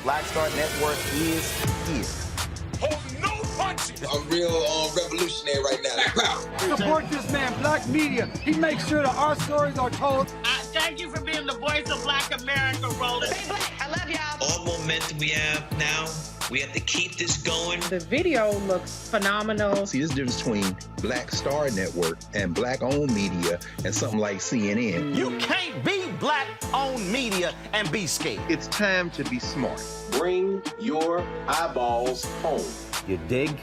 Black Star Network is here. Hold no punches. I'm real revolutionary right now. Support this man, Black Media. He makes sure that our stories are told. Thank you for being the voice of Black America, Roland. Stay black. I love y'all. All momentum we have now, we have to keep this going. The video looks phenomenal. See, there's a difference between Black Star Network and Black-owned media and something like CNN. You can't be Black-owned media and be scared. It's time to be smart. Bring your eyeballs home. You dig?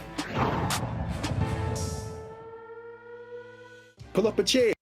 Pull up a chair.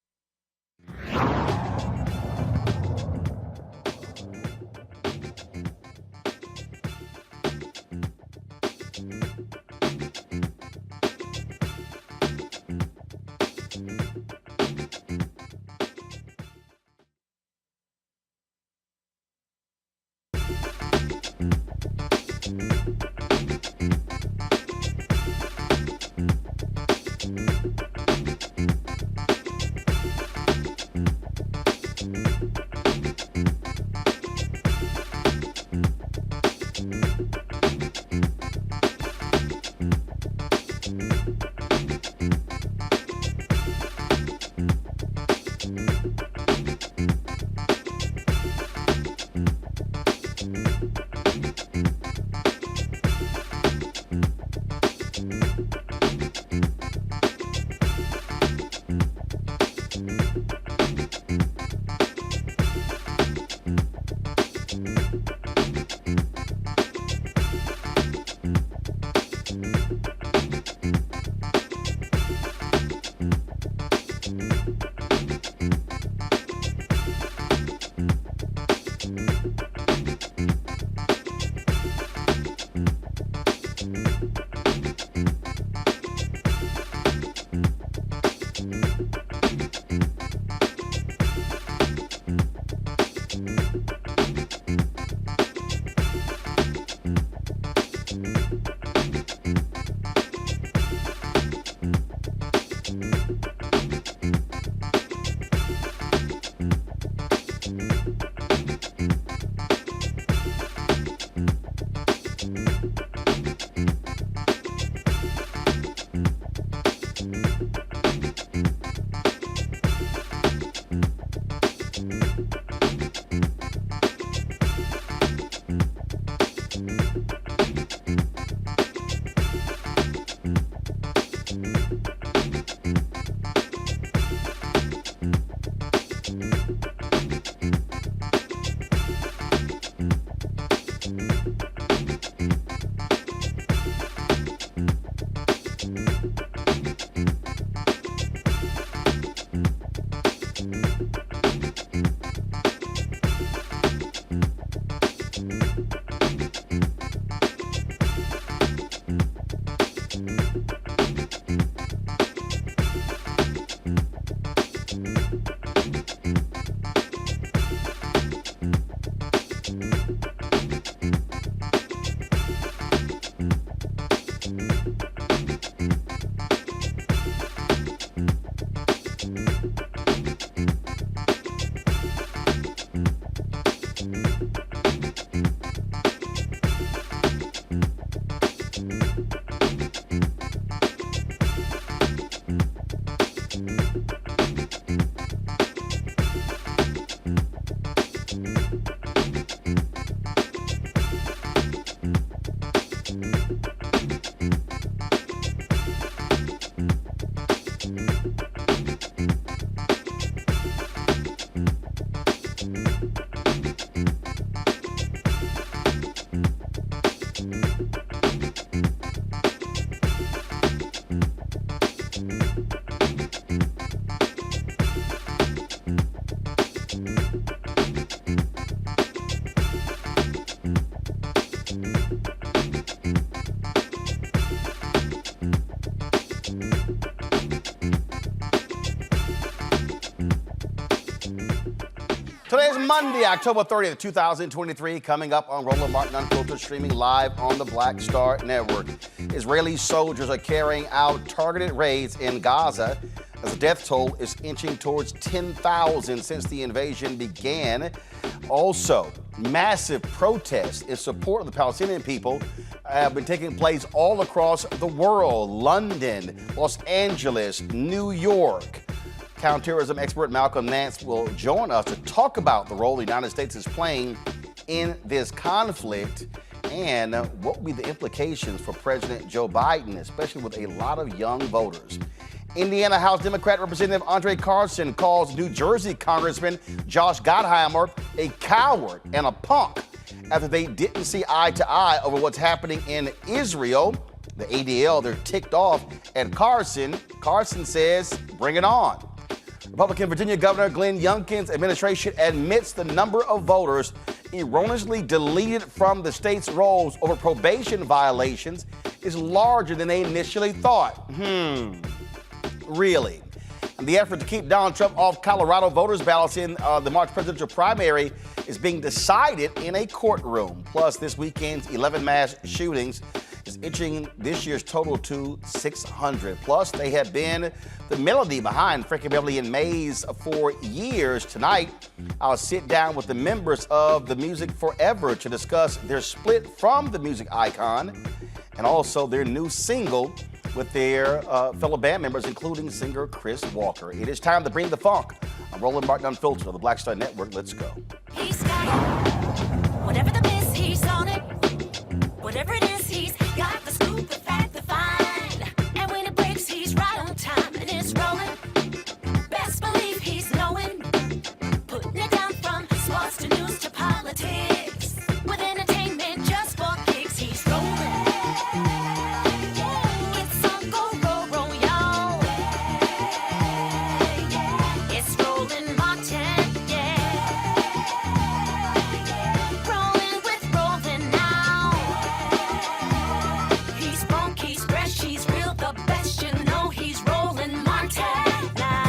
Today's Monday, October 30th, 2023, coming up on Roland Martin Unfiltered, streaming live on the Black Star Network. Israeli soldiers are carrying out targeted raids in Gaza. as the death toll is inching towards 10,000 since the invasion began. Also, massive protests in support of the Palestinian people have been taking place all across the world. London, Los Angeles, New York. Counterterrorism expert Malcolm Nance will join us to talk about the role the United States is playing in this conflict and what will be the implications for President Joe Biden, especially with a lot of young voters. Indiana House Democrat Representative Carson calls New Jersey Congressman Josh Gottheimer a coward and a punk after they didn't see eye to eye over what's happening in Israel. The ADL, they're ticked off at Carson. Carson says, bring it on. Republican Virginia Governor Glenn Youngkin's administration admits the number of voters erroneously deleted from the state's rolls over probation violations is larger than they initially thought. Really? And the effort to keep Donald Trump off Colorado voters' ballots in the March presidential primary is being decided in a courtroom. Plus, this weekend's 11 mass shootings is inching this year's total to 600. Plus, they have been the melody behind Frankie Beverly and Maze for years. Tonight, I'll sit down with the members of the Music Forever to discuss their split from the music icon and also their new single with their fellow band members, including singer Chris Walker. It is time to bring the funk. I'm Roland Martin Unfiltered of the Black Star Network. Let's go. He's got it. Whatever the miss, he's on it. Whatever it is, he's got the scoop, the fact, the find. And when it breaks, he's right on time and it's rolling. Best believe he's knowing. Putting it down from sports to news to politics. With entertainment just for kicks, he's rolling. It's on go, roll, y'all. It's Roland Martin, rolling with Roland now. He's funk, he's fresh, he's real, the best, you know he's Roland Martin now.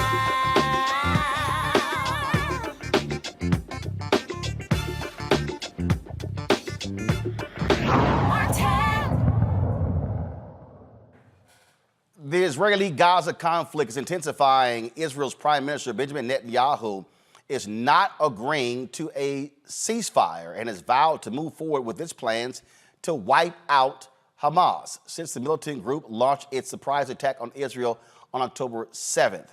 The Israeli-Gaza conflict is intensifying. Israel's Prime Minister Benjamin Netanyahu is not agreeing to a ceasefire and has vowed to move forward with its plans to wipe out Hamas since the militant group launched its surprise attack on Israel on October 7th.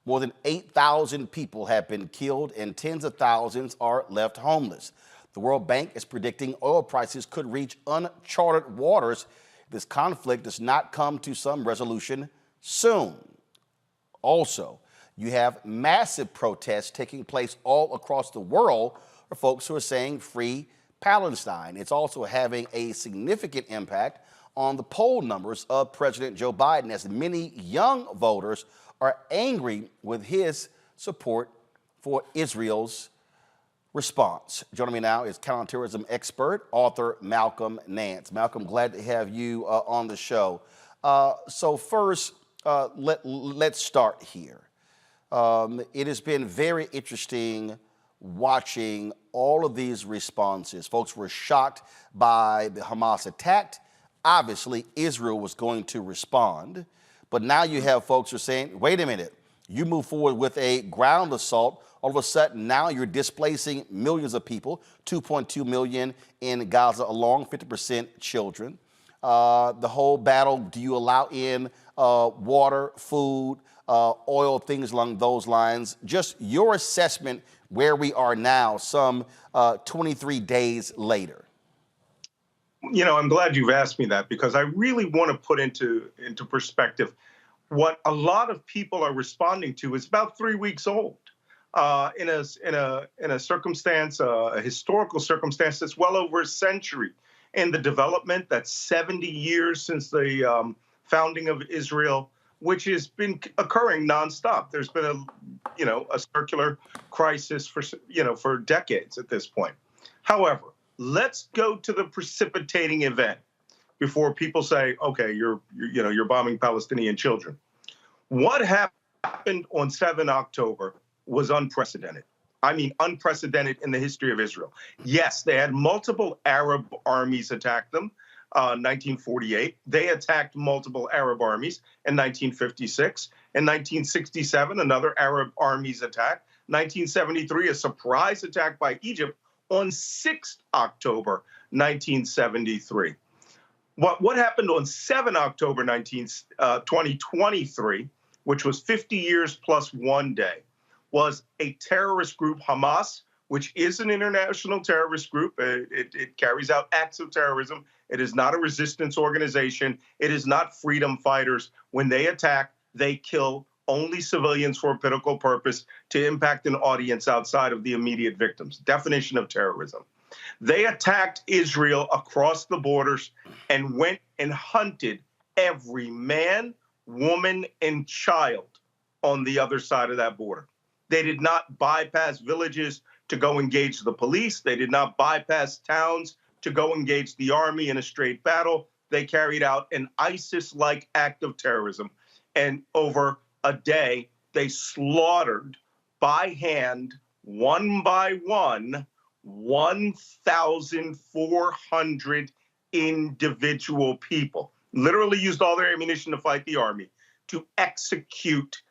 More than 8,000 people have been killed and tens of thousands are left homeless. The World Bank is predicting oil prices could reach uncharted waters if this conflict does not come to some resolution soon. Also, you have massive protests taking place all across the world for folks who are saying free Palestine. It's also having a significant impact on the poll numbers of President Joe Biden, as many young voters are angry with his support for Israel's response. Joining me now is counterterrorism expert, author Malcolm Nance. Malcolm, glad to have you on the show. So first, let's start here. It has been very interesting watching all of these responses. Folks were shocked by the Hamas attack. Obviously, Israel was going to respond. But now you have folks who are saying, wait a minute, you move forward with a ground assault. All of a sudden, now you're displacing millions of people, 2.2 million in Gaza alone, 50% children. The whole battle, do you allow in water, food, oil, things along those lines? Just your assessment where we are now, some 23 days later. You know, I'm glad you've asked me that, because I really want to put into perspective what a lot of people are responding to is about 3 weeks old. In a circumstance, a historical circumstance that's well over a century in the development, that's 70 years since the founding of Israel, which has been occurring nonstop. There's been a circular crisis for decades at this point. However, let's go to the precipitating event before people say, okay, you're bombing Palestinian children. What happened on 7 October was unprecedented. I mean, unprecedented in the history of Israel. Yes, they had multiple Arab armies attack them, 1948. They attacked multiple Arab armies in 1956. In 1967, another Arab armies attack. 1973, a surprise attack by Egypt on 6th October 1973. What happened on 7 October 2023, which was 50 years plus 1 day, was a terrorist group, Hamas, which is an international terrorist group. It carries out acts of terrorism. It is not a resistance organization. It is not freedom fighters. When they attack, they kill only civilians for a political purpose to impact an audience outside of the immediate victims. Definition of terrorism. They attacked Israel across the borders and went and hunted every man, woman, and child on the other side of that border. They did not bypass villages to go engage the police. They did not bypass towns to go engage the army in a straight battle. They carried out an ISIS-like act of terrorism. And over a day, they slaughtered by hand, one by one, 1,400 individual people. Literally used all their ammunition to fight the army to execute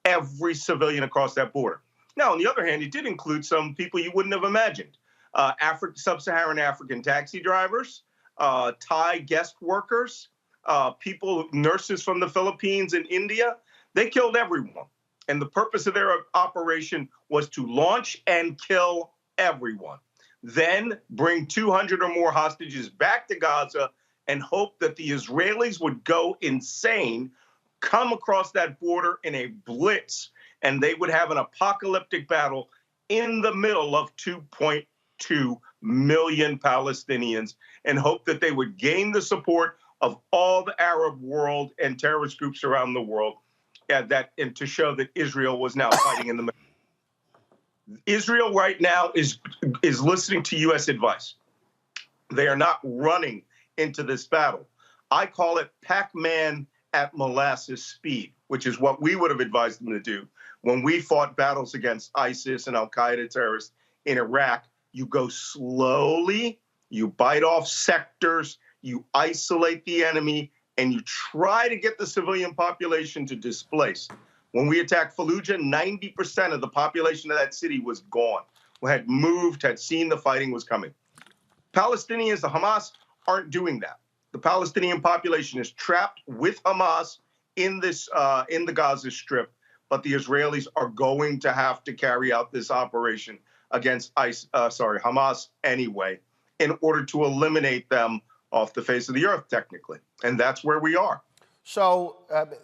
every civilian across that border. Now, on the other hand, it did include some people you wouldn't have imagined. Sub-Saharan African taxi drivers, Thai guest workers, nurses from the Philippines and India. They killed everyone. And the purpose of their operation was to launch and kill everyone. Then bring 200 or more hostages back to Gaza and hope that the Israelis would go insane, come across that border in a blitz, and they would have an apocalyptic battle in the middle of 2.2 million Palestinians and hope that they would gain the support of all the Arab world and terrorist groups around the world, and to show that Israel was now fighting in the middle. Israel right now is listening to U.S. advice. They are not running into this battle. I call it Pac-Man at molasses speed, which is what we would have advised them to do when we fought battles against ISIS and al-Qaeda terrorists in Iraq. You go slowly, you bite off sectors, you isolate the enemy, and you try to get the civilian population to displace. When we attacked Fallujah, 90% of the population of that city was gone, had moved, had seen the fighting was coming. Palestinians, the Hamas, aren't doing that. The Palestinian population is trapped with Hamas in the Gaza Strip, but the Israelis are going to have to carry out this operation against Hamas anyway, in order to eliminate them off the face of the earth, technically, and that's where we are. So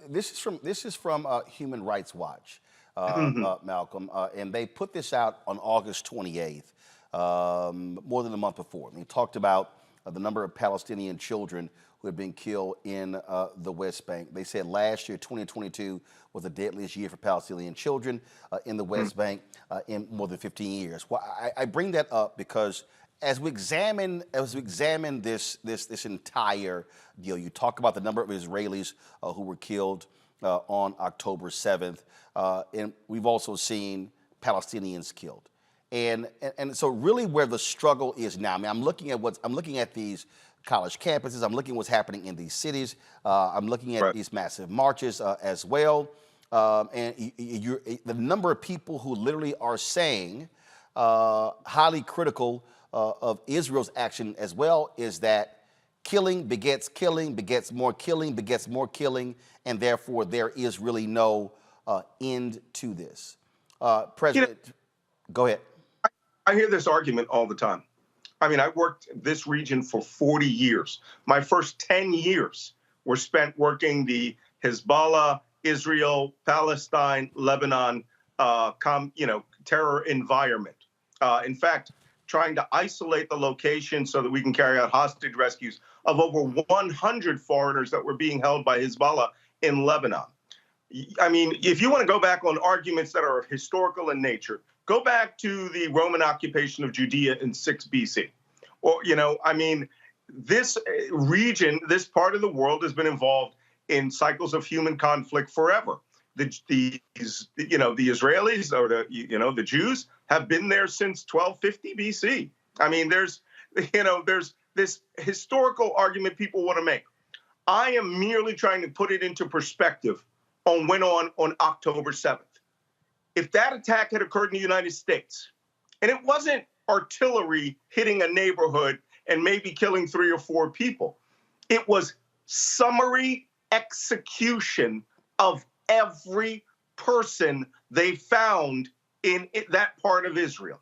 this is from Human Rights Watch, Malcolm, and they put this out on August 28th, more than a month before. They talked about the number of Palestinian children who had been killed in the West Bank. They said last year, 2022, was the deadliest year for Palestinian children in the West Bank in more than 15 years. Well, I bring that up because as we examine this entire deal, you talk about the number of Israelis who were killed on October 7th, and we've also seen Palestinians killed. And so really where the struggle is now, I mean, I'm looking at these college campuses, I'm looking at what's happening in these cities, I'm looking at these massive marches as well, and the number of people who literally are saying highly critical of Israel's action as well is that killing begets more killing, begets more killing, and therefore there is really no end to this. President, go ahead. I hear this argument all the time. I mean, I worked this region for 40 years. My first 10 years were spent working the Hezbollah, Israel, Palestine, Lebanon, terror environment. In fact, trying to isolate the location so that we can carry out hostage rescues of over 100 foreigners that were being held by Hezbollah in Lebanon. I mean, if you want to go back on arguments that are historical in nature, go back to the Roman occupation of Judea in 6 BC. Or, I mean, this region, this part of the world has been involved in cycles of human conflict forever. The Israelis or the Jews have been there since 1250 BC. I mean, there's this historical argument people want to make. I am merely trying to put it into perspective on what went on October 7th. If that attack had occurred in the United States, and it wasn't artillery hitting a neighborhood and maybe killing 3 or 4 people, it was summary execution of every person they found in that part of Israel.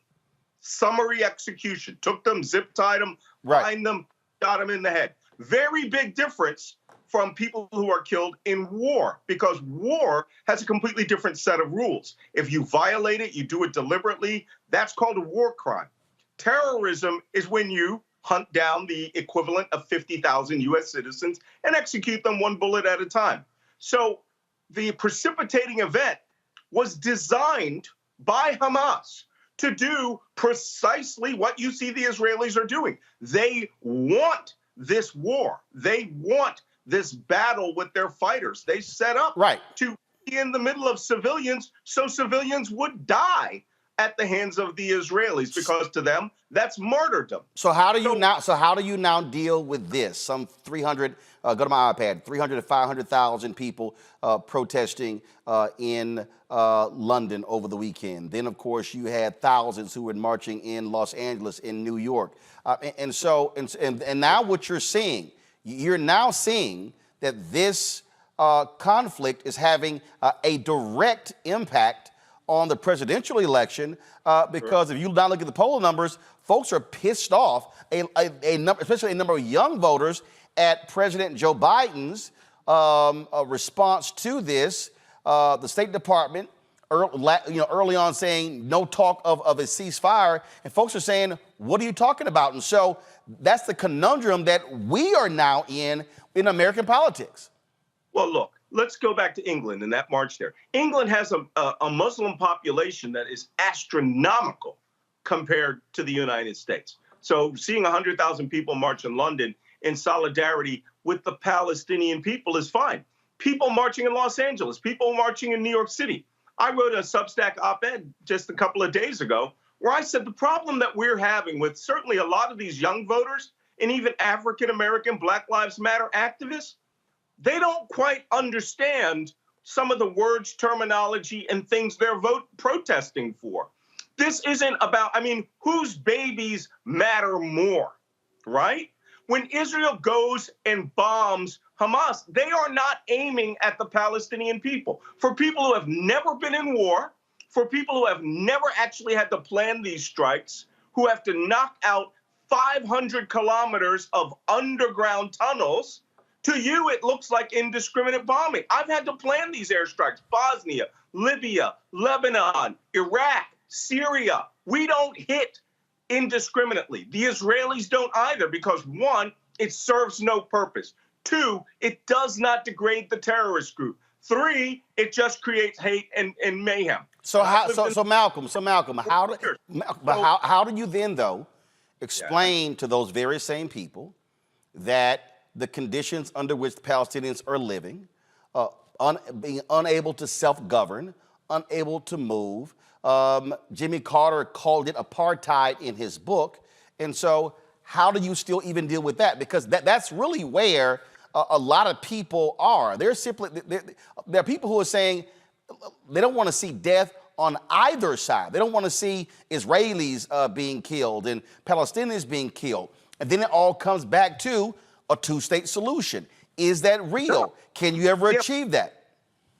Summary execution. Took them, zip-tied them, lined them, shot them in the head. Very big difference from people who are killed in war, because war has a completely different set of rules. If you violate it, you do it deliberately, that's called a war crime. Terrorism is when you hunt down the equivalent of 50,000 U.S. citizens and execute them 1 bullet at a time. So the precipitating event was designed by Hamas to do precisely what you see the Israelis are doing. They want this war. They want this battle with their fighters. They set up to be in the middle of civilians so civilians would die at the hands of the Israelis, because to them that's martyrdom. So how do you now deal with this? Some 300 go to my iPad, 300 to 500,000 people protesting in London over the weekend. Then of course you had thousands who were marching in Los Angeles, in New York. And now what you're now seeing that this conflict is having a direct impact on the presidential election, because if you now look at the poll numbers, folks are pissed off, especially a number of young voters, at President Joe Biden's response to this. The State Department early on saying no talk of a ceasefire, and folks are saying, what are you talking about? And so that's the conundrum that we are now in American politics. Well, look, let's go back to England and that march there. England has a Muslim population that is astronomical compared to the United States. So seeing 100,000 people march in London in solidarity with the Palestinian people is fine. People marching in Los Angeles, people marching in New York City. I wrote a Substack op-ed just a couple of days ago where I said the problem that we're having with certainly a lot of these young voters and even African-American Black Lives Matter activists, they don't quite understand some of the words, terminology, and things they're protesting for. This isn't about, whose babies matter more, right? When Israel goes and bombs Hamas, they are not aiming at the Palestinian people. For people who have never been in war, for people who have never actually had to plan these strikes, who have to knock out 500 kilometers of underground tunnels, to you, it looks like indiscriminate bombing. I've had to plan these airstrikes. Bosnia, Libya, Lebanon, Iraq, Syria. We don't hit indiscriminately. The Israelis don't either, because 1, it serves no purpose. 2, it does not degrade the terrorist group. 3, it just creates hate and mayhem. So Malcolm, how do you then though explain to those very same people that the conditions under which the Palestinians are living, being unable to self-govern, unable to move? Jimmy Carter called it apartheid in his book. And so how do you still even deal with that? Because that's really where a lot of people are. There are people who are saying they don't want to see death on either side. They don't want to see Israelis being killed and Palestinians being killed. And then it all comes back to a 2-state solution. Is that real? Sure. Can you ever achieve that?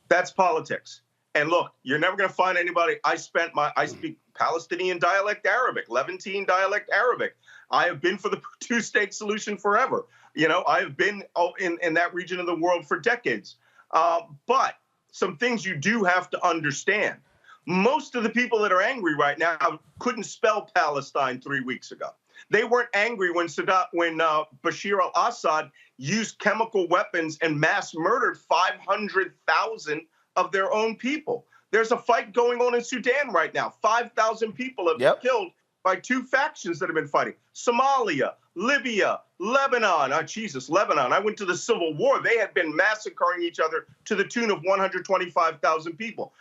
That's politics. And look, you're never going to find anybody. I speak Palestinian dialect Arabic, Levantine dialect Arabic. I have been for the 2-state solution forever. I have been in that region of the world for decades. But some things you do have to understand. Most of the people that are angry right now couldn't spell Palestine 3 weeks ago. They weren't angry when Bashir al-Assad used chemical weapons and mass murdered 500,000 of their own people. There's a fight going on in Sudan right now. 5,000 people have been killed by 2 factions that have been fighting. Somalia, Libya, Lebanon. Lebanon. I went to the Civil War. They had been massacring each other to the tune of 125,000 people.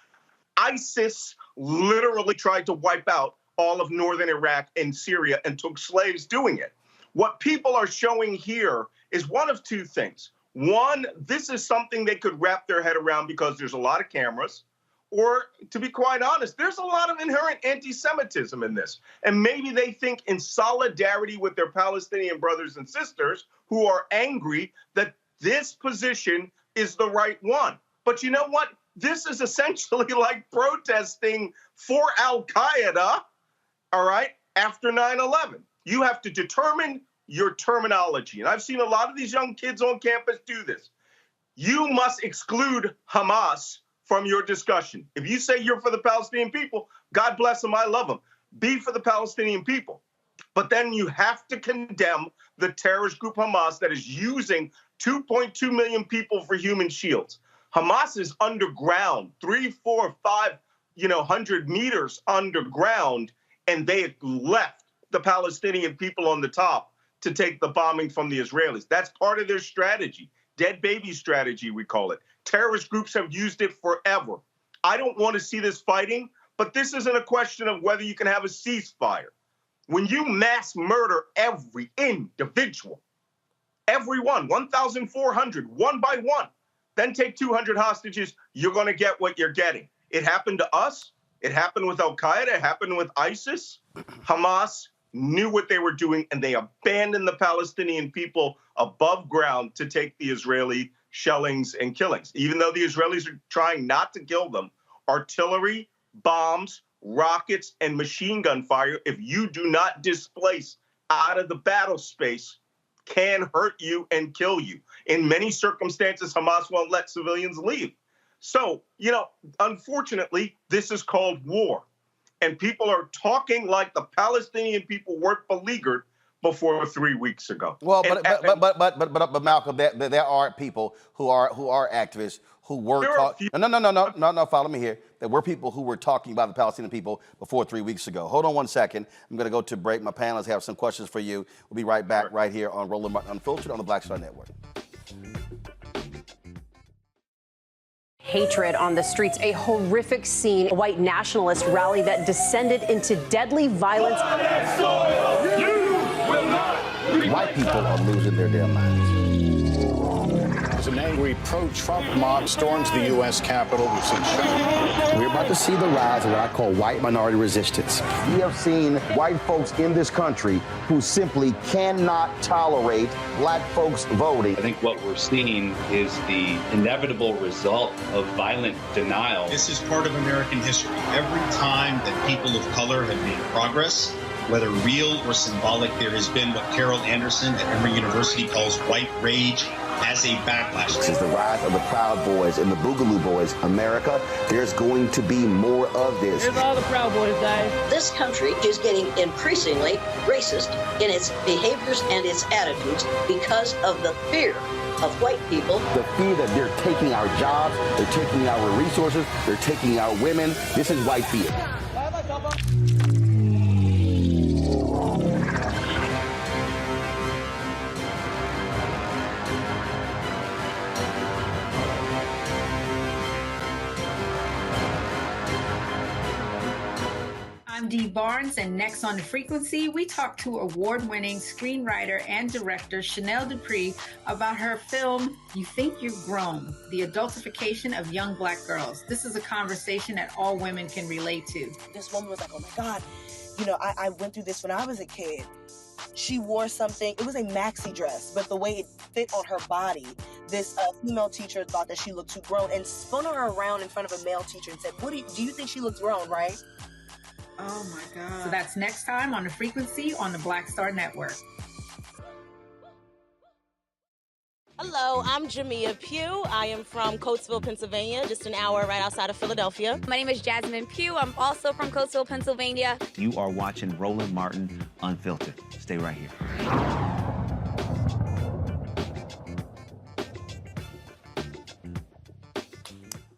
ISIS literally tried to wipe out all of northern Iraq and Syria and took slaves doing it. What people are showing here is one of two things. One, this is something they could wrap their head around because there's a lot of cameras. Or, to be quite honest, there's a lot of inherent anti-Semitism in this. And maybe they think in solidarity with their Palestinian brothers and sisters who are angry that this position is the right one. But you know what? This is essentially like protesting for Al-Qaeda, all right, after 9/11. You have to determine your terminology. And I've seen a lot of these young kids on campus do this. You must exclude Hamas from your discussion. If you say you're for the Palestinian people, God bless them, I love them. Be for the Palestinian people. But then you have to condemn the terrorist group Hamas that is using 2.2 million people for human shields. Hamas is underground, 3, 4, 5, 100 meters underground, and they have left the Palestinian people on the top to take the bombing from the Israelis. That's part of their strategy. Dead baby strategy, we call it. Terrorist groups have used it forever. I don't want to see this fighting, but this isn't a question of whether you can have a ceasefire. When you mass murder every individual, everyone, 1,400, one by one, then take 200 hostages, you're going to get what you're getting. It happened to us. It happened with Al-Qaeda. It happened with ISIS. Hamas knew what they were doing, and they abandoned the Palestinian people above ground to take the Israeli shellings and killings. Even though the Israelis are trying not to kill them, artillery, bombs, rockets, and machine gun fire, if you do not displace out of the battle space, can hurt you and kill you. In many circumstances, Hamas won't let civilians leave. So, unfortunately, this is called war. And people are talking like the Palestinian people weren't beleaguered before 3 weeks ago. Well, but Malcolm, there are people who are activists who were talking. No, follow me here. There were people who were talking about the Palestinian people before 3 weeks ago. Hold on one second. I'm going to go to break. My panelists have some questions for you. We'll be right back right here on Roland Martin Unfiltered on the Black Star Network. Hatred on the streets, a horrific scene, a white nationalist rally that descended into deadly violence. White people are losing their damn minds. As an angry pro-Trump mob storms the U.S. Capitol, we've seen shooting. We're about to see the rise of what I call white minority resistance. We have seen white folks in this country who simply cannot tolerate black folks voting. I think what we're seeing is the inevitable result of violent denial. This is part of American history. Every time that people of color have made progress, whether real or symbolic, there has been what Carol Anderson at Emory University calls white rage as a backlash. This is the rise of the Proud Boys and the Boogaloo Boys. America, there's going to be more of this. Here's all the Proud Boys, guys. This country is getting increasingly racist in its behaviors and its attitudes because of the fear of white people. The fear that they're taking our jobs, they're taking our resources, they're taking our women. This is white fear. I'm Dee Barnes, and next on The Frequency, we talk to award-winning screenwriter and director Chanel Dupree about her film, You Think You're Grown, the adultification of young black girls. This is a conversation that all women can relate to. This woman was like, oh my God, I went through this when I was a kid. She wore something, it was a maxi dress, but the way it fit on her body, this female teacher thought that she looked too grown and spun her around in front of a male teacher and said, do you think she looks grown, right? Oh my God. So that's next time on The Frequency on the Black Star Network. Hello, I'm Jamia Pugh. I am from Coatesville, Pennsylvania, just an hour right outside of Philadelphia. My name is Jasmine Pugh. I'm also from Coatesville, Pennsylvania. You are watching Roland Martin Unfiltered. Stay right here.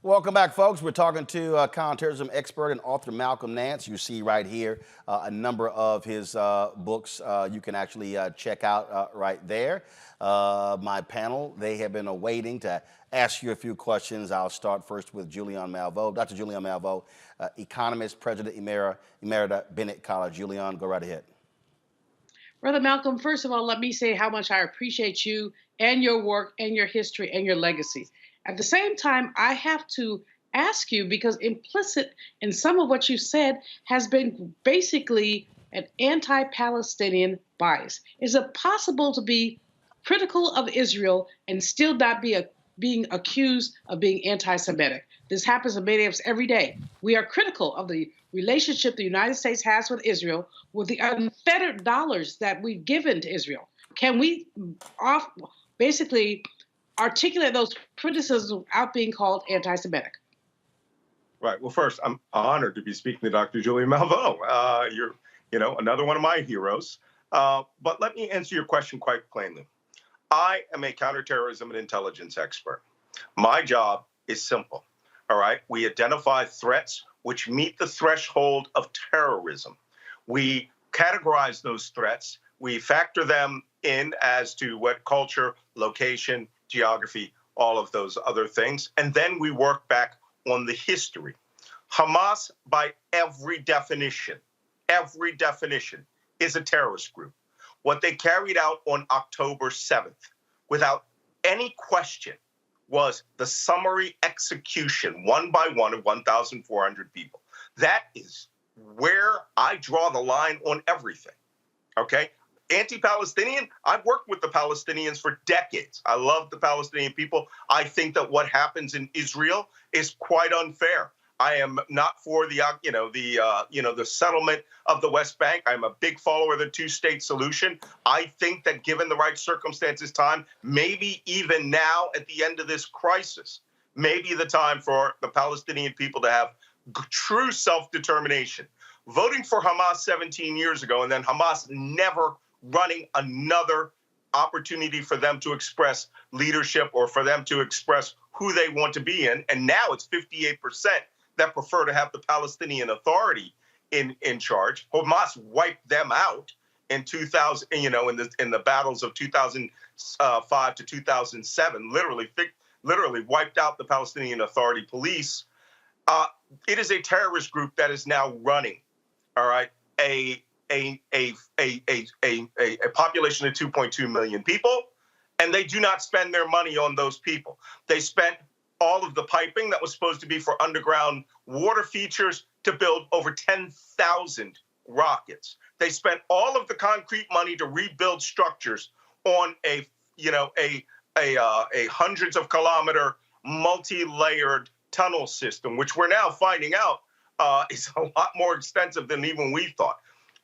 Welcome back, folks. We're talking to counterterrorism expert and author Malcolm Nance. You see right here a number of his books you can actually check out right there. My panel, they have been waiting to ask you a few questions. I'll start first with Julian Malveaux. Dr. Julian Malveaux, economist, president emerita, Bennett College. Julian, go right ahead. Brother Malcolm, first of all, let me say how much I appreciate you and your work and your history and your legacy. At the same time, I have to ask you, because implicit in some of what you said has been basically an anti-Palestinian bias. Is it possible to be critical of Israel and still not be being accused of being anti-Semitic? This happens to many of us every day. We are critical of the relationship the United States has with Israel, with the unfettered dollars that we've given to Israel. Can we basically articulate those criticisms without being called anti-Semitic? Right. Well, first, I'm honored to be speaking to Dr. Julia Malveaux. You're, another one of my heroes. But let me answer your question quite plainly. I am a counterterrorism and intelligence expert. My job is simple. All right. We identify threats which meet the threshold of terrorism. We categorize those threats. We factor them in as to what culture, location, geography, all of those other things. And then we work back on the history. Hamas, by every definition, is a terrorist group. What they carried out on October 7th, without any question, was the summary execution, one by one, of 1,400 people. That is where I draw the line on everything, okay? Anti-Palestinian, I've worked with the Palestinians for decades. I love the Palestinian people. I think that what happens in Israel is quite unfair. I am not for the settlement of the West Bank. I'm a big follower of the two-state solution. I think that given the right circumstances, maybe even now at the end of this crisis, maybe the time for the Palestinian people to have true self-determination. Voting for Hamas 17 years ago and then Hamas never running another opportunity for them to express leadership or for them to express who they want to be in. And now it's 58% that prefer to have the Palestinian Authority in charge. Hamas wiped them out in 2000, in the battles of 2005 to 2007, literally wiped out the Palestinian Authority police. It is a terrorist group that is now running, all right, a population of 2.2 million people, and they do not spend their money on those people. They spent all of the piping that was supposed to be for underground water features to build over 10,000 rockets. They spent all of the concrete money to rebuild structures on a hundreds of kilometer multi-layered tunnel system, which we're now finding out is a lot more extensive than even we thought.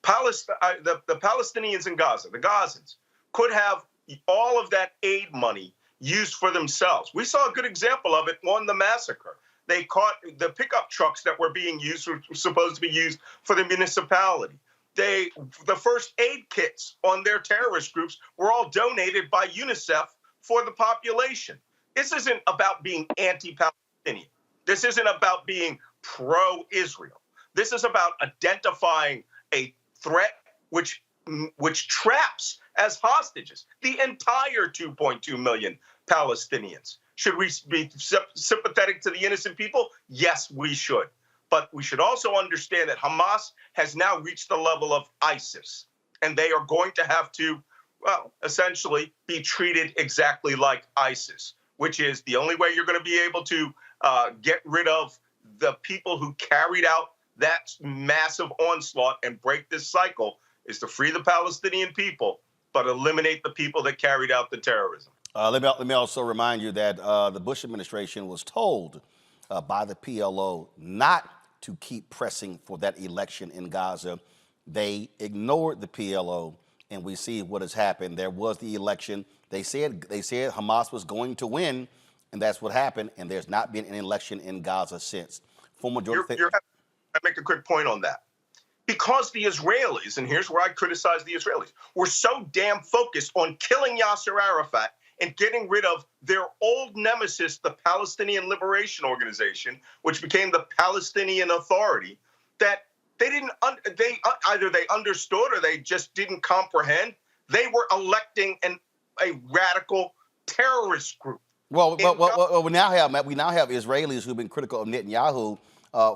The Palestinians in Gaza, the Gazans, could have all of that aid money used for themselves. We saw a good example of it on the massacre. They caught the pickup trucks that were being used, were supposed to be used for the municipality. The first aid kits on their terrorist groups were all donated by UNICEF for the population. This isn't about being anti-Palestinian. This isn't about being pro-Israel. This is about identifying a threat which traps as hostages the entire 2.2 million Palestinians. Should we be sympathetic to the innocent people? Yes, we should. But we should also understand that Hamas has now reached the level of ISIS, and they are going to have to, essentially be treated exactly like ISIS, which is the only way you're going to be able to get rid of the people who carried out that massive onslaught and break this cycle is to free the Palestinian people, but eliminate the people that carried out the terrorism. Let me also remind you that the Bush administration was told by the PLO not to keep pressing for that election in Gaza. They ignored the PLO, and we see what has happened. There was the election. They said Hamas was going to win, and that's what happened. And there's not been an election in Gaza since. I make a quick point on that. Because the Israelis, and here's where I criticize the Israelis, were so damn focused on killing Yasser Arafat and getting rid of their old nemesis, the Palestinian Liberation Organization, which became the Palestinian Authority, that they either they understood or they just didn't comprehend. They were electing a radical terrorist group. Well, we now have Israelis who've been critical of Netanyahu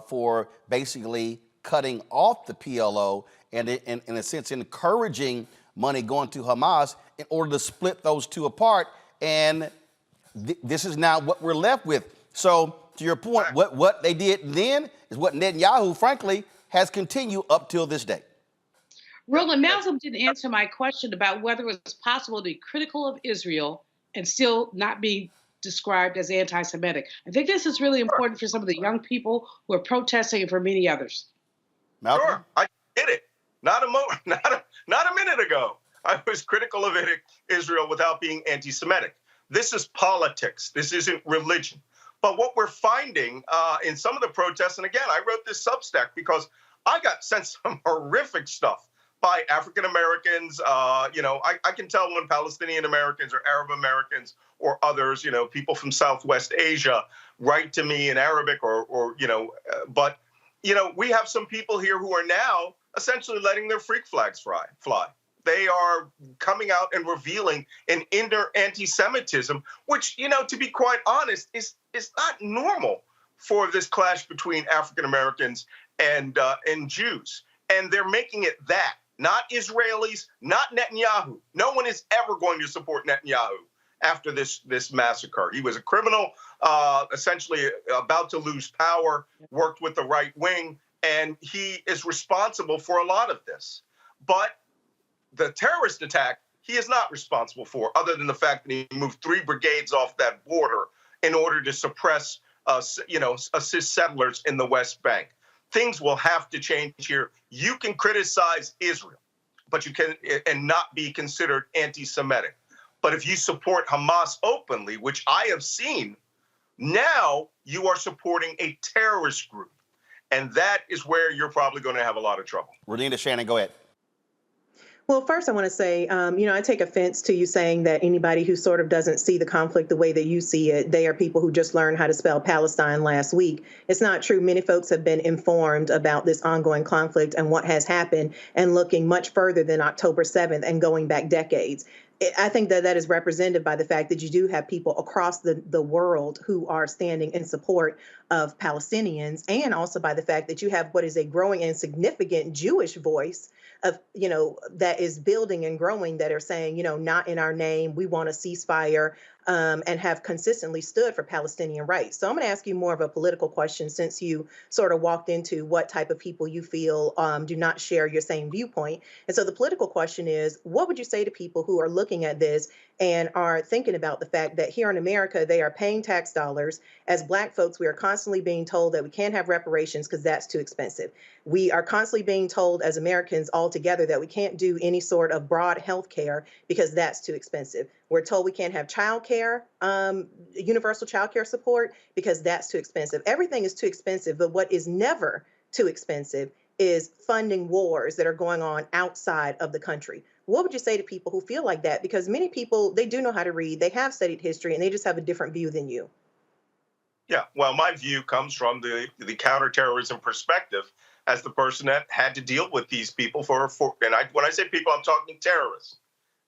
for basically cutting off the PLO and in a sense encouraging money going to Hamas in order to split those two apart. And this is now what we're left with. So to your point, what they did then is what Netanyahu, frankly, has continued up till this day. Roland, Malcolm didn't answer my question about whether it was possible to be critical of Israel and still not be described as anti-Semitic. I think this is really important for some of the young people who are protesting and for many others. Malcolm? Sure, I did it. Not a minute ago. I was critical of Israel without being anti-Semitic. This is politics. This isn't religion. But what we're finding in some of the protests, and again, I wrote this Substack because I got sent some horrific stuff by African Americans. I can tell when Palestinian Americans or Arab Americans or others, people from Southwest Asia write to me in Arabic but we have some people here who are now essentially letting their freak flags fly. They are coming out and revealing an inner anti-Semitism, which, to be quite honest, is not normal for this clash between African Americans and Jews. And they're making it that, not Israelis, not Netanyahu. No one is ever going to support Netanyahu after this massacre. He was a criminal, essentially about to lose power, worked with the right wing, and he is responsible for a lot of this. But the terrorist attack, he is not responsible for, other than the fact that he moved 3 brigades off that border in order to suppress, assist settlers in the West Bank. Things will have to change here. You can criticize Israel, but you can and not be considered anti-Semitic. But if you support Hamas openly, which I have seen, now you are supporting a terrorist group. And that is where you're probably going to have a lot of trouble. Renita Shannon, go ahead. Well, first, I want to say, I take offense to you saying that anybody who sort of doesn't see the conflict the way that you see it, they are people who just learned how to spell Palestine last week. It's not true. Many folks have been informed about this ongoing conflict and what has happened and looking much further than October 7th and going back decades. I think that is represented by the fact that you do have people across the world who are standing in support of Palestinians, and also by the fact that you have what is a growing and significant Jewish voice of, that is building and growing, that are saying, not in our name, we want a ceasefire, and have consistently stood for Palestinian rights. So I'm going to ask you more of a political question, since you sort of walked into what type of people you feel do not share your same viewpoint. And so the political question is, what would you say to people who are looking at this and are thinking about the fact that here in America, they are paying tax dollars? As Black folks, we are constantly being told that we can't have reparations because that's too expensive. We are constantly being told as Americans altogether that we can't do any sort of broad health care because that's too expensive. We're told we can't have child care, universal child care support, because that's too expensive. Everything is too expensive, but what is never too expensive is funding wars that are going on outside of the country. What would you say to people who feel like that? Because many people, they do know how to read, they have studied history, and they just have a different view than you. Yeah, well, my view comes from the counterterrorism perspective as the person that had to deal with these people when I say people, I'm talking terrorists,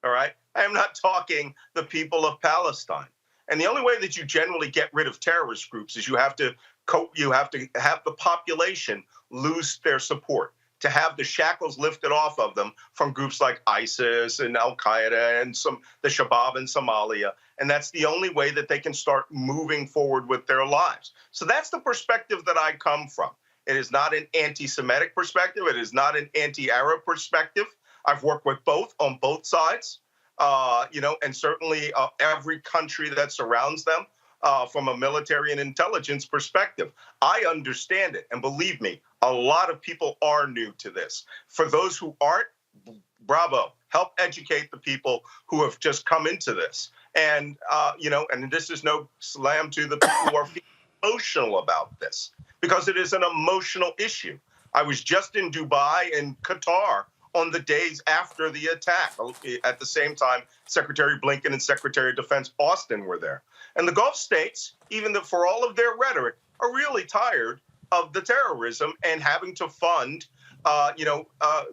all right? I am not talking the people of Palestine. And the only way that you generally get rid of terrorist groups is you have to have the population lose their support, to have the shackles lifted off of them from groups like ISIS and Al-Qaeda and the Shabab in Somalia. And that's the only way that they can start moving forward with their lives. So that's the perspective that I come from. It is not an anti-Semitic perspective. It is not an anti-Arab perspective. I've worked with both on both sides, and certainly every country that surrounds them from a military and intelligence perspective. I understand it. And believe me, a lot of people are new to this. For those who aren't, bravo. Help educate the people who have just come into this. And, and this is no slam to the people who are emotional about this, because it is an emotional issue. I was just in Dubai and Qatar on the days after the attack. At the same time, Secretary Blinken and Secretary of Defense Austin were there. And the Gulf states, even for all of their rhetoric, are really tired of the terrorism and having to fund,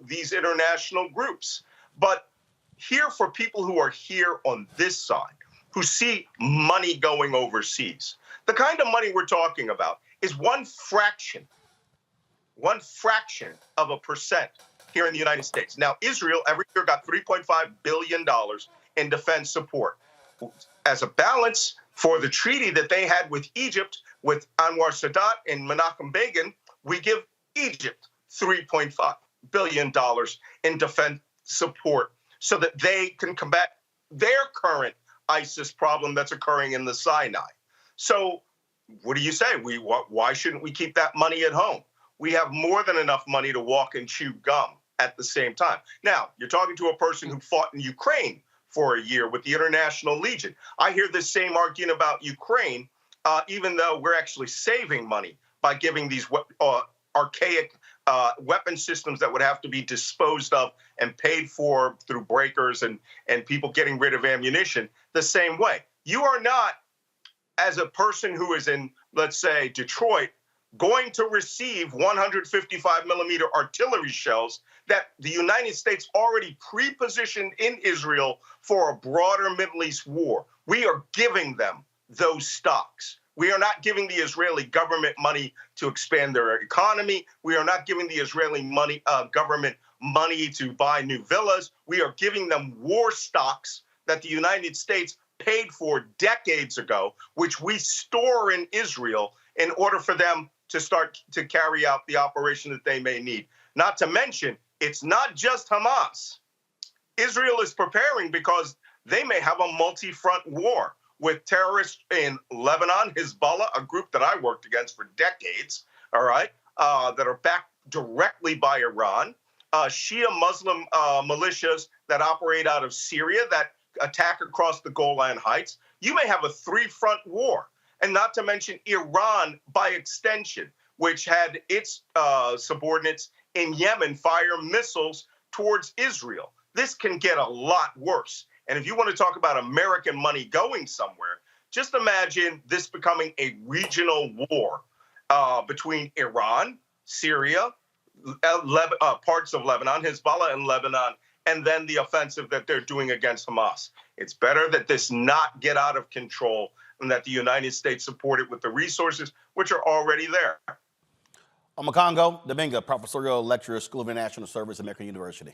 these international groups. But here, for people who are here on this side, who see money going overseas, the kind of money we're talking about is one fraction of a percent here in the United States. Now, Israel every year got $3.5 billion in defense support. As a balance for the treaty that they had with Egypt, with Anwar Sadat and Menachem Begin, we give Egypt $3.5 billion in defense support so that they can combat their current ISIS problem that's occurring in the Sinai. So what do you say? Why shouldn't we keep that money at home? We have more than enough money to walk and chew gum at the same time. Now, you're talking to a person who fought in Ukraine for a year with the International Legion. I hear this same argument about Ukraine, even though we're actually saving money by giving these archaic weapon systems that would have to be disposed of and paid for through breakers and people getting rid of ammunition the same way. You are not, as a person who is in, let's say, Detroit, going to receive 155 millimeter artillery shells that the United States already pre-positioned in Israel for a broader Middle East war. We are giving them those stocks. We are not giving the Israeli government money to expand their economy. We are not giving the Israeli government money to buy new villas. We are giving them war stocks that the United States paid for decades ago, which we store in Israel in order for them to start to carry out the operation that they may need. Not to mention, it's not just Hamas. Israel is preparing because they may have a multi-front war with terrorists in Lebanon, Hezbollah, a group that I worked against for decades, all right, that are backed directly by Iran, Shia Muslim militias that operate out of Syria that attack across the Golan Heights. You may have a three-front war, and not to mention Iran by extension, which had its subordinates in Yemen fire missiles towards Israel. This can get a lot worse. And if you want to talk about American money going somewhere, just imagine this becoming a regional war between Iran, Syria, parts of Lebanon, Hezbollah in Lebanon, and then the offensive that they're doing against Hamas. It's better that this not get out of control and that the United States support it with the resources which are already there. Omokongo Dominga, professorial lecturer, School of International Service, American University.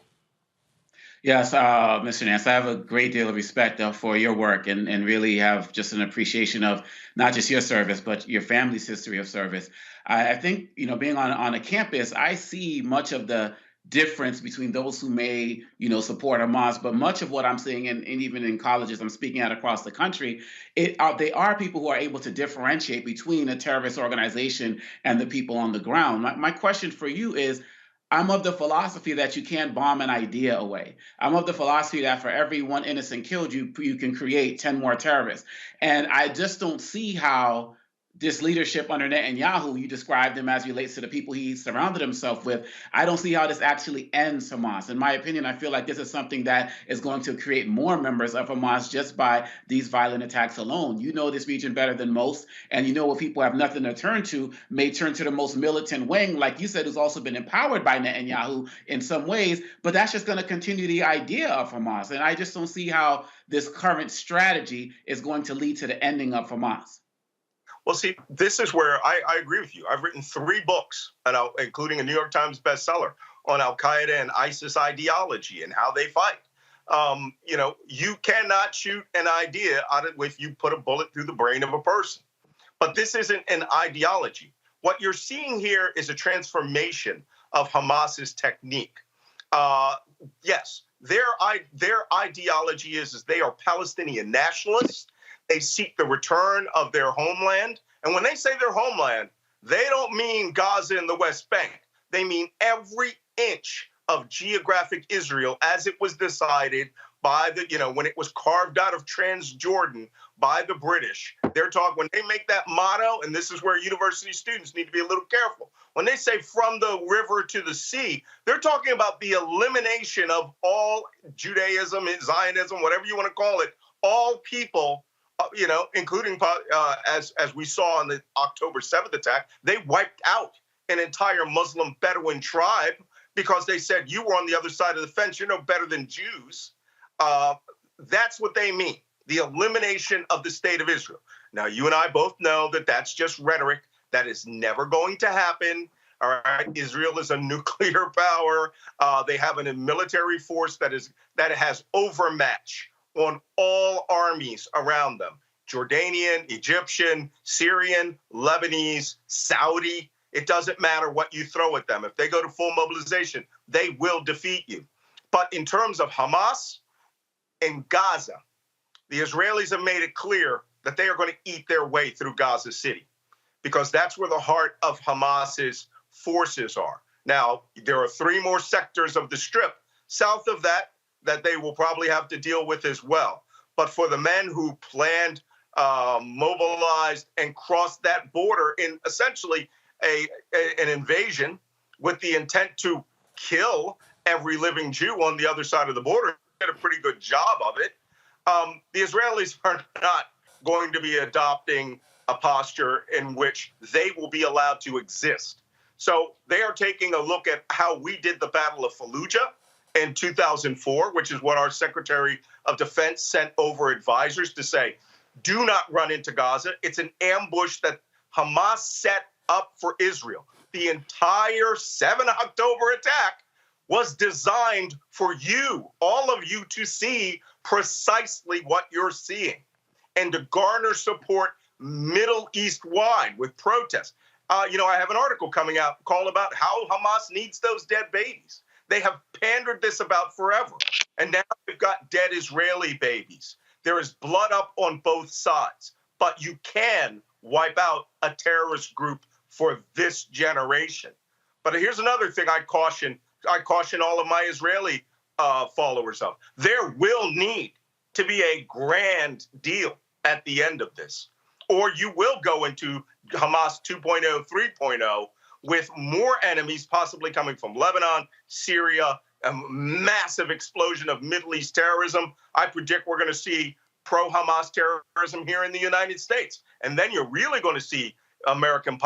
Yes, Mr. Nance, I have a great deal of respect for your work and really have just an appreciation of not just your service, but your family's history of service. I think, being on a campus, I see much of the difference between those who may, support Hamas, but much of what I'm seeing, and even in colleges I'm speaking at across the country, they are people who are able to differentiate between a terrorist organization and the people on the ground. My question for you is, I'm of the philosophy that you can't bomb an idea away. I'm of the philosophy that for every one innocent killed, you can create 10 more terrorists. And I just don't see how this leadership under Netanyahu, you described him as relates to the people he surrounded himself with. I don't see how this actually ends Hamas. In my opinion, I feel like this is something that is going to create more members of Hamas just by these violent attacks alone. You know this region better than most, and you know what people have nothing to turn to may turn to the most militant wing, like you said, who's also been empowered by Netanyahu in some ways, but that's just going to continue the idea of Hamas. And I just don't see how this current strategy is going to lead to the ending of Hamas. Well, see, this is where I agree with you. I've written 3 books, including a New York Times bestseller, on al-Qaeda and ISIS ideology and how they fight. You cannot shoot an idea out of if you put a bullet through the brain of a person. But this isn't an ideology. What you're seeing here is a transformation of Hamas's technique. Yes, their ideology is they are Palestinian nationalists. They seek the return of their homeland. And when they say their homeland, they don't mean Gaza and the West Bank. They mean every inch of geographic Israel as it was decided by when it was carved out of Transjordan by the British. They're talking, when they make that motto, and this is where university students need to be a little careful. When they say from the river to the sea, they're talking about the elimination of all Judaism, Zionism, whatever you want to call it, all people, including as we saw in the October 7th attack, they wiped out an entire Muslim Bedouin tribe because they said, you were on the other side of the fence, you're no better than Jews. That's what they mean, the elimination of the state of Israel. Now, you and I both know that that's just rhetoric. That is never going to happen. All right, Israel is a nuclear power. They have a military force that has overmatch on all armies around them: Jordanian, Egyptian, Syrian, Lebanese, Saudi. It doesn't matter what you throw at them. If they go to full mobilization, they will defeat you. But in terms of Hamas and Gaza, the Israelis have made it clear that they are going to eat their way through Gaza City, because that's where the heart of Hamas's forces are. Now, there are 3 more sectors of the Strip south of that they will probably have to deal with as well. But for the men who planned, mobilized, and crossed that border in essentially an invasion with the intent to kill every living Jew on the other side of the border, did a pretty good job of it. The Israelis are not going to be adopting a posture in which they will be allowed to exist. So they are taking a look at how we did the Battle of Fallujah in 2004, which is what our Secretary of Defense sent over advisors to say, do not run into Gaza. It's an ambush that Hamas set up for Israel. The entire 7 October attack was designed for you, all of you, to see precisely what you're seeing and to garner support Middle East-wide with protests. I have an article coming out called about how Hamas needs those dead babies. They have pandered this about forever. And now we've got dead Israeli babies. There is blood up on both sides. But you can wipe out a terrorist group for this generation. But here's another thing I caution all of my Israeli followers of. There will need to be a grand deal at the end of this, or you will go into Hamas 2.0, 3.0 with more enemies possibly coming from Lebanon, Syria, a massive explosion of Middle East terrorism. I predict we're going to see pro-Hamas terrorism here in the United States. And then you're really going to see American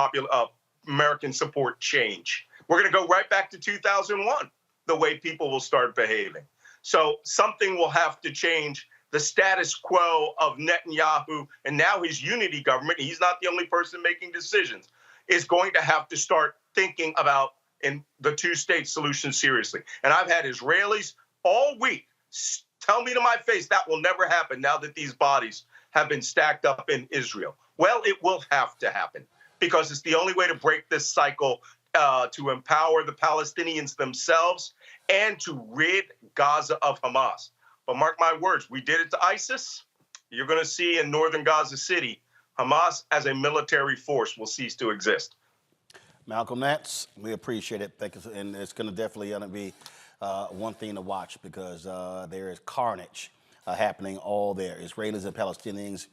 support change. We're going to go right back to 2001, the way people will start behaving. So something will have to change. The status quo of Netanyahu and now his unity government, he's not the only person making decisions, is going to have to start thinking about in the 2-state solution seriously. And I've had Israelis all week tell me to my face that will never happen now that these bodies have been stacked up in Israel. Well, it will have to happen because it's the only way to break this cycle, to empower the Palestinians themselves and to rid Gaza of Hamas. But mark my words, we did it to ISIS. You're going to see in northern Gaza City, Hamas as a military force will cease to exist. Malcolm Nance, we appreciate it. Thank you. And it's going to definitely be one thing to watch because there is carnage happening all there. Israelis and Palestinians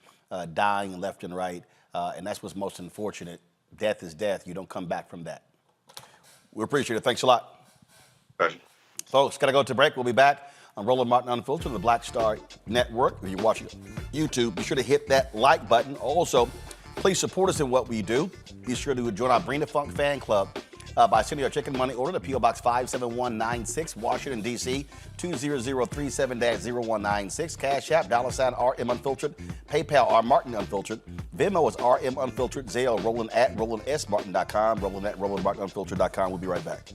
dying left and right. And that's what's most unfortunate. Death is death. You don't come back from that. We appreciate it. Thanks a lot. Pleasure. Folks, got to go to break. We'll be back on Roland Martin Unfiltered on the Black Star Network. If you're watching YouTube, be sure to hit that like button. Also, please support us in what we do. Be sure to join our Bring the Funk fan club by sending your chicken money order to P.O. Box 57196, Washington, D.C. 20037-0196. Cash App, $RM Unfiltered. PayPal, R Martin Unfiltered. Venmo is RM Unfiltered. Zelle, Roland at RolandSMartin.com. Roland at RolandMartinUnfiltered.com. We'll be right back.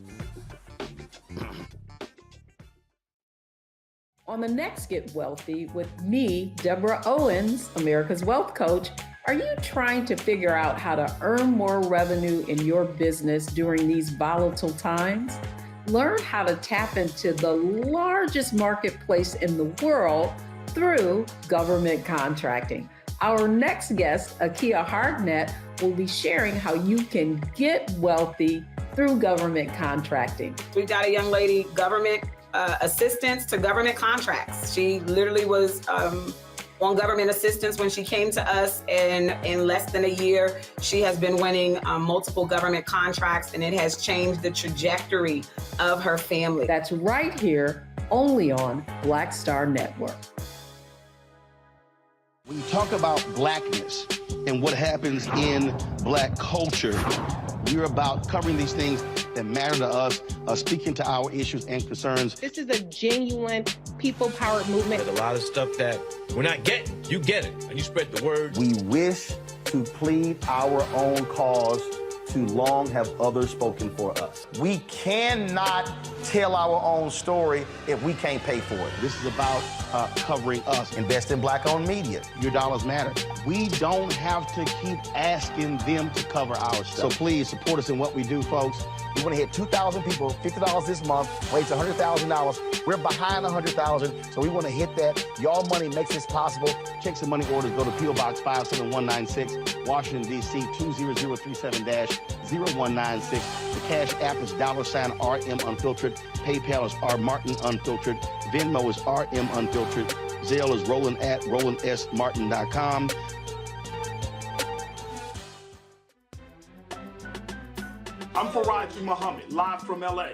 On the next Get Wealthy with me, Deborah Owens, America's Wealth Coach, are you trying to figure out how to earn more revenue in your business during these volatile times? Learn how to tap into the largest marketplace in the world through government contracting. Our next guest, Akia Hardnett, will be sharing how you can get wealthy through government contracting. We got a young lady, government assistance to government contracts. She literally was on government assistance when she came to us, and in less than a year, she has been winning multiple government contracts, and it has changed the trajectory of her family. That's right here, only on Black Star Network. When you talk about blackness and what happens in black culture, we're about covering these things that matter to us, speaking to our issues and concerns. This is a genuine people-powered movement. There's a lot of stuff that we're not getting. You get it, and you spread the word. We wish to plead our own cause Too long have others spoken for us. We cannot tell our own story if we can't pay for it. This is about covering us. Invest in black-owned media. Your dollars matter. We don't have to keep asking them to cover our stuff. So please support us in what we do, folks. We want to hit 2,000 people, $50 this month, raise $100,000. We're behind 100,000, so we want to hit that. Y'all money makes this possible. Check some money orders. Go to P.O. Box 57196, Washington, D.C. 20037-0196. The Cash App is $RM Unfiltered. PayPal is R Martin Unfiltered. Venmo is RM Unfiltered. Zelle is Roland at RolandSMartin.com. I'm Faraji Muhammad, live from LA.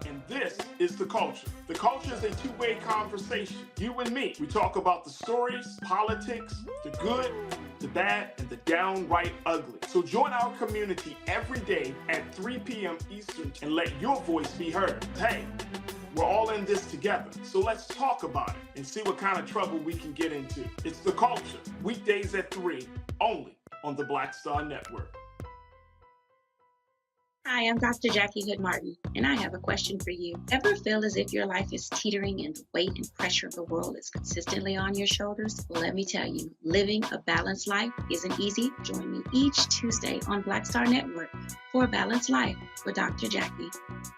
And this is The Culture. The Culture is a two-way conversation. You and me. We talk about the stories, politics, the good, the bad, and the downright ugly. So join our community every day at 3 p.m. Eastern and let your voice be heard. Hey, we're all in this together. So let's talk about it and see what kind of trouble we can get into. It's The Culture, weekdays at 3, only on the Black Star Network. Hi, I'm Dr. Jackie Hood Martin, and I have a question for you. Ever feel as if your life is teetering and the weight and pressure of the world is consistently on your shoulders? Well, let me tell you, living a balanced life isn't easy. Join me each Tuesday on Black Star Network for A Balanced Life with Dr. Jackie.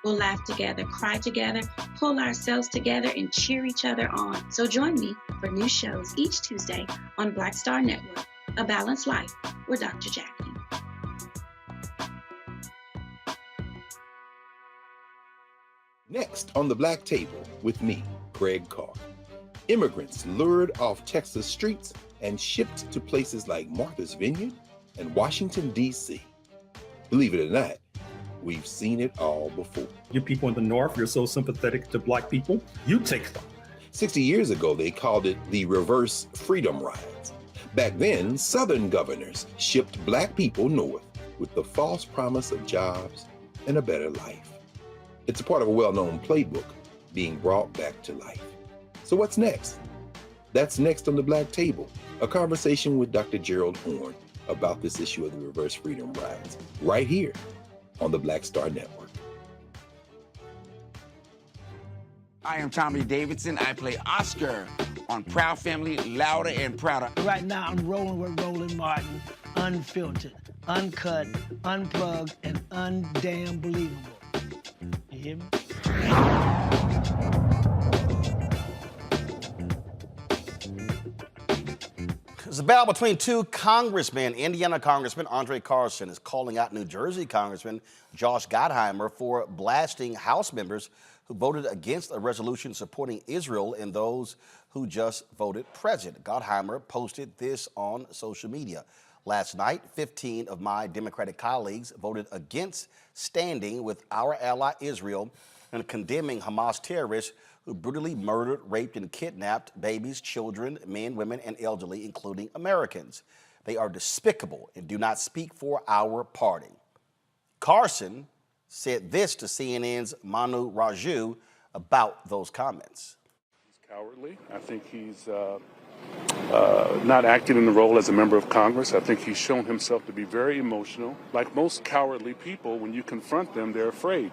We'll laugh together, cry together, pull ourselves together, and cheer each other on. So join me for new shows each Tuesday on Black Star Network, A Balanced Life with Dr. Jackie. Next on the Black Table with me, Greg Carr. Immigrants lured off Texas streets and shipped to places like Martha's Vineyard and Washington, D.C. Believe it or not, we've seen it all before. You people in the North, you're so sympathetic to Black people, you take them. 60 years ago, they called it the reverse freedom rides. Back then, Southern governors shipped Black people north with the false promise of jobs and a better life. It's a part of a well-known playbook being brought back to life. So what's next? That's next on the Black Table, a conversation with Dr. Gerald Horne about this issue of the reverse freedom rides, right here on the Black Star Network. I am Tommy Davidson. I play Oscar on Proud Family, Louder and Prouder. Right now, I'm rolling with Roland Martin, unfiltered, uncut, unplugged, and undamn believable. You hear me? There's a battle between two congressmen. Indiana Congressman Andre Carson is calling out New Jersey Congressman Josh Gottheimer for blasting House members who voted against a resolution supporting Israel and those who just voted president. Gottheimer posted this on social media. Last night, 15 of my Democratic colleagues voted against standing with our ally Israel and condemning Hamas terrorists who brutally murdered, raped, and kidnapped babies, children, men, women, and elderly, including Americans. They are despicable and do not speak for our party. Carson said this to CNN's Manu Raju about those comments. He's cowardly. I think he's not acting in the role as a member of Congress. I think he's shown himself to be very emotional. Like most cowardly people, when you confront them, they're afraid.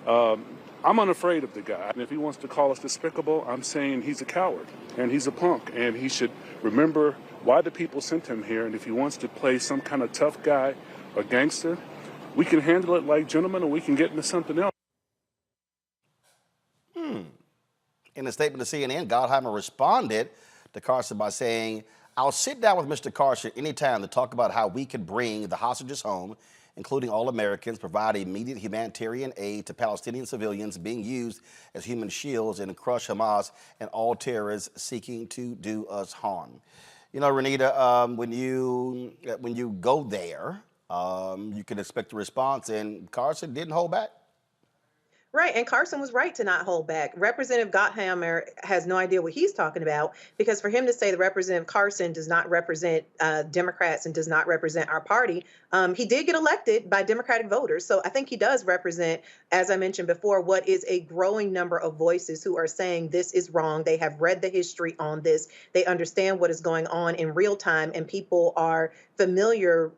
I'm unafraid of the guy. And if he wants to call us despicable, I'm saying he's a coward and he's a punk. And he should remember why the people sent him here. And if he wants to play some kind of tough guy or gangster, we can handle it like gentlemen or we can get into something else. In a statement to CNN, Gottheimer responded to Carson by saying, "I'll sit down with Mr. Carson anytime to talk about how we can bring the hostages home, including all Americans, provide immediate humanitarian aid to Palestinian civilians being used as human shields, and crush Hamas and all terrorists seeking to do us harm." You know, Renita, when you go there, you can expect a response, and Carson didn't hold back. Right, and Carson was right to not hold back. Representative Gottheimer has no idea what he's talking about, because for him to say that Representative Carson does not represent Democrats and does not represent our party, he did get elected by Democratic voters. So I think he does represent, as I mentioned before, what is a growing number of voices who are saying this is wrong. They have read the history on this. They understand what is going on in real time, and people are familiar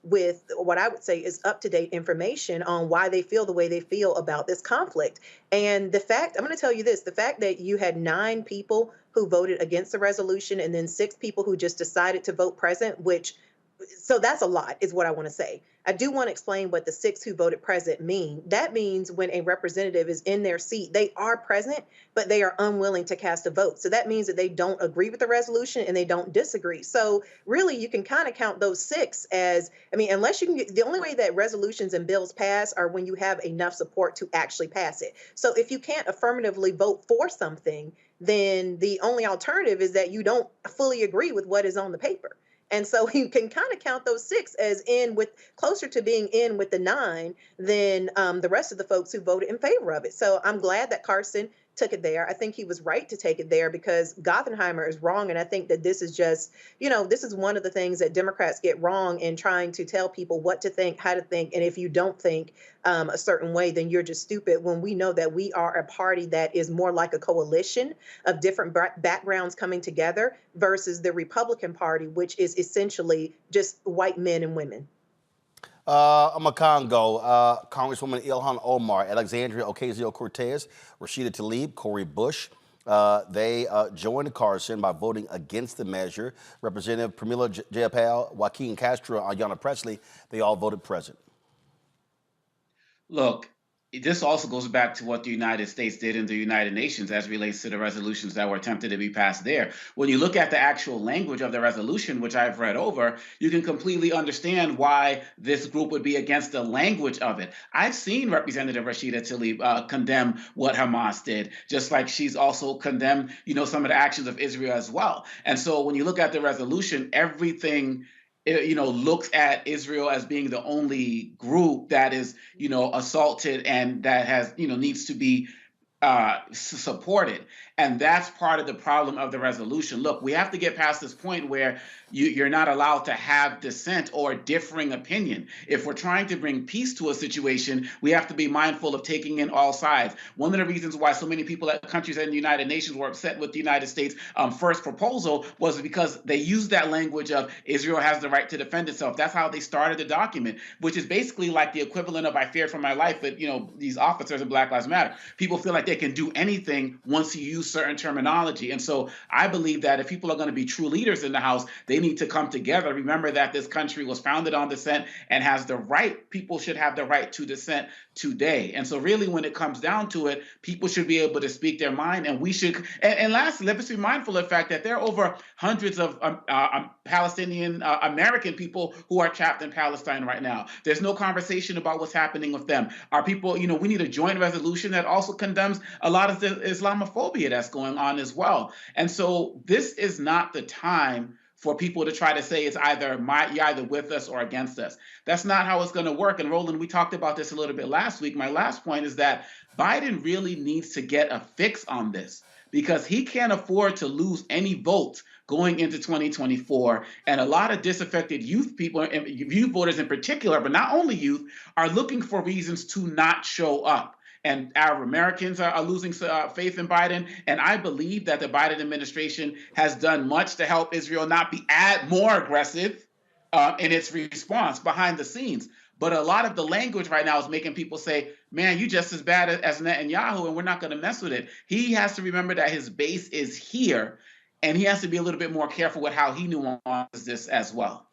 with what I would say is up-to-date information on why they feel the way they feel about this conflict. And the fact, I'm going to tell you this, the fact that you had 9 people who voted against the resolution and then 6 people who just decided to vote present, so that's a lot, is what I want to say. I do want to explain what the 6 who voted present mean. That means when a representative is in their seat, they are present, but they are unwilling to cast a vote. So that means that they don't agree with the resolution and they don't disagree. So really, you can kind of count those 6 as, I mean, unless you can get, the only way that resolutions and bills pass are when you have enough support to actually pass it. So if you can't affirmatively vote for something, then the only alternative is that you don't fully agree with what is on the paper. And so you can kind of count those 6 as in with closer to being in with the 9 than the rest of the folks who voted in favor of it. So I'm glad that Carson took it there. I think he was right to take it there because Gottheimer is wrong. And I think that this is just, this is one of the things that Democrats get wrong in trying to tell people what to think, how to think. And if you don't think a certain way, then you're just stupid, when we know that we are a party that is more like a coalition of different backgrounds coming together versus the Republican Party, which is essentially just white men and women. I'm a Congo. Congresswoman Ilhan Omar, Alexandria Ocasio-Cortez, Rashida Tlaib, Cori Bush. They joined Carson by voting against the measure. Representative Pramila Jayapal, Joaquin Castro, Ayanna Pressley, they all voted present. Look, this also goes back to what the United States did in the United Nations as relates to the resolutions that were attempted to be passed there. When you look at the actual language of the resolution, which I've read over, you can completely understand why this group would be against the language of it. I've seen Representative Rashida Tlaib condemn what Hamas did, just like she's also condemned, some of the actions of Israel as well. And so when you look at the resolution, everything looks at Israel as being the only group that is, assaulted and that has, needs to be supported. And that's part of the problem of the resolution. Look, we have to get past this point where you're not allowed to have dissent or differing opinion. If we're trying to bring peace to a situation, we have to be mindful of taking in all sides. One of the reasons why so many people at countries in the United Nations were upset with the United States' first proposal was because they used that language of Israel has the right to defend itself. That's how they started the document, which is basically like the equivalent of I feared for my life, but these officers in Black Lives Matter. People feel like they can do anything once you use certain terminology. And so I believe that if people are going to be true leaders in the House, they need to come together. Remember that this country was founded on dissent and has the right, people should have the right to dissent today. And so really when it comes down to it, people should be able to speak their mind, and we should, and lastly, let's be mindful of the fact that there are over hundreds of Palestinian American people who are trapped in Palestine right now. There's no conversation about what's happening with them. Our people, we need a joint resolution that also condemns a lot of the Islamophobia that's going on as well. And so this is not the time for people to try to say it's you're either with us or against us. That's not how it's going to work. And Roland, we talked about this a little bit last week. My last point is that Biden really needs to get a fix on this because he can't afford to lose any votes going into 2024. And a lot of disaffected youth people, and youth voters in particular, but not only youth, are looking for reasons to not show up. And Arab Americans are losing faith in Biden. And I believe that the Biden administration has done much to help Israel not be more aggressive in its response behind the scenes. But a lot of the language right now is making people say, man, you just as bad as Netanyahu, and we're not going to mess with it. He has to remember that his base is here, and he has to be a little bit more careful with how he nuances this as well.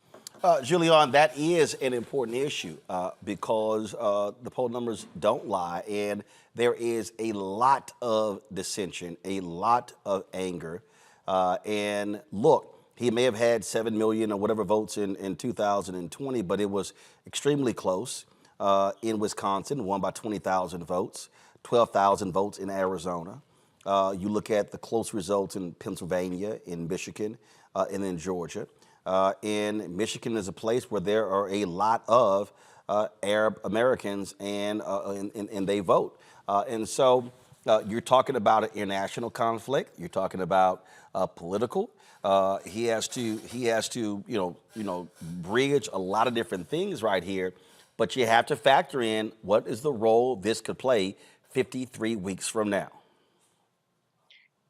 Julian, that is an important issue because the poll numbers don't lie, and there is a lot of dissension, a lot of anger. And look, he may have had 7 million or whatever votes in 2020, but it was extremely close in Wisconsin, won by 20,000 votes, 12,000 votes in Arizona. You look at the close results in Pennsylvania, in Michigan, and in Georgia. And Michigan is a place where there are a lot of Arab Americans and they vote. And so you're talking about an international conflict. You're talking about political. He has to bridge a lot of different things right here. But you have to factor in what is the role this could play 53 weeks from now.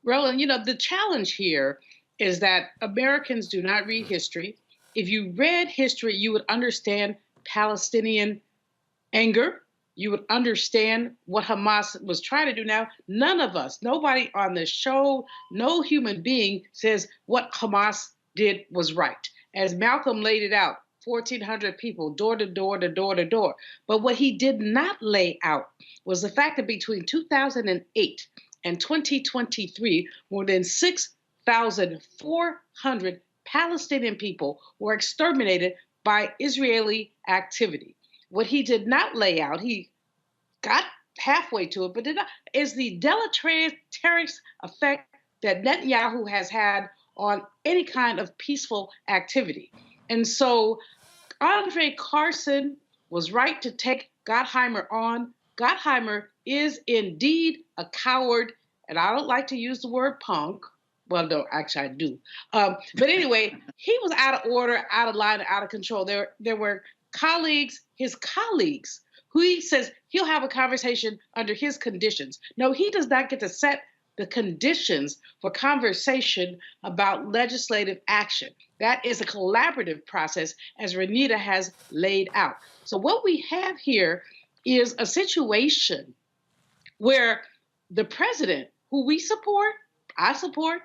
Roland, the challenge here is that Americans do not read history. if you read history, you would understand Palestinian anger. You would understand what Hamas was trying to do. Now, none of us, nobody on the show, no human being says what Hamas did was right. As Malcolm laid it out, 1,400 people, door to door to door to door. But what he did not lay out was the fact that between 2008 and 2023, more than 6,400 Palestinian people were exterminated by Israeli activity. What he did not lay out, he got halfway to it, but did not, is the deleterious effect that Netanyahu has had on any kind of peaceful activity. And so Andre Carson was right to take Gottheimer on. Gottheimer is indeed a coward, and I don't like to use the word punk. Well, no, actually I do. But anyway, he was out of order, out of line, out of control. There were colleagues, his colleagues, who he says he'll have a conversation under his conditions. No, he does not get to set the conditions for conversation about legislative action. That is a collaborative process, as Renita has laid out. So what we have here is a situation where the president, who we support, I support,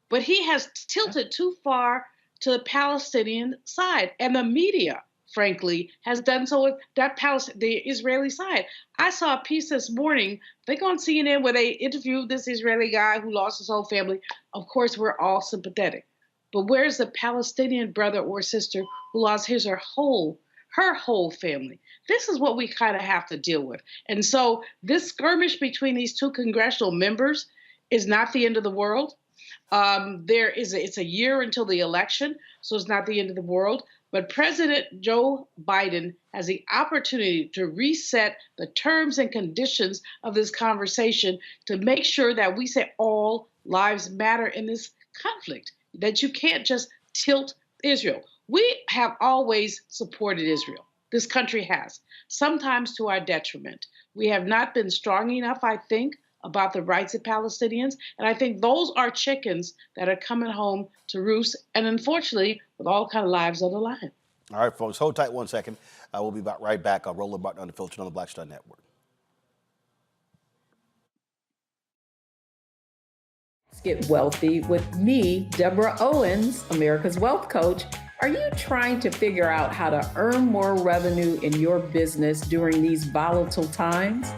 but he has tilted too far to the Palestinian side. And the media, frankly, has done so with the Israeli side. I saw a piece this morning, I think on CNN, where they interviewed this Israeli guy who lost his whole family. Of course, we're all sympathetic. But where's the Palestinian brother or sister who lost his or her whole family? This is what we kind of have to deal with. And so this skirmish between these two congressional members is not the end of the world. It's a year until the election, so it's not the end of the world. But President Joe Biden has the opportunity to reset the terms and conditions of this conversation to make sure that we say all lives matter in this conflict, that you can't just tilt Israel. We have always supported Israel. This country has, sometimes to our detriment. We have not been strong enough, I think, about the rights of Palestinians. And I think those are chickens that are coming home to roost, and unfortunately, with all kind of lives on the line. All right, folks, hold tight 1 second. We'll be right back on Roland Martin Unfiltered on the Black Star Network. Get wealthy with me, Deborah Owens, America's Wealth Coach. Are you trying to figure out how to earn more revenue in your business during these volatile times?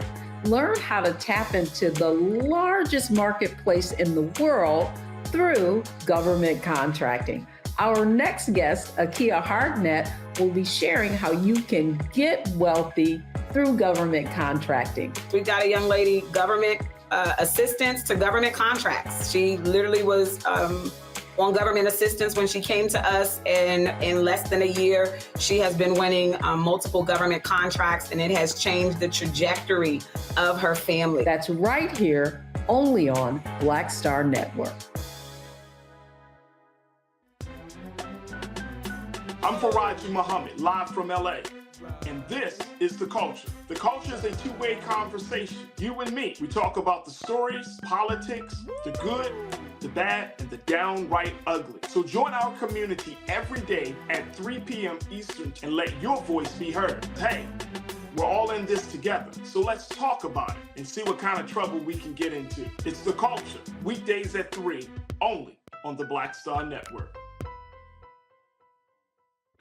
Learn how to tap into the largest marketplace in the world through government contracting. Our next guest, Akia Hardnett, will be sharing how you can get wealthy through government contracting. We've got a young lady, government assistance to government contracts. She literally was on government assistance when she came to us, and in less than a year, she has been winning multiple government contracts, and it has changed the trajectory of her family. That's right here, only on Black Star Network. I'm Faraji Muhammad, live from LA. And this is The Culture. The Culture is a two-way conversation. You and me. We talk about the stories, politics, the good, the bad, and the downright ugly. So join our community every day at 3 p.m. Eastern and let your voice be heard. Hey, we're all in this together. So let's talk about it and see what kind of trouble we can get into. It's The Culture, weekdays at 3, only on the Black Star Network.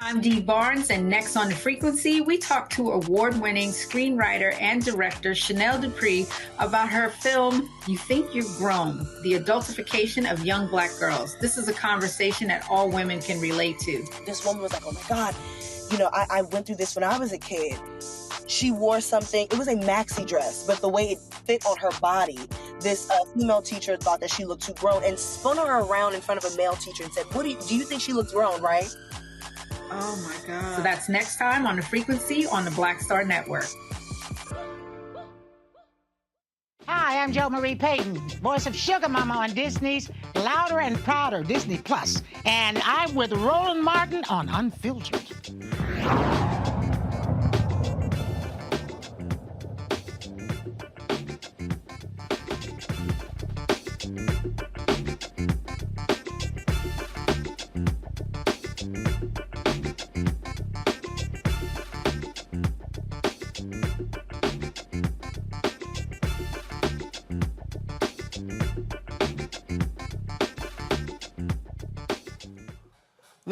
I'm Dee Barnes, and next on The Frequency, we talk to award-winning screenwriter and director Chanel Dupree about her film, You Think You're Grown, the adultification of young Black girls. This is a conversation that all women can relate to. This woman was like, oh my God, I went through this when I was a kid. She wore something, it was a maxi dress, but the way it fit on her body, this female teacher thought that she looked too grown and spun her around in front of a male teacher and said, do you think she looks grown, right? Oh my God. So that's next time on The Frequency on the Black Star Network. Hi, I'm Jo Marie Payton, voice of Sugar Mama on Disney's Louder and Prouder Disney Plus, and I'm with Roland Martin on Unfiltered.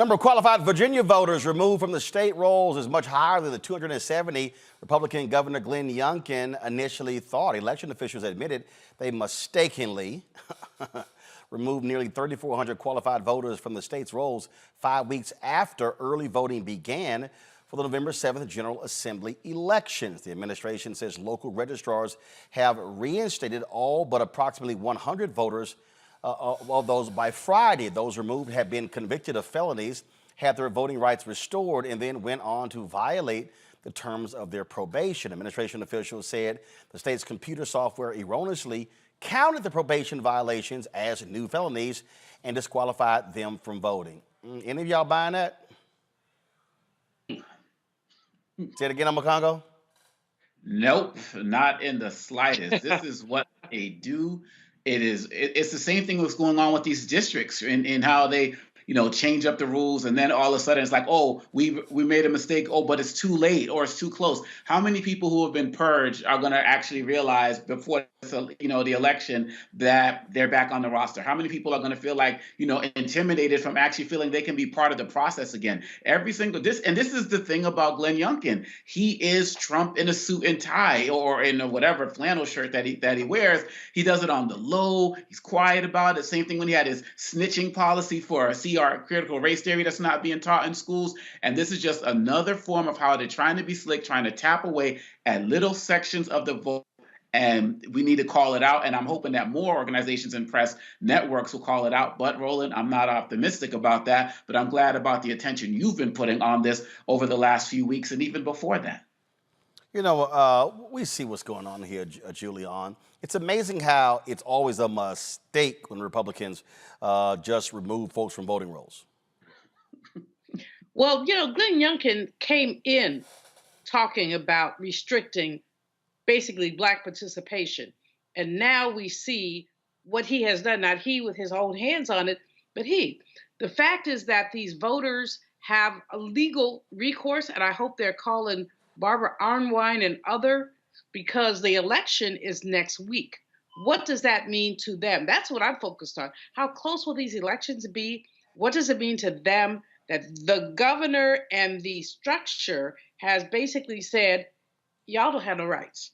Number of qualified Virginia voters removed from the state rolls is much higher than the 270 Republican Governor Glenn Youngkin initially thought. Election officials admitted they mistakenly removed nearly 3,400 qualified voters from the state's rolls 5 weeks after early voting began for the November 7th General Assembly elections. The administration says local registrars have reinstated all but approximately 100 voters of those by Friday. Those removed have been convicted of felonies, had their voting rights restored, and then went on to violate the terms of their probation. Administration officials said the state's computer software erroneously counted the probation violations as new felonies and disqualified them from voting. Any of y'all buying that? Say it again, Congo. Nope, not in the slightest. This is what they do. It's the same thing that's going on with these districts in how they, change up the rules, and then all of a sudden it's like, oh, we made a mistake, oh, but it's too late or it's too close. How many people who have been purged are going to actually realize before the election that they're back on the roster? How many people are going to feel like, intimidated from actually feeling they can be part of the process again? This is the thing about Glenn Youngkin. He is Trump in a suit and tie or in whatever flannel shirt that he wears. He does it on the low. He's quiet about it. Same thing when he had his snitching policy for CR, critical race theory, that's not being taught in schools. And this is just another form of how they're trying to be slick, trying to tap away at little sections of the vote. And we need to call it out. And I'm hoping that more organizations and press networks will call it out. But Roland, I'm not optimistic about that, but I'm glad about the attention you've been putting on this over the last few weeks and even before that. We see what's going on here, Julian. It's amazing how it's always a mistake when Republicans just remove folks from voting rolls. Well, Glenn Youngkin came in talking about restricting basically Black participation. And now we see what he has done, not he with his own hands on it, but he. The fact is that these voters have a legal recourse, and I hope they're calling Barbara Arnwine and other, because the election is next week. What does that mean to them? That's what I'm focused on. How close will these elections be? What does it mean to them that the governor and the structure has basically said, y'all don't have no rights.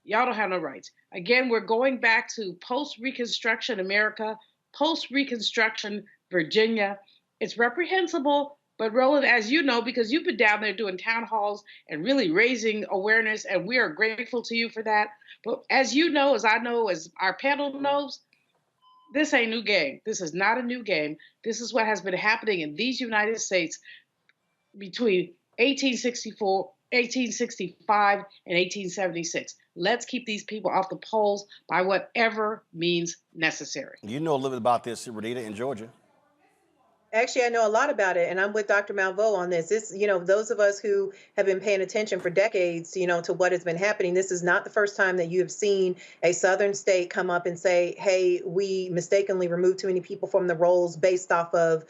Y'all don't have no rights. Again, we're going back to post-Reconstruction America, post-Reconstruction Virginia. It's reprehensible. But Roland, as you know, because you've been down there doing town halls and really raising awareness, and we are grateful to you for that. But as you know, as I know, as our panel knows, this ain't new game. This is not a new game. This is what has been happening in these United States between 1865 and 1876. Let's keep these people off the polls by whatever means necessary. You know a little bit about this, Renita, in Georgia. Actually, I know a lot about it, and I'm with Dr. Malveaux on this. This, those of us who have been paying attention for decades, to what has been happening, this is not the first time that you have seen a southern state come up and say, hey, we mistakenly removed too many people from the rolls based off of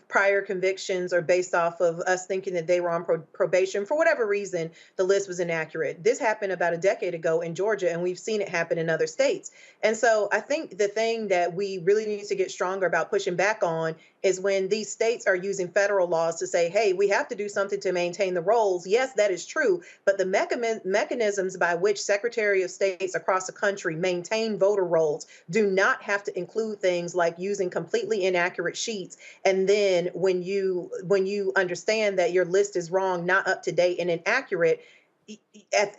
prior convictions or based off of us thinking that they were on probation. For whatever reason, the list was inaccurate. This happened about a decade ago in Georgia, and we've seen it happen in other states. And so I think the thing that we really need to get stronger about pushing back on is when these states are using federal laws to say, hey, we have to do something to maintain the rolls. Yes, that is true. But the mechanisms by which Secretary of States across the country maintain voter rolls do not have to include things like using completely inaccurate sheets. And then when you understand that your list is wrong, not up to date and inaccurate,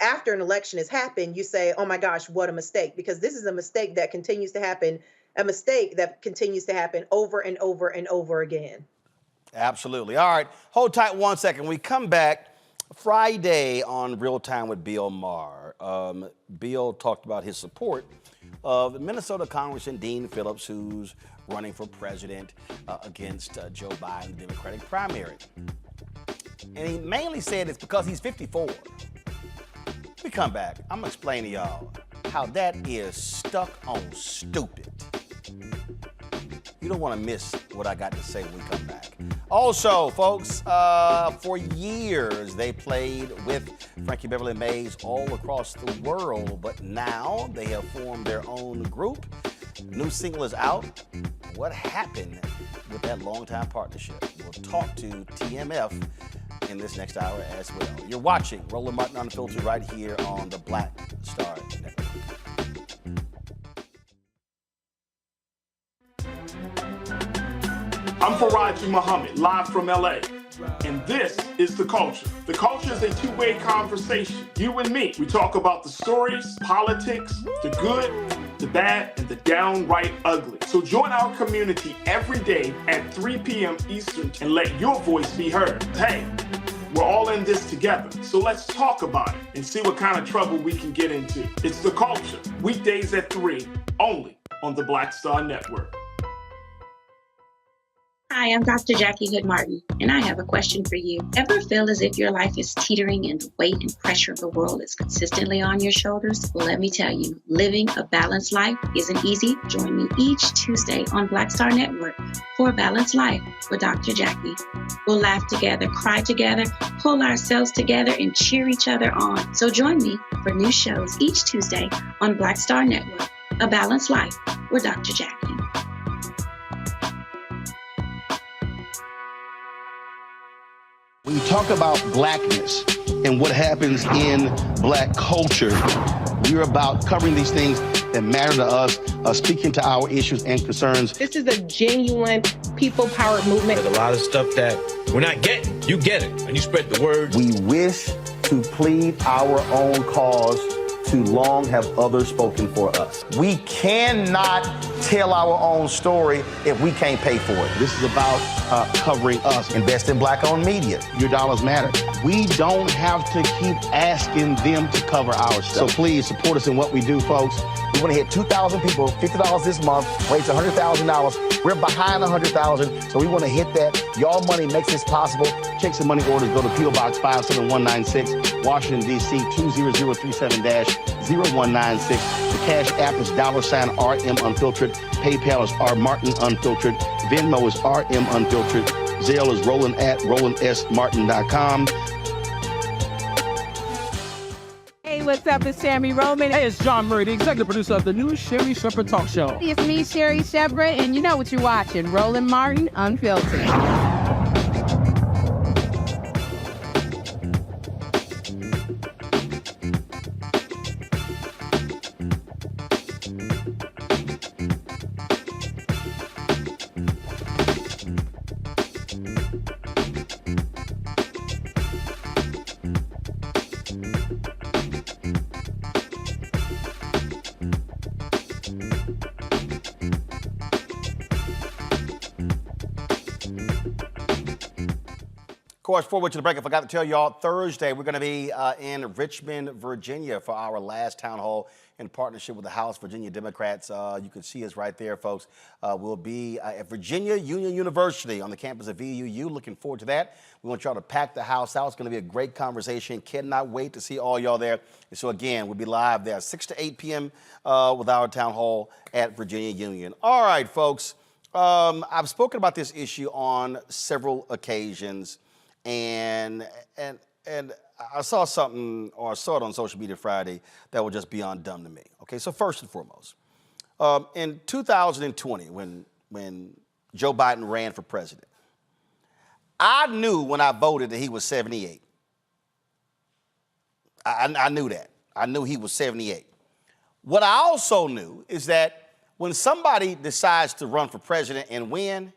after an election has happened, you say, oh my gosh, what a mistake, because this is a mistake that continues to happen. A mistake that continues to happen over and over and over again. Absolutely. All right. Hold tight 1 second. We come back Friday on Real Time with Bill Maher. Bill talked about his support of Minnesota Congressman Dean Phillips, who's running for president against Joe Biden in the Democratic primary. And he mainly said it's because he's 54. We come back. I'm going to explain to y'all how that is stuck on stupid. You don't want to miss what I got to say when we come back. Also, folks, for years they played with Frankie Beverly Mays all across the world, but now they have formed their own group. New single is out. What happened with that longtime partnership. We'll talk to TMF in this next hour as well. You're watching Roland Martin Unfiltered right here on the Black Star Network. I'm Faraji Muhammad, live from LA. And this is The Culture. The Culture is a two-way conversation. You and me. We talk about the stories, politics, the good, the bad, and the downright ugly. So join our community every day at 3 p.m. Eastern and let your voice be heard. Hey, we're all in this together. So let's talk about it and see what kind of trouble we can get into. It's The Culture, weekdays at 3, only on the Black Star Network. Hi, I'm Dr. Jackie Hood Martin, and I have a question for you. Ever feel as if your life is teetering and the weight and pressure of the world is consistently on your shoulders? Well, let me tell you, living a balanced life isn't easy. Join me each Tuesday on Black Star Network for a Balanced Life with Dr. Jackie. We'll laugh together, cry together, pull ourselves together, and cheer each other on. So join me for new shows each Tuesday on Black Star Network, A Balanced Life with Dr. Jackie. When you talk about blackness and what happens in black culture, we're about covering these things that matter to us, speaking to our issues and concerns. This is a genuine people-powered movement. There's a lot of stuff that we're not getting. You get it, and you spread the word. We wish to plead our own cause. Too long have others spoken for us. We cannot tell our own story if we can't pay for it. This is about covering us. Invest in black-owned media. Your dollars matter. We don't have to keep asking them to cover our stuff. So please support us in what we do, folks. We want to hit 2,000 people, $50 this month, raise $100,000. We're behind 100,000, so we want to hit that. Your money makes this possible. Checks and money orders go to P.O. Box 57196, Washington, D.C. 20037-0196. The Cash App is $RM Unfiltered. PayPal is R Martin Unfiltered. Venmo is RM Unfiltered. Zelle is Roland at RolandSMartin.com. Hey, what's up? It's Sammy Roman. Hey, it's John Murray, the executive producer of the new Sherry Shepherd Talk Show. It's me, Sherry Shepherd, and you know what you're watching, Roland Martin Unfiltered. Of course, before we went to the break, I forgot to tell y'all, Thursday we're going to be in Richmond, Virginia for our last town hall in partnership with the House Virginia Democrats. You can see us right there, folks. We'll be at Virginia Union University on the campus of VUU. Looking forward to that. We want y'all to pack the house out. It's going to be a great conversation. Cannot wait to see all y'all there. And so again, we'll be live there 6 to 8 p.m. With our town hall at Virginia Union. All right, folks. I've spoken about this issue on several occasions. And I saw something, or I saw it on social media Friday, that was just beyond dumb to me. Okay, so first and foremost, in 2020, when Joe Biden ran for president, I knew when I voted that he was 78. I knew that. I knew he was 78. What I also knew is that when somebody decides to run for president and win,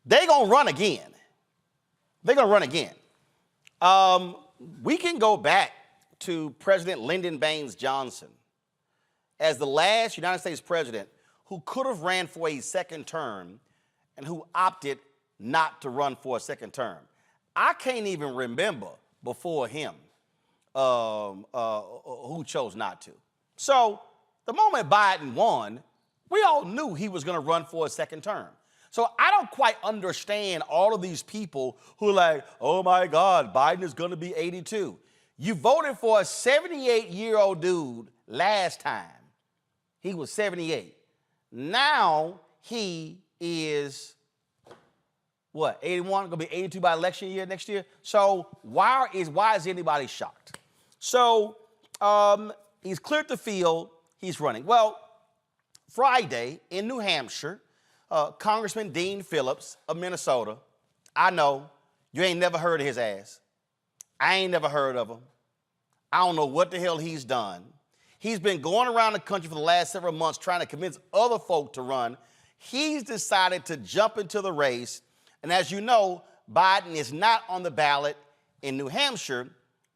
they're going to run again. They're going to run again. We can go back to President Lyndon Baines Johnson as the last United States president who could have ran for a second term and who opted not to run for a second term. I can't even remember before him who chose not to. So the moment Biden won, we all knew he was going to run for a second term. So I don't quite understand all of these people who are like, oh my God, Biden is going to be 82. You voted for a 78-year-old dude last time. He was 78. Now he is, what, 81? Going to be 82 by election year next year? So why is anybody shocked? So he's cleared the field. He's running. Well, Friday in New Hampshire, Congressman Dean Phillips of Minnesota. I know you ain't never heard of his ass. I ain't never heard of him. I don't know what the hell he's done. He's been going around the country for the last several months trying to convince other folk to run. He's decided to jump into the race. And as you know, Biden is not on the ballot in New Hampshire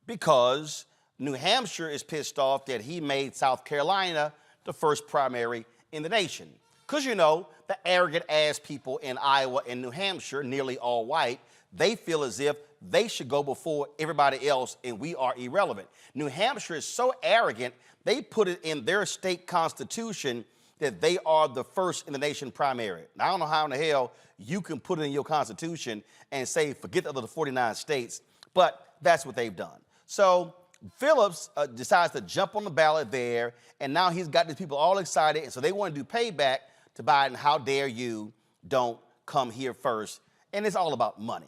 because New Hampshire is pissed off that he made South Carolina the first primary in the nation. Because, you know, the arrogant-ass people in Iowa and New Hampshire, nearly all white, they feel as if they should go before everybody else and we are irrelevant. New Hampshire is so arrogant, they put it in their state constitution that they are the first in the nation primary. Now, I don't know how in the hell you can put it in your constitution and say, forget the other 49 states, but that's what they've done. So Phillips decides to jump on the ballot there, and now he's got these people all excited, and so they want to do payback to Biden. How dare you don't come here first? And it's all about money.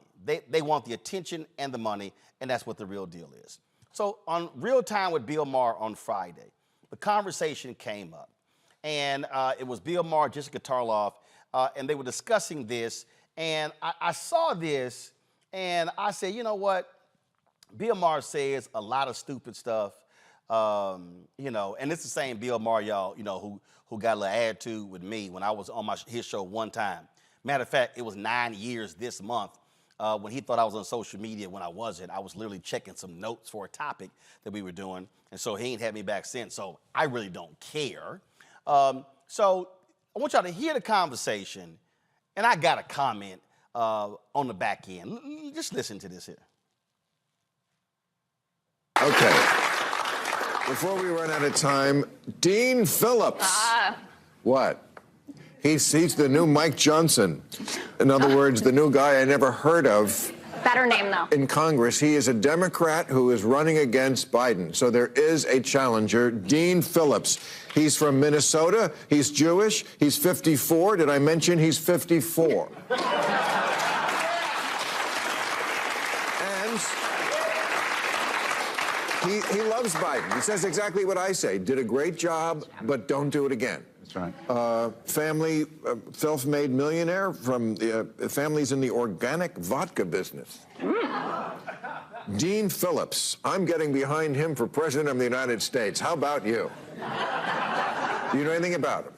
They want the attention and the money, and that's what the real deal is. So on Real Time with Bill Maher on Friday, the conversation came up, and it was Bill Maher, Jessica Tarloff, and they were discussing this, and I saw this, and I said, you know what? Bill Maher says a lot of stupid stuff, you know, and it's the same Bill Maher, y'all, you know, who got a little attitude with me when I was on his show one time. Matter of fact, it was 9 years this month when he thought I was on social media when I wasn't. I was literally checking some notes for a topic that we were doing, and so he ain't had me back since, so I really don't care. So I want y'all to hear the conversation, and I got a comment on the back end. Just listen to this here. Okay. Before we run out of time, Dean Phillips. What? He's the new Mike Johnson. In other words, the new guy I never heard of. Better name, though. In Congress. He is a Democrat who is running against Biden. So there is a challenger, Dean Phillips. He's from Minnesota. He's Jewish. He's 54. Did I mention he's 54? He loves Biden. He says exactly what I say. Did a great job, but don't do it again. That's right. Family, self-made millionaire from the families in the organic vodka business. Dean Phillips. I'm getting behind him for president of the United States. How about you? Do you know anything about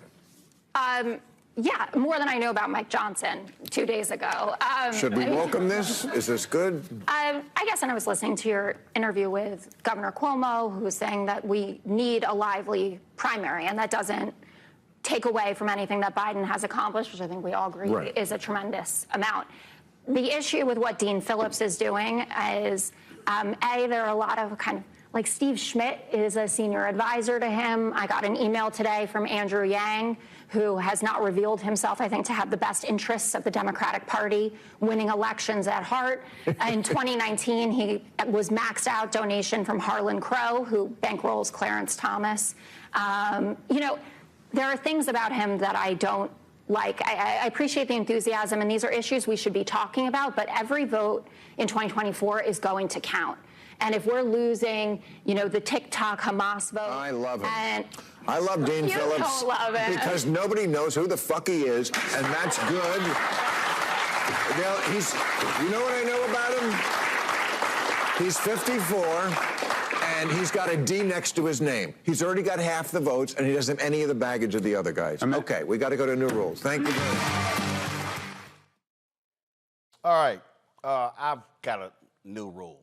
him? Yeah, more than I know about Mike Johnson 2 days ago. Should we welcome this? Is this good? I guess, and I was listening to your interview with Governor Cuomo, who was saying that we need a lively primary, and that doesn't take away from anything that Biden has accomplished, which I think we all agree is a tremendous amount. The issue with what Dean Phillips is doing is, there are a lot of kind of, like Steve Schmidt is a senior advisor to him. I got an email today from Andrew Yang, who has not revealed himself, I think, to have the best interests of the Democratic Party winning elections at heart. In 2019, he was maxed out donation from Harlan Crow, who bankrolls Clarence Thomas. You know, there are things about him that I don't like. I appreciate the enthusiasm, and these are issues we should be talking about, but every vote in 2024 is going to count. And if we're losing, you know, the TikTok Hamas vote. I love him. And I love Dean you Phillips. Don't love it. Because nobody knows who the fuck he is, and that's good. Now, you know what I know about him? He's 54, and he's got a D next to his name. He's already got half the votes, and he doesn't have any of the baggage of the other guys. Okay, we got to go to new rules. Thank you very much. All right, I've got a new rule.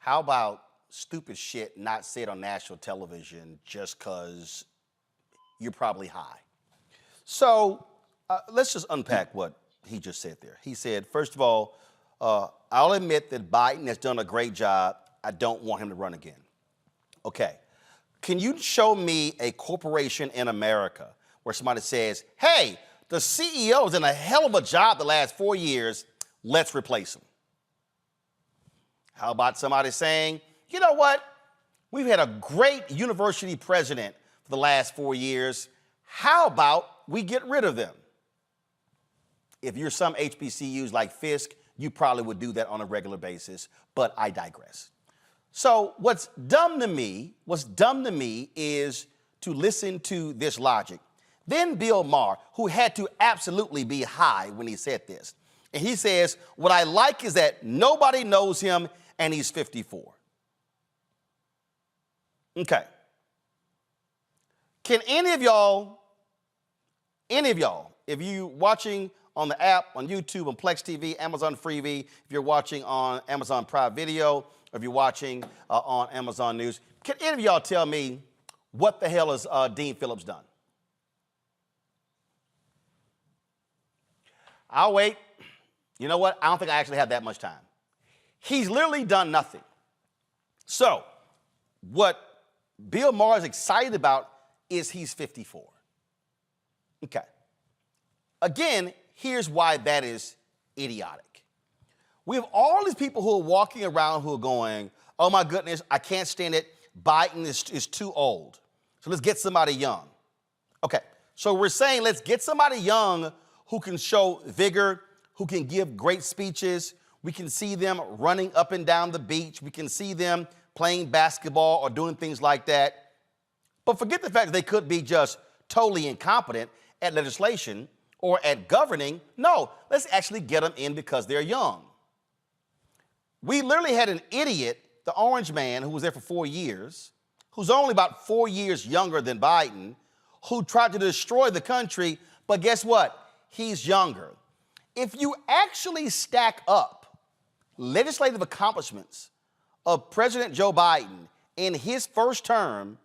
How about stupid shit not said on national television just because you're probably high? So let's just unpack what he just said there. He said, first of all, I'll admit that Biden has done a great job. I don't want him to run again. Okay. Can you show me a corporation in America where somebody says, hey, the CEO's done a hell of a job the last 4 years, let's replace him? How about somebody saying, you know what? We've had a great university president for the last 4 years. How about we get rid of them? If you're some HBCUs like Fisk, you probably would do that on a regular basis, but I digress. So what's dumb to me is to listen to this logic. Then Bill Maher, who had to absolutely be high when he said this. And he says, what I like is that nobody knows him and he's 54. Okay. Can any of y'all, if you watching on the app, on YouTube, on Plex TV, Amazon Freevee, if you're watching on Amazon Prime Video, or if you're watching on Amazon News, can any of y'all tell me what the hell has Dean Phillips done? I'll wait. You know what? I don't think I actually have that much time. He's literally done nothing. So, what Bill Maher is excited about is he's 54. Okay. Again, here's why that is idiotic. We have all these people who are walking around who are going, oh my goodness, I can't stand it. Biden is too old. So let's get somebody young. Okay, so we're saying let's get somebody young who can show vigor, who can give great speeches. We can see them running up and down the beach. We can see them playing basketball or doing things like that. But forget the fact that they could be just totally incompetent at legislation or at governing. No, let's actually get them in because they're young. We literally had an idiot, the orange man, who was there for 4 years, who's only about 4 years younger than Biden, who tried to destroy the country, but guess what? He's younger. If you actually stack up legislative accomplishments of President Joe Biden in his first term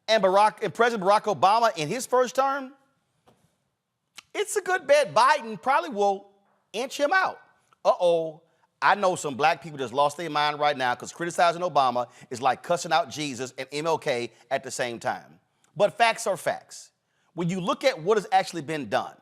and President Barack Obama in his first term, it's a good bet Biden probably will inch him out. Uh-oh, I know some black people just lost their mind right now because criticizing Obama is like cussing out Jesus and MLK at the same time. But facts are facts. When you look at what has actually been done,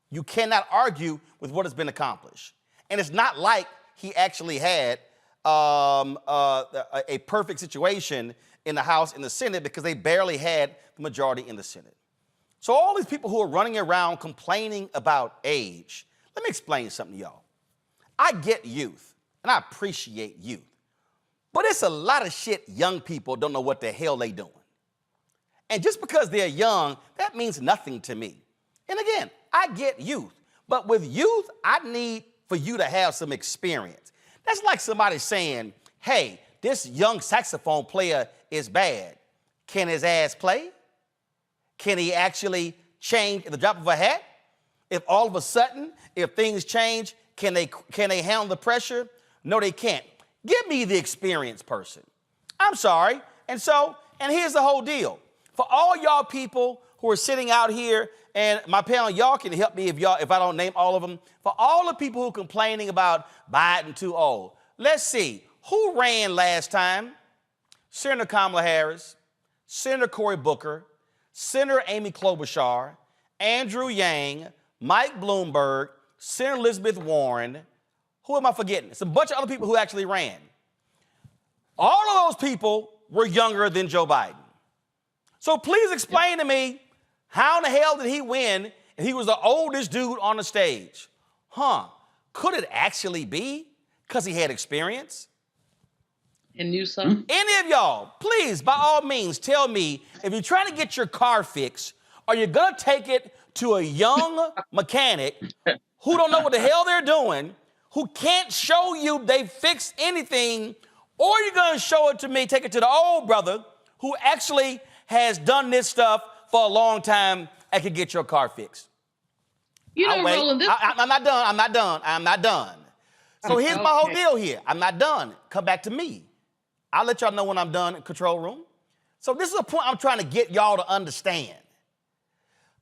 you cannot argue with what has been accomplished. And it's not like he actually had a perfect situation in the House and the Senate because they barely had the majority in the Senate. So all these people who are running around complaining about age, let me explain something to y'all. I get youth, and I appreciate youth. But it's a lot of shit young people don't know what the hell they doing. And just because they're young, that means nothing to me. And again, I get youth. But with youth, I need for you to have some experience. That's like somebody saying, hey, this young saxophone player is bad. Can his ass play? Can he actually change at the drop of a hat? If all of a sudden, if things change, can they handle the pressure? No, they can't. Give me the experienced person. I'm sorry. And here's the whole deal. For all y'all people who are sitting out here, and my panel, y'all can help me if I don't name all of them. For all the people who are complaining about Biden too old, let's see. Who ran last time? Senator Kamala Harris, Senator Cory Booker, Senator Amy Klobuchar, Andrew Yang, Mike Bloomberg, Senator Elizabeth Warren. Who am I forgetting? It's a bunch of other people who actually ran. All of those people were younger than Joe Biden. So please explain to me, how in the hell did he win and he was the oldest dude on the stage? Could it actually be because he had experience? And knew something? Any of y'all, please, by all means, tell me, if you're trying to get your car fixed, are you going to take it to a young mechanic who don't know what the hell they're doing, who can't show you they fixed anything, or you're going to take it to the old brother who actually has done this stuff for a long time and can get your car fixed? You know, Roland, I'm not done. So here's my whole deal here. I'm not done. Come back to me. I'll let y'all know when I'm done in control room. So this is a point I'm trying to get y'all to understand.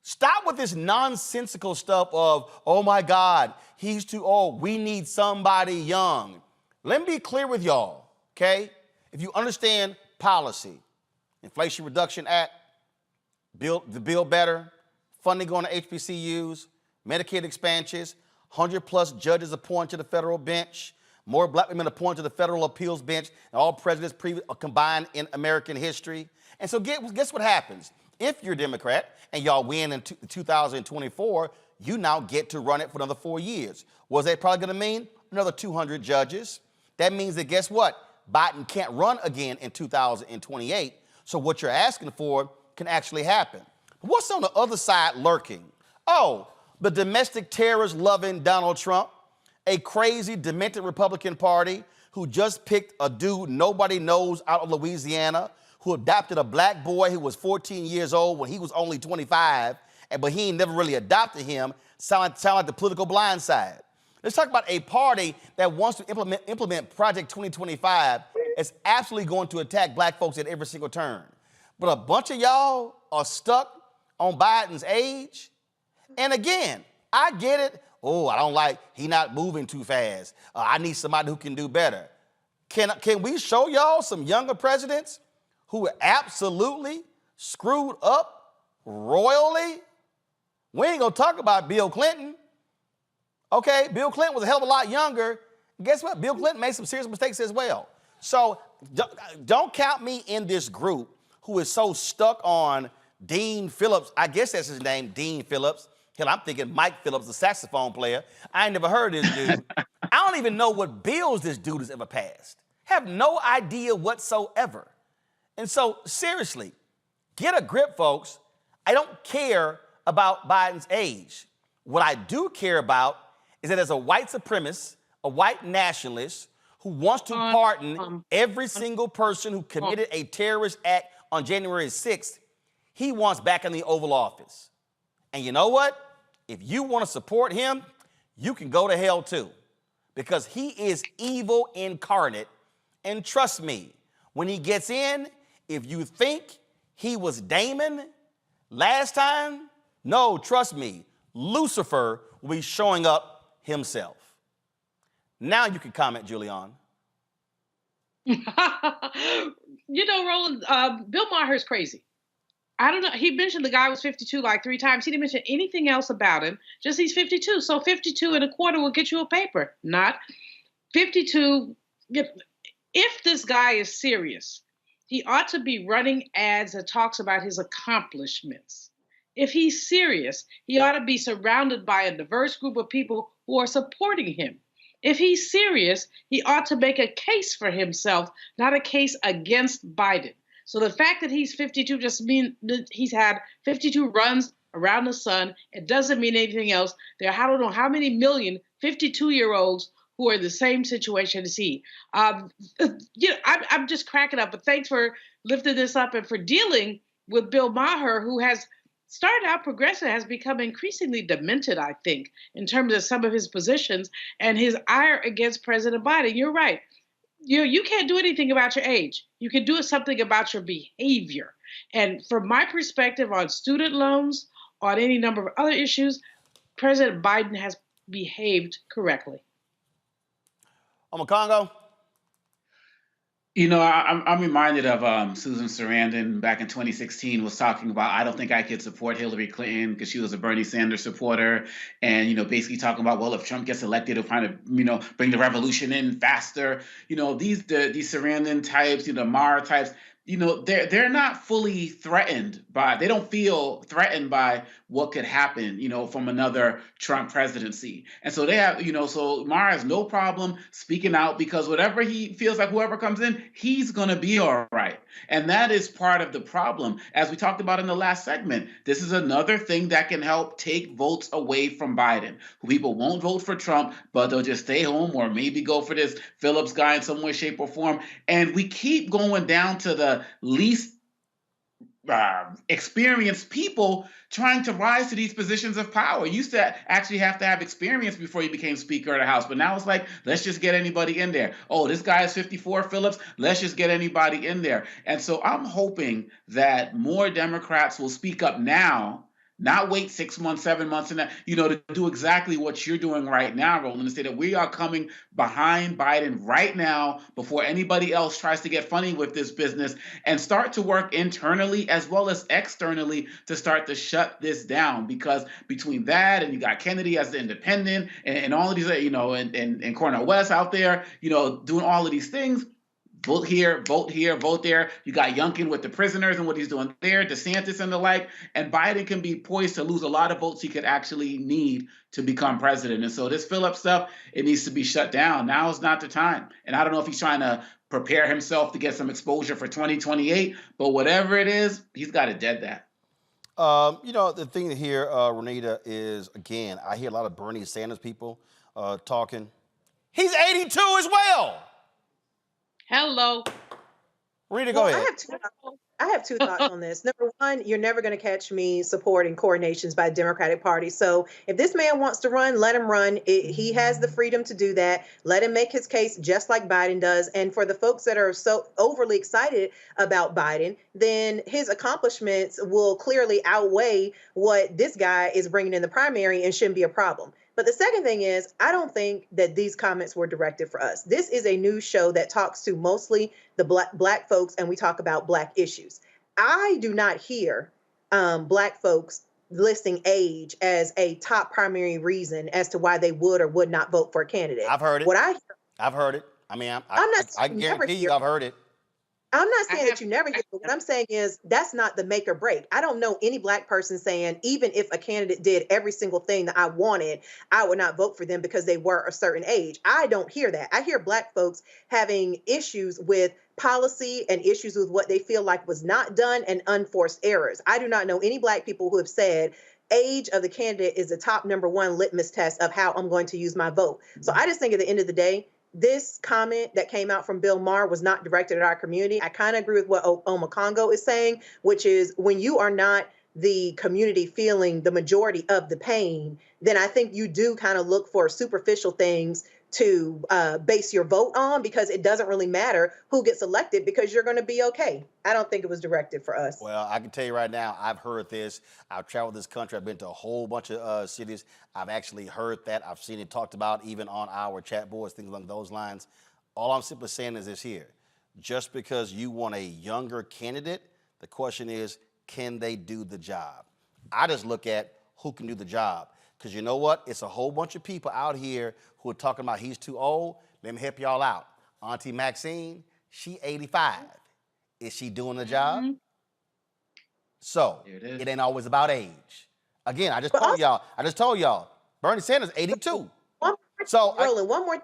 Stop with this nonsensical stuff of, oh my God, he's too old. We need somebody young. Let me be clear with y'all, okay? If you understand policy, Inflation Reduction Act, the Bill Better, funding going to HBCUs, Medicaid expansions, 100+ judges appointed to the federal bench, more black women appointed to the federal appeals bench, and all presidents combined in American history. And so guess what happens? If you're a Democrat and y'all win in 2024, you now get to run it for another 4 years. What's that probably going to mean? Another 200 judges. That means that guess what? Biden can't run again in 2028. So what you're asking for can actually happen. What's on the other side lurking? Oh, the domestic terrorist-loving Donald Trump, a crazy, demented Republican Party who just picked a dude nobody knows out of Louisiana, who adopted a black boy who was 14 years old when he was only 25, but he ain't never really adopted him. Sound like the political blind side. Let's talk about a party that wants to implement Project 2025. It's absolutely going to attack black folks at every single turn. But a bunch of y'all are stuck on Biden's age. And again, I get it. Oh, I don't like, he not moving too fast. I need somebody who can do better. Can we show y'all some younger presidents who absolutely screwed up royally? We ain't gonna talk about Bill Clinton. Okay, Bill Clinton was a hell of a lot younger. Guess what? Bill Clinton made some serious mistakes as well. So don't count me in this group who is so stuck on Dean Phillips. I guess that's his name, Dean Phillips. Hell, I'm thinking Mike Phillips, the saxophone player. I ain't never heard of this dude. I don't even know what bills this dude has ever passed. Have no idea whatsoever. And so, seriously, get a grip, folks. I don't care about Biden's age. What I do care about is that as a white supremacist, a white nationalist who wants to pardon every single person who committed a terrorist act on January 6th, he wants back in the Oval Office. And you know what? If you want to support him, you can go to hell too, because he is evil incarnate. And trust me, when he gets in, if you think he was Damon last time, no, trust me, Lucifer will be showing up himself. Now you can comment, Julian. You know, Roland, Bill Maher's crazy. I don't know. He mentioned the guy was 52 like 3 times. He didn't mention anything else about him. Just he's 52. So 52 and a quarter will get you a paper. Not 52. If this guy is serious, he ought to be running ads that talks about his accomplishments. If he's serious, he ought to be surrounded by a diverse group of people who are supporting him. If he's serious, he ought to make a case for himself, not a case against Biden. So the fact that he's 52 just means that he's had 52 runs around the sun. It doesn't mean anything else. There are I don't know how many million 52-year-olds who are in the same situation as he. I'm just cracking up. But thanks for lifting this up and for dealing with Bill Maher, who has started out progressive, has become increasingly demented, I think, in terms of some of his positions and his ire against President Biden. You're right. You can't do anything about your age. You can do something about your behavior. And from my perspective on student loans, on any number of other issues, President Biden has behaved correctly. Congo. You know, I'm reminded of Susan Sarandon back in 2016 was talking about, I don't think I could support Hillary Clinton because she was a Bernie Sanders supporter. And, basically talking about, well, if Trump gets elected, it'll kind of, bring the revolution in faster. These Sarandon types, Maher types, they're not fully threatened they don't feel threatened by what could happen, from another Trump presidency. And so they have, so Maher has no problem speaking out because whatever he feels like whoever comes in, he's going to be all right. And that is part of the problem. As we talked about in the last segment, this is another thing that can help take votes away from Biden. People won't vote for Trump, but they'll just stay home or maybe go for this Phillips guy in some way, shape, or form. And we keep going down to the least experienced people trying to rise to these positions of power. You used to actually have to have experience before you became Speaker of the House, but now it's like, let's just get anybody in there. Oh, this guy is 54, Phillips, let's just get anybody in there. And so I'm hoping that more Democrats will speak up now, not wait 6 months, 7 months, and to do exactly what you're doing right now, Roland, and say that we are coming behind Biden right now before anybody else tries to get funny with this business and start to work internally as well as externally to start to shut this down. Because between that and you got Kennedy as the independent and all of these, and Cornel West out there, doing all of these things. Vote here, vote there. You got Youngkin with the prisoners and what he's doing there, DeSantis and the like. And Biden can be poised to lose a lot of votes he could actually need to become president. And so this Phillips stuff, it needs to be shut down. Now is not the time. And I don't know if he's trying to prepare himself to get some exposure for 2028, but whatever it is, he's got to dead that. The thing here, Renita, is, again, I hear a lot of Bernie Sanders people talking. He's 82 as well. Hello. Renita, go ahead. I have two thoughts on this. Number one, you're never going to catch me supporting coronations by the Democratic Party. So if this man wants to run, let him run. He has the freedom to do that. Let him make his case just like Biden does. And for the folks that are so overly excited about Biden, then his accomplishments will clearly outweigh what this guy is bringing in the primary and shouldn't be a problem. But the second thing is, I don't think that these comments were directed for us. This is a news show that talks to mostly the black folks, and we talk about black issues. I do not hear black folks listing age as a top primary reason as to why they would or would not vote for a candidate. I've heard it. I've heard it. I mean, I guarantee you I've heard it. I'm not saying that you never hear, but what I'm saying is that's not the make or break. I don't know any black person saying, even if a candidate did every single thing that I wanted, I would not vote for them because they were a certain age. I don't hear that. I hear black folks having issues with policy and issues with what they feel like was not done and unforced errors. I do not know any black people who have said age of the candidate is the top number one litmus test of how I'm going to use my vote. So I just think at the end of the day, this comment that came out from Bill Maher was not directed at our community. I kind of agree with what Oma Congo is saying, which is when you are not the community feeling the majority of the pain, then I think you do kind of look for superficial things to base your vote on, because it doesn't really matter who gets elected because you're going to be okay. I don't think it was directed for us. Well, I can tell you right now, I've heard this. I've traveled this country. I've been to a whole bunch of cities. I've actually heard that. I've seen it talked about even on our chat boards, things along those lines. All I'm simply saying is this here. Just because you want a younger candidate, the question is, can they do the job? I just look at who can do the job. Because you know what? It's a whole bunch of people out here who are talking about he's too old. Let me help y'all out. Auntie Maxine, she 85. Is she doing the job? Mm-hmm. So it ain't always about age. Again, I just told y'all, Bernie Sanders 82. Roland, one more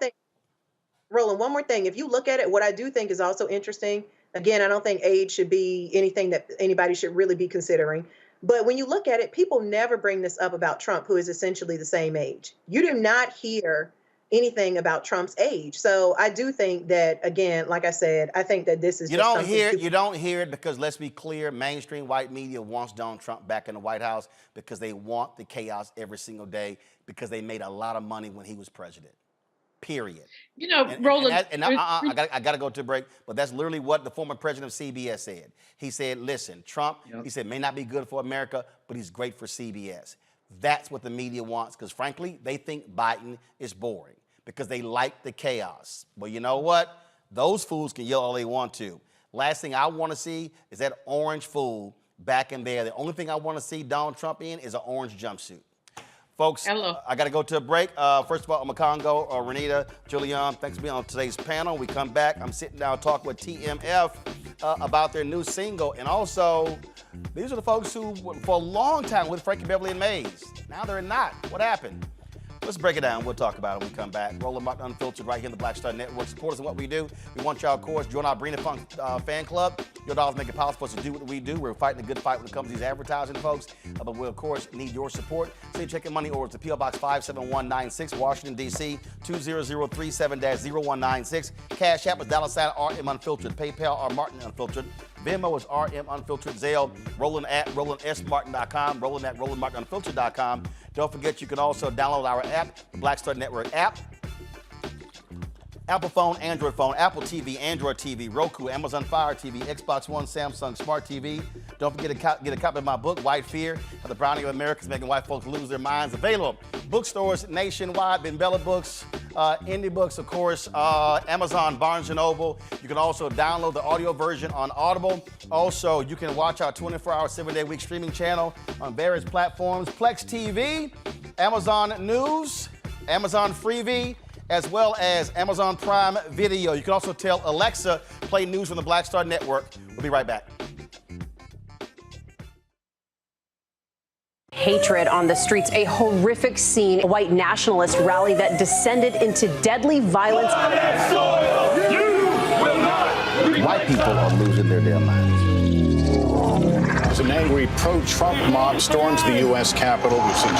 thing. If you look at it, what I do think is also interesting, again, I don't think age should be anything that anybody should really be considering. But when you look at it, people never bring this up about Trump, who is essentially the same age. You do not hear anything about Trump's age. So I do think that, again, like I said, I think that this is you don't hear it because, let's be clear, mainstream white media wants Donald Trump back in the White House because they want the chaos every single day because they made a lot of money when he was president. Period. Roland. I got to go to a break, but that's literally what the former president of CBS said. He said, listen, Trump, he said, may not be good for America, but he's great for CBS. That's what the media wants because, frankly, they think Biden is boring because they like the chaos. But you know what? Those fools can yell all they want to. Last thing I want to see is that orange fool back in there. The only thing I want to see Donald Trump in is an orange jumpsuit. Folks, I got to go to a break. First of all, Makongo, Renita, Julian, thanks for being on today's panel. We come back. I'm sitting down talking with TMF about their new single. And also, these are the folks who, for a long time, with Frankie Beverly and Mays. Now they're not. What happened? Let's break it down. We'll talk about it when we come back. Roland Martin Unfiltered right here in the Black Star Network. Support us in what we do. We want y'all, of course, join our Brina Funk fan club. Your dollars make it possible for us to do what we do. We're fighting a good fight when it comes to these advertising, folks. But we'll, of course, need your support. Send checking money orders to P.O. Box 57196, Washington, D.C., 20037-0196. Cash App is $RM Unfiltered. PayPal are Martin Unfiltered. Venmo is RM Unfiltered. Zelle, Roland at RolandSMartin.com. Roland at RolandMartinUnfiltered.com. Don't forget, you can also download our app, the Black Star Network app. Apple phone, Android phone, Apple TV, Android TV, Roku, Amazon Fire TV, Xbox One, Samsung Smart TV. Don't forget to get a copy of my book, White Fear, of the Browning of Americans Making White Folks Lose Their Minds. Available bookstores nationwide, Ben Bella Books, Indie Books, of course, Amazon, Barnes & Noble. You can also download the audio version on Audible. Also, you can watch our 24-hour, 7-day-a-week streaming channel on various platforms, Plex TV, Amazon News, Amazon Freevee, as well as Amazon Prime Video. You can also tell Alexa, play news on the Black Star Network. We'll be right back. Hatred on the streets, a horrific scene, a white nationalist rally that descended into deadly violence. White people are losing their damn minds. As an angry pro-Trump mob storms the U.S. Capitol, we've seen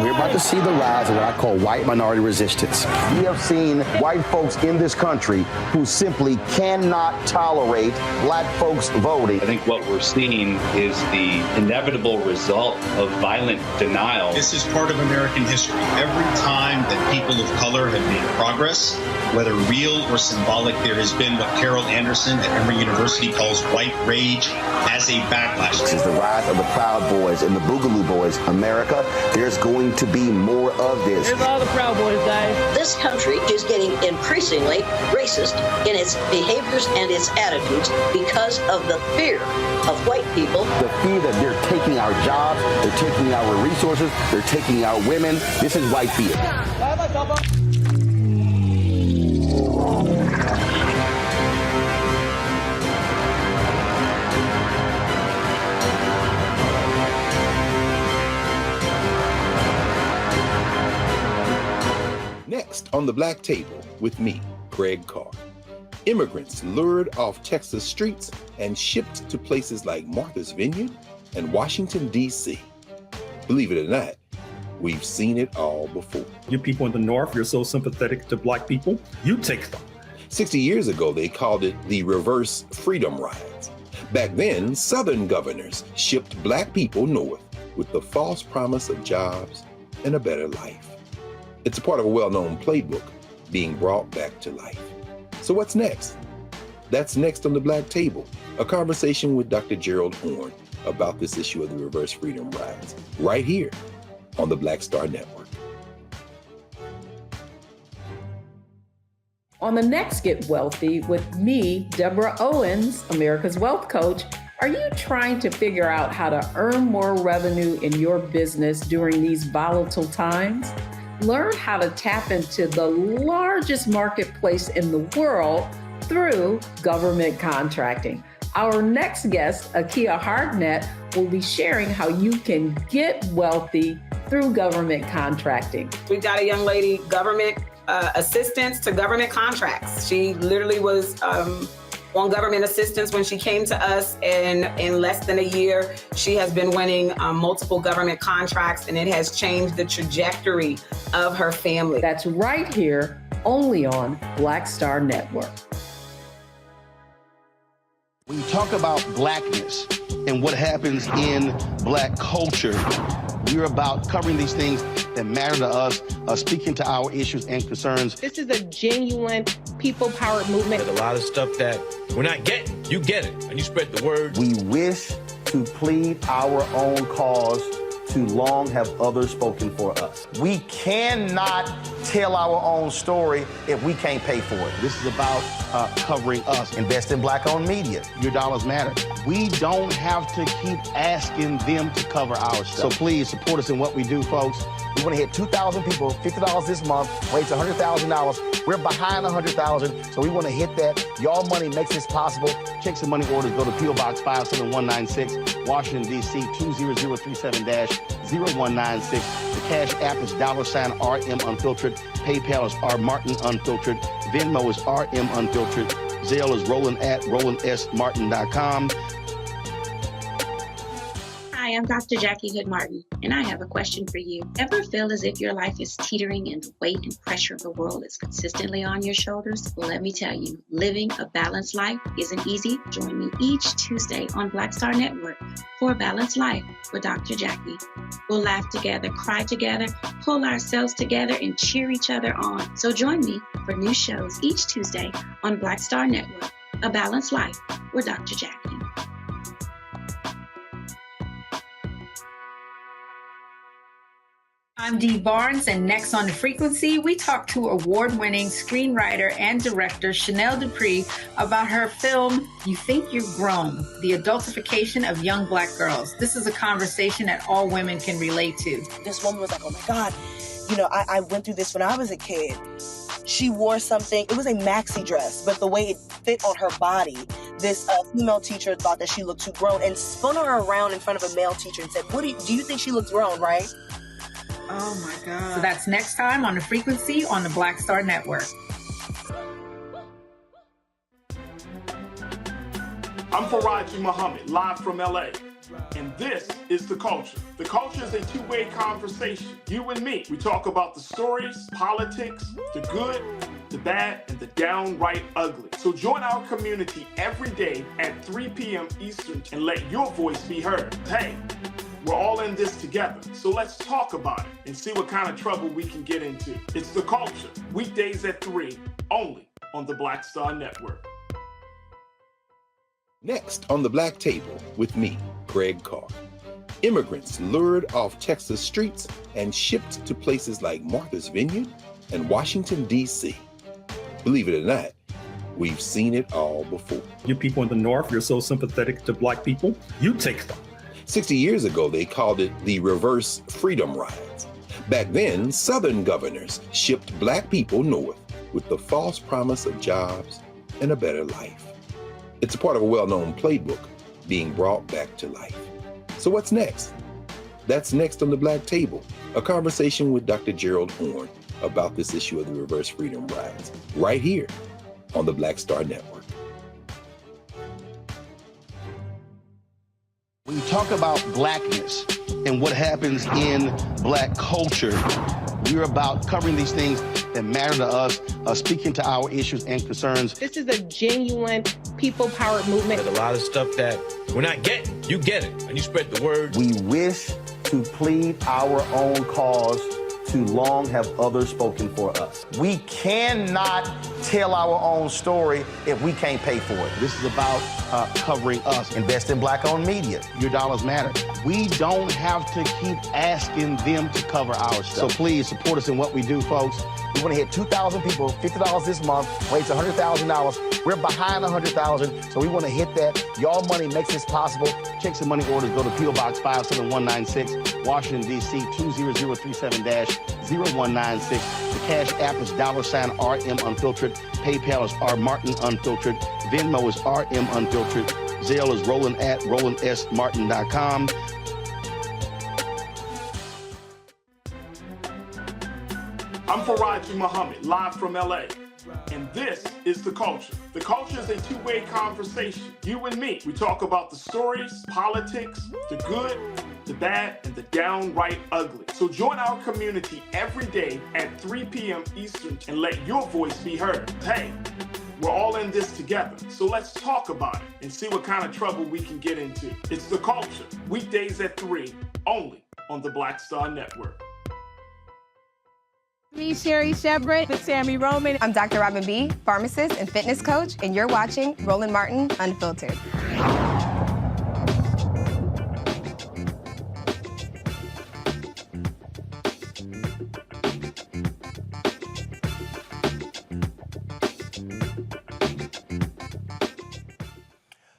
We're about to see the rise of what I call white minority resistance. We have seen white folks in this country who simply cannot tolerate black folks voting. I think what we're seeing is the inevitable result of violent denial. This is part of American history. Every time that people of color have made progress, whether real or symbolic, there has been what Carol Anderson at Emory University calls white rage as a backlash. This is the rise of the Proud Boys and the Boogaloo Boys. America, there's going to be more of this. Here's all the Proud Boys, guys. This country is getting increasingly racist in its behaviors and its attitudes because of the fear of white people. The fear that they're taking our jobs, they're taking our resources, they're taking our women. This is white fear. Next on the Black Table with me, Greg Carr. Immigrants lured off Texas streets and shipped to places like Martha's Vineyard and Washington, D.C. Believe it or not, we've seen it all before. You people in the North, you're so sympathetic to black people, you take them. 60 years ago, they called it the reverse freedom rides. Back then, Southern governors shipped black people north with the false promise of jobs and a better life. It's a part of a well-known playbook being brought back to life. So what's next? That's next on the Black Table, a conversation with Dr. Gerald Horne about this issue of the reverse freedom rides, right here on the Black Star Network. On the next Get Wealthy with me, Deborah Owens, America's Wealth Coach, are you trying to figure out how to earn more revenue in your business during these volatile times? Learn how to tap into the largest marketplace in the world through government contracting. Our next guest, Akia Hardnett, will be sharing how you can get wealthy through government contracting. We got a young lady, government assistance to government contracts. She literally was on government assistance when she came to us, and in less than a year, she has been winning multiple government contracts, and it has changed the trajectory of her family. That's right here, only on Black Star Network. When you talk about blackness and what happens in black culture, we're about covering these things that matter to us, speaking to our issues and concerns. This is a genuine people-powered movement. There's a lot of stuff that we're not getting. You get it, and you spread the word. We wish to plead our own cause. Too long have others spoken for us. We cannot tell our own story if we can't pay for it. This is about covering us. Invest in black-owned media. Your dollars matter. We don't have to keep asking them to cover our stuff. So please support us in what we do, folks. We want to hit 2,000 people, $50 this month, raise $100,000. We're behind $100,000, so we want to hit that. Y'all money makes this possible. Check some money orders. Go to P.O. Box 57196, Washington, D.C. 20037-0196. The Cash App is $RM Unfiltered. PayPal is R Martin Unfiltered. Venmo is RM Unfiltered. Zelle is Roland at RolandSMartin.com. Hi, I'm Dr. Jackie Hood Martin, and I have a question for you. Ever feel as if your life is teetering and the weight and pressure of the world is consistently on your shoulders? Well, let me tell you, living a balanced life isn't easy. Join me each Tuesday on Black Star Network for A Balanced Life with Dr. Jackie. We'll laugh together, cry together, pull ourselves together, and cheer each other on. So join me for new shows each Tuesday on Black Star Network, A Balanced Life with Dr. Jackie. I'm Dee Barnes, and next on The Frequency, we talk to award-winning screenwriter and director Chanel Dupree about her film, You Think You're Grown, the adultification of young black girls. This is a conversation that all women can relate to. This woman was like, oh my God, you know, I went through this when I was a kid. She wore something, it was a maxi dress, but the way it fit on her body, this female teacher thought that she looked too grown and spun her around in front of a male teacher and said, do you think she looks grown, right? Oh my God. So that's next time on The Frequency on the Black Star Network. I'm Faraji Muhammad, live from LA. And this is The Culture. The Culture is a two-way conversation. You and me. We talk about the stories, politics, the good, the bad, and the downright ugly. So join our community every day at 3 p.m. Eastern and let your voice be heard. Hey, we're all in this together. So let's talk about it and see what kind of trouble we can get into. It's The Culture, weekdays at 3, only on the Black Star Network. Next on the Black Table with me, Greg Carr. Immigrants lured off Texas streets and shipped to places like Martha's Vineyard and Washington, D.C. Believe it or not, we've seen it all before. You people in the North, you're so sympathetic to Black people, you take them. 60 years ago, they called it the reverse freedom rides. Back then, Southern governors shipped Black people north with the false promise of jobs and a better life. It's a part of a well-known playbook being brought back to life. So what's next? That's next on the Black Table, a conversation with Dr. Gerald Horne about this issue of the reverse freedom rides, right here on the Black Star Network. When you talk about blackness and what happens in Black culture, we're about covering these things that matter to us, speaking to our issues and concerns. This is a genuine people-powered movement. There's a lot of stuff that we're not getting. You get it, and you spread the word. We wish to plead our own cause. Too long have others spoken for us. We cannot tell our own story if we can't pay for it. This is about covering us. Invest in Black-owned media. Your dollars matter. We don't have to keep asking them to cover our stuff. So please support us in what we do, folks. We want to hit 2,000 people, $50 this month, raise $100,000. We're behind $100,000, so we want to hit that. Y'all money makes this possible. Check some money orders. Go to P.O. Box 57196, Washington, D.C. 20037-0196. The Cash App is $RM Unfiltered. PayPal is R Martin Unfiltered. Venmo is RM Unfiltered. Zelle is Roland at RolandSMartin.com. I'm Faraji Muhammad, live from LA. And this is The Culture. The Culture is a two-way conversation. You and me. We talk about the stories, politics, the good, the bad, and the downright ugly. So join our community every day at 3 p.m. Eastern and let your voice be heard. Hey, we're all in this together. So let's talk about it and see what kind of trouble we can get into. It's The Culture, weekdays at 3, only on the Black Star Network. Me, Sherry Shepard, with Sammy Roman. I'm Dr. Robin B., pharmacist and fitness coach, and you're watching Roland Martin Unfiltered.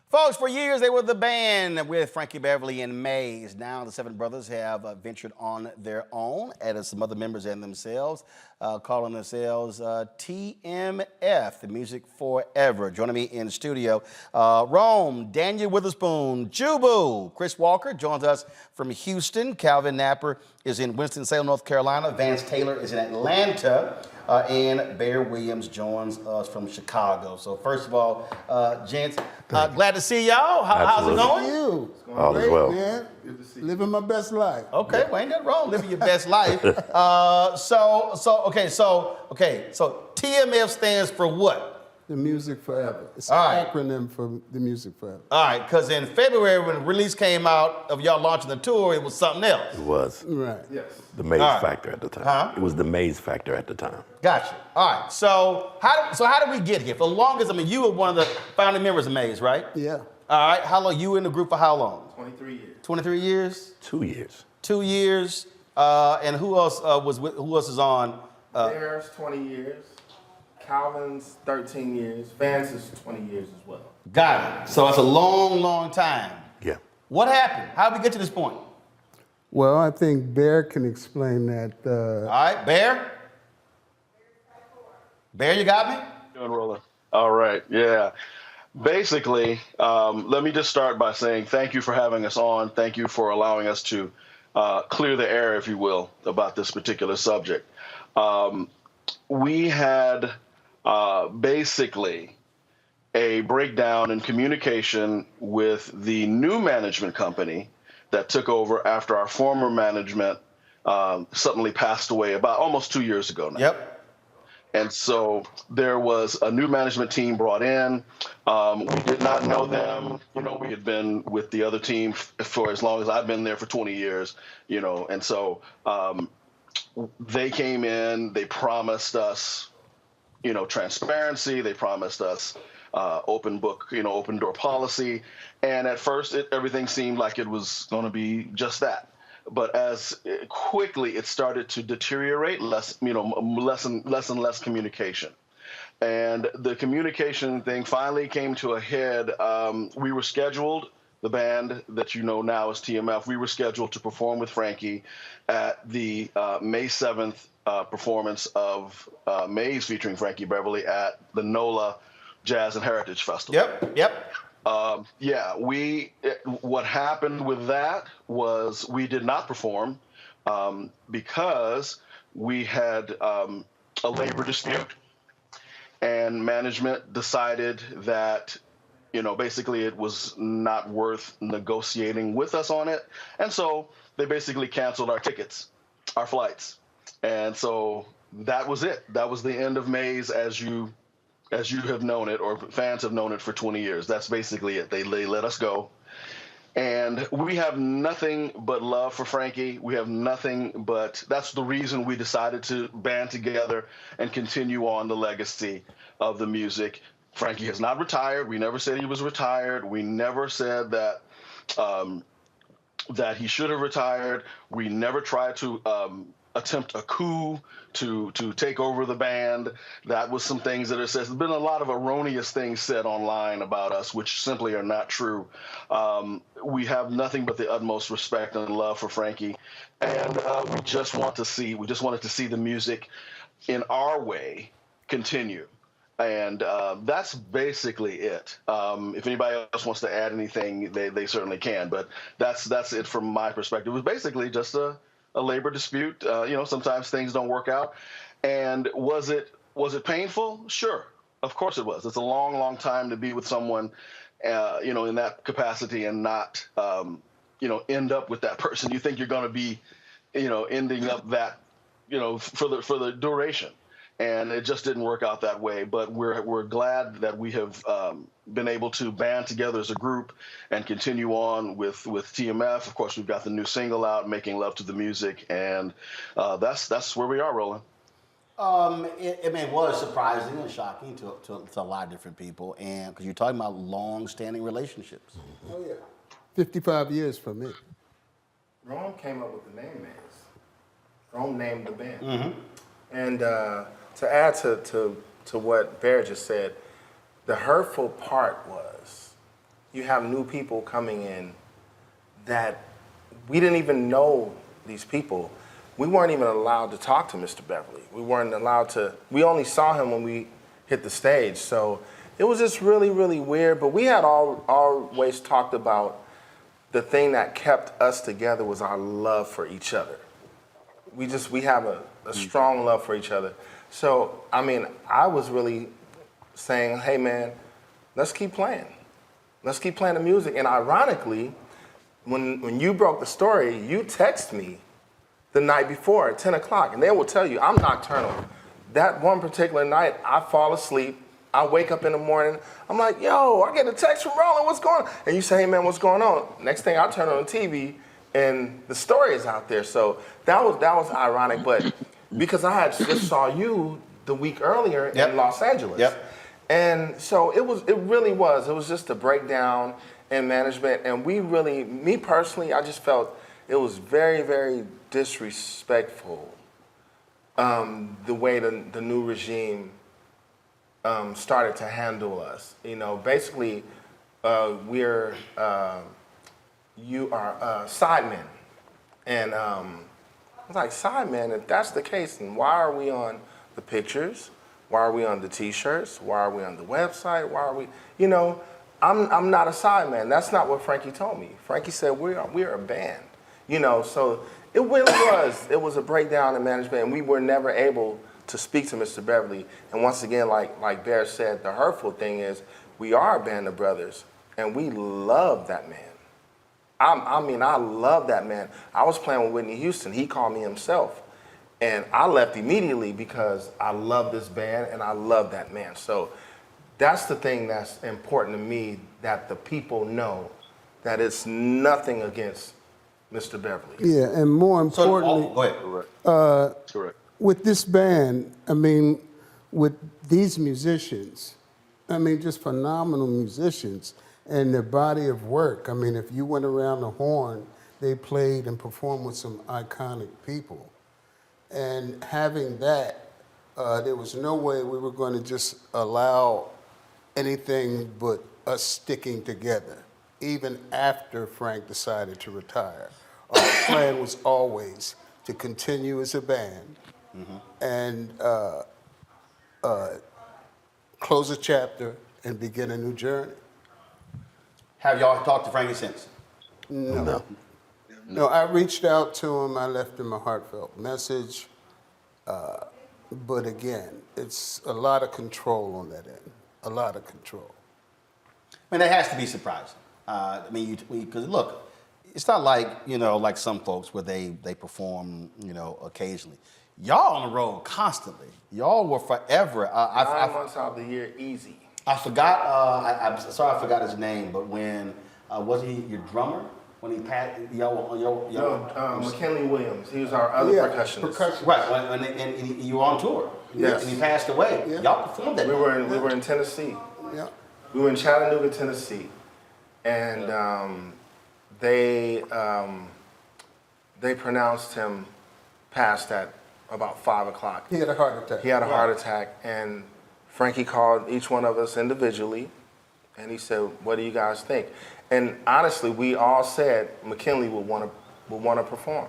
Folks, for years they were the band with Frankie Beverly and Maze. Now the seven brothers have ventured on their own, added some other members and themselves, calling themselves TMF, the Music Forever. Joining me in the studio, Rome, Daniel Witherspoon, Jubu, Chris Walker joins us from Houston. Calvin Napper is in Winston-Salem, North Carolina. Vance Taylor is in Atlanta. And Bear Williams joins us from Chicago. So first of all, gents, glad to see y'all. How's it going? You. All is well. Man. Living my best life. Okay, well, ain't nothing wrong living your best life. So TMF stands for what? The Music Forever. It's All an right. acronym for the Music Forever. All right, because in February when the release came out of y'all launching the tour, it was something else. It was. Right. Yes. The Maze All right. factor at the time. Huh? It was the Maze factor at the time. Gotcha. All right, so how did we get here? For the longest, you were one of the founding members of Maze, right? Yeah. All right, how long, you were in the group for how long? 23 years. 23 years? 2 years. 2 years. And who else is on? Bear's 20 years. Calvin's 13 years. Vance is 20 years as well. Got it. So that's a long, long time. Yeah. What happened? How did we get to this point? Well, I think Bear can explain that. All right, Bear? Bear, you got me? Doing Roland. All right, yeah. Basically, let me just start by saying thank you for having us on. Thank you for allowing us to clear the air, if you will, about this particular subject. We had basically a breakdown in communication with the new management company that took over after our former management suddenly passed away about almost 2 years ago now. Yep. And so there was a new management team brought in. We did not know them. We had been with the other team for as long as I've been there for 20 years, and so they came in, they promised us, transparency. They promised us open book, open door policy. And at first everything seemed like it was going to be just that. But as quickly it started to deteriorate, less and less communication. And the communication thing finally came to a head. We were scheduled, the band that you know now as TMF, we were scheduled to perform with Frankie at the May 7th performance of Maze featuring Frankie Beverly at the NOLA Jazz and Heritage Festival. Yep. What happened with that was we did not perform because we had a labor dispute, and management decided that, basically it was not worth negotiating with us on it. And so they basically canceled our tickets, our flights. And so that was it. That was the end of Maze as you have known it, or fans have known it for 20 years. That's basically it. They let us go. And we have nothing but love for Frankie. We have nothing but, that's the reason we decided to band together and continue on the legacy of the music. Frankie has not retired. We never said he was retired. We never said that that he should have retired. We never tried to attempt a coup to take over the band. That was some things that are said. There's been a lot of erroneous things said online about us, which simply are not true. We have nothing but the utmost respect and love for Frankie, and we just wanted to see the music in our way continue. And that's basically it. If anybody else wants to add anything, they certainly can. But that's it from my perspective. It was basically just a labor dispute. Sometimes things don't work out. And was it painful? Sure, of course it was. It's a long, long time to be with someone, in that capacity and not, end up with that person. You think you're going to be, ending up that, for the duration. And it just didn't work out that way. But we're glad that we have been able to band together as a group and continue on with TMF. Of course, we've got the new single out, Making Love to the Music, and that's where we are, Roland. It was surprising and shocking to a lot of different people, and because you're talking about long-standing relationships. Oh yeah, 55 years for me. Roland came up with the name Maze. Roland named the band. Mm-hmm. And to add to what Bear just said, the hurtful part was you have new people coming in that we didn't even know these people. We weren't even allowed to talk to Mr. Beverly. We only saw him when we hit the stage. So it was just really, really weird. But we had always talked about the thing that kept us together was our love for each other. We have a strong love for each other. So, I was really saying, hey man, let's keep playing. Let's keep playing the music. And ironically, when you broke the story, you text me the night before at 10 o'clock. And they will tell you, I'm nocturnal. That one particular night, I fall asleep. I wake up in the morning. I'm like, yo, I get a text from Roland, what's going on? And you say, hey man, what's going on? Next thing I turn on the TV, and the story is out there. So that was ironic, but because I had just saw you the week earlier in Los Angeles. Yep. And so it really was just a breakdown in management. And me personally, I just felt it was very, very disrespectful, the way the new regime started to handle us. Basically, you are sidemen. And I was like, sidemen, if that's the case, then why are we on the pictures? Why are we on the t-shirts? Why are we on the website? Why are we, I'm not a sideman. That's not what Frankie told me. Frankie said, we're a band. So it really was a breakdown in management, and we were never able to speak to Mr. Beverly. And once again, like Bear said, the hurtful thing is we are a band of brothers, and we love that man. I mean, I love that man. I was playing with Whitney Houston. He called me himself. And I left immediately because I love this band and I love that man. So that's the thing that's important to me, that the people know that it's nothing against Mr. Beverly. Yeah, and more importantly, Go ahead. Correct. With this band, I mean, with these musicians, I mean, just phenomenal musicians and their body of work. I mean, if you went around the horn, they played and performed with some iconic people. And having that, there was no way we were going to just allow anything but us sticking together, even after Frank decided to retire. Our plan was always to continue as a band and close a chapter and begin a new journey. Have y'all talked to Frankie since? No. No, I reached out to him. I left him a heartfelt message. But again, it's a lot of control on that end. A lot of control. I mean, that has to be surprising. I mean, because look, it's not like, you know, like some folks where they perform, you know, occasionally. Y'all on the road constantly. Y'all were forever. 9 months out of the year, easy. I forgot, I'm sorry I forgot his name, but when, was he your drummer? When he passed, McKinley Williams. He was our other percussionist. Right, and you were on tour. Yes. And he passed away. Yeah. Y'all performed that. We were in Tennessee. Yeah. We were in Chattanooga, Tennessee, and they pronounced him passed at about 5 o'clock. He had a heart attack. He had a heart attack, and Frankie called each one of us individually, and he said, "What do you guys think?" And honestly, we all said McKinley would want to perform.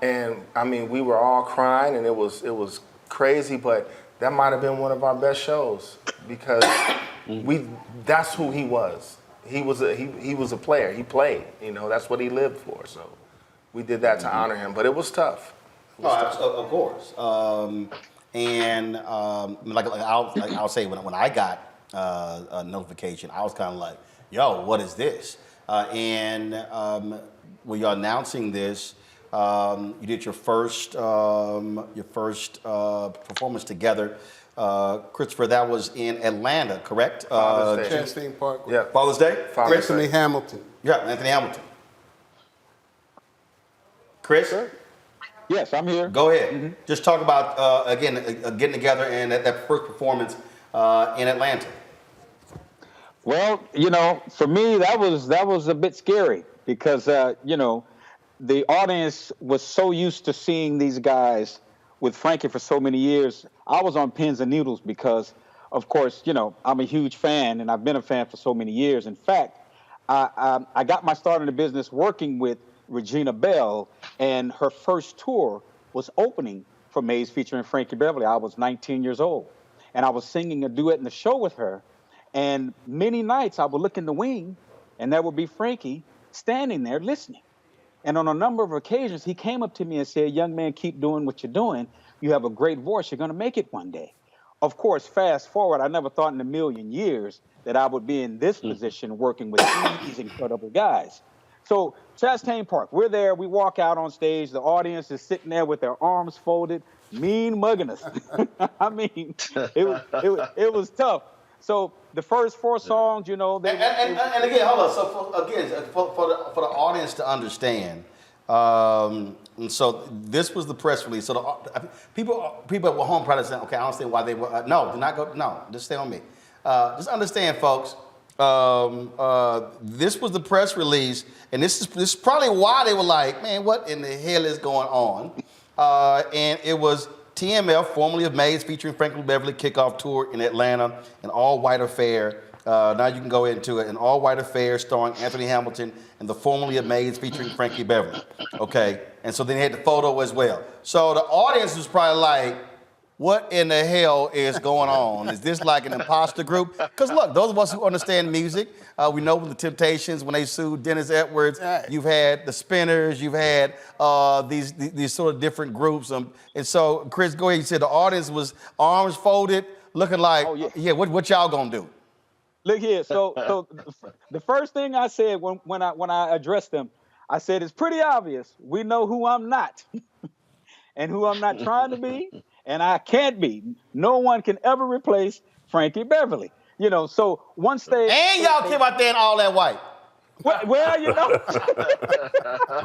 And I mean, we were all crying, and it was crazy, but that might have been one of our best shows because that's who he was. He was a player. He played. You know, that's what he lived for. So we did that to honor him, but it was tough. Of course. I'll say when I got a notification, I was kind of like, yo, what is this? When you're announcing this, you did your first performance together. Christopher, that was in Atlanta, correct? Father's Day. Chastain Park. Yeah. Father's Day? Anthony Hamilton. Yeah, Anthony Hamilton. Chris? Yes, I'm here. Go ahead. Just talk about, again, getting together and that first performance in Atlanta. Well, you know, for me, that was a bit scary because, you know, the audience was so used to seeing these guys with Frankie for so many years. I was on pins and needles because, of course, you know, I'm a huge fan and I've been a fan for so many years. In fact, I got my start in the business working with Regina Bell, and her first tour was opening for Maze featuring Frankie Beverly. I was 19 years old, and I was singing a duet in the show with her. And many nights I would look in the wing, and there would be Frankie standing there listening. And on a number of occasions, he came up to me and said, "Young man, keep doing what you're doing. You have a great voice. You're going to make it one day." Of course, fast forward, I never thought in a million years that I would be in this position working with these incredible guys. So Chastain Park, we're there. We walk out on stage. The audience is sitting there with their arms folded, mean mugging us. I mean, it was tough. So the first 4 songs, you know, and again, hold on. So for the audience to understand, so this was the press release. So people at home probably saying, "Okay, I understand why they were." No, do not go. No, just stay on me. Just understand, folks. This was the press release, and this is probably why they were like, "Man, what in the hell is going on?" And it was TMF, formerly of Maze, featuring Franklin Beverly kickoff tour in Atlanta, an all-white affair. Now you can go into it, an all-white affair starring Anthony Hamilton and the formerly of Maze featuring Frankie Beverly. Okay, and so then they had the photo as well. So the audience was probably like, what in the hell is going on? Is this like an imposter group? Because look, those of us who understand music, we know the Temptations, when they sued Dennis Edwards, you've had the Spinners, you've had these sort of different groups. And so, Chris, go ahead. You said the audience was arms folded, looking like, what y'all gonna do? Look here. So the first thing I said when I addressed them, I said, it's pretty obvious. We know who I'm not and who I'm not trying to be, and I can't be. No one can ever replace Frankie Beverly. You know, so once they... And y'all came out there in all that white. Well, you know.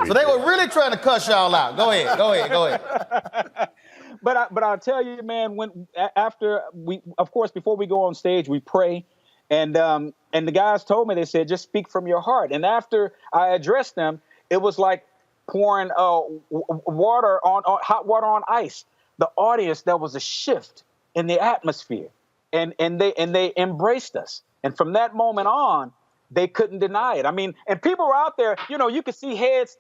So they were really trying to cuss y'all out. Go ahead. But I'll tell you, man, after we, of course, before we go on stage, we pray. And the guys told me, they said, just speak from your heart. And after I addressed them, it was like pouring hot water on ice. The audience, there was a shift in the atmosphere, and they embraced us. And from that moment on, they couldn't deny it. I mean, and people were out there, you know, you could see heads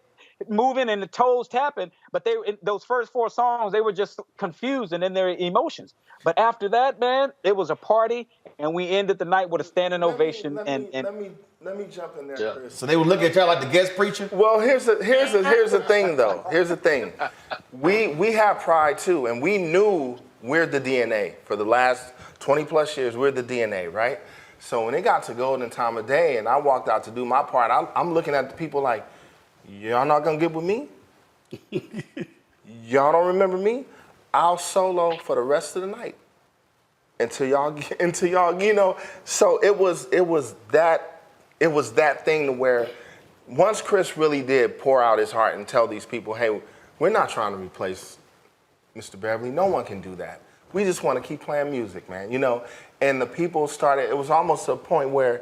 moving and the toes tapping, but in those first 4 songs, they were just confused and in their emotions. But after that, man, it was a party, and we ended the night with a standing ovation. Let me jump in there, Chris. So they would look at y'all like the guest preacher? Well, here's the thing, though. Here's the thing. We have pride, too, and we knew we're the DNA. For the last 20 plus years, we're the DNA, right? So when it got to golden time of day and I walked out to do my part, I'm looking at the people like, y'all not gonna get with me? Y'all don't remember me? I'll solo for the rest of the night until y'all, you know. So it was that thing to where once Chris really did pour out his heart and tell these people, hey, we're not trying to replace Mr. Beverly. No one can do that. We just want to keep playing music, man, you know? And the people started, it was almost to a point where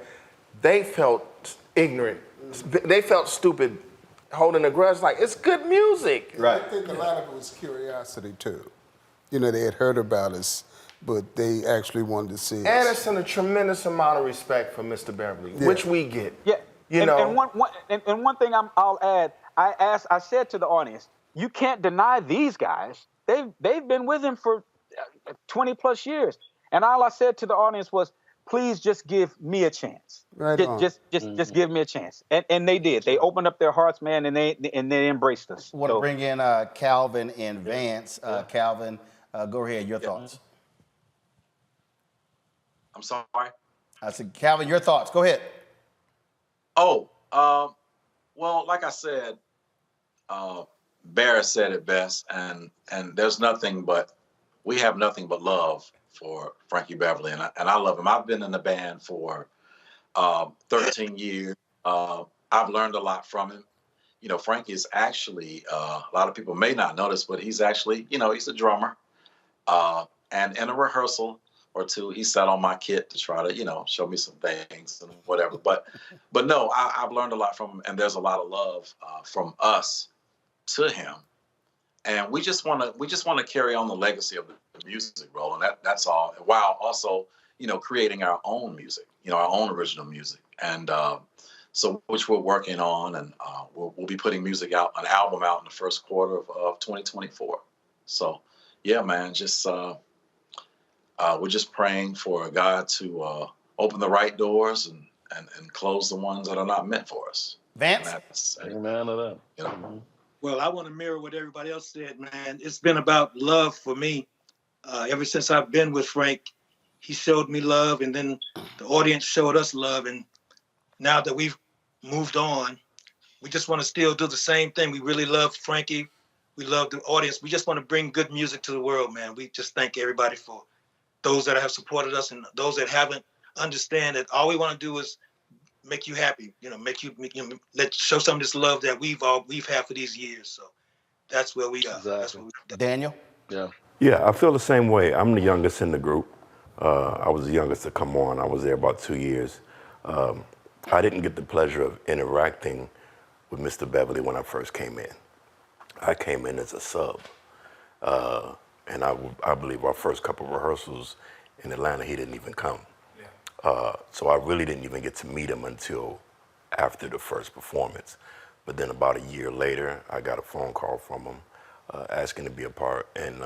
they felt ignorant. They felt stupid, holding a grudge like, it's good music. Right. I think a lot of it was curiosity, too. You know, they had heard about us, but they actually wanted to see us. And it's a tremendous amount of respect for Mr. Beverly, which we get. Yeah, you know. And one thing I'll add, I said to the audience, you can't deny these guys. They've been with him for 20 plus years. And all I said to the audience was, please just give me a chance. Right just give me a chance. And they did. They opened up their hearts, man, and they embraced us. I want to bring in Calvin and Vance. Calvin, go ahead, your thoughts. I'm sorry? I said, Calvin, your thoughts. Go ahead. Oh, well, like I said, Bear said it best, and we have nothing but love for Frankie Beverly, and I love him. I've been in the band for 13 years. I've learned a lot from him. You know, Frankie is actually, a lot of people may not notice, but he's actually, you know, he's a drummer. And in a rehearsal or two, he sat on my kit to try to, you know, show me some things and whatever. But no, I've learned a lot from him, and there's a lot of love from us to him. And we just want to carry on the legacy of the music, Roland. That's all. While also, you know, creating our own music, you know, our own original music, and so which we're working on, and we'll be putting an album out in the first quarter of 2024. So, yeah, man, just we're just praying for God to open the right doors and close the ones that are not meant for us. Vance, amen to that. You know. Well, I want to mirror what everybody else said, man. It's been about love for me. Ever since I've been with Frank, he showed me love, and then the audience showed us love. And now that we've moved on, we just want to still do the same thing. We really love Frankie. We love the audience. We just want to bring good music to the world, man. We just thank everybody for those that have supported us, and those that haven't. Understand that all we want to do is make you happy, you know, show some of this love that we've had for these years. So that's where we are. Exactly. Daniel? Yeah, I feel the same way. I'm the youngest in the group. I was the youngest to come on. I was there about 2 years. I didn't get the pleasure of interacting with Mr. Beverly when I first came in. I came in as a sub. And I believe our first couple of rehearsals in Atlanta, he didn't even come. So I really didn't even get to meet him until after the first performance. But then about a year later, I got a phone call from him asking to be a part. And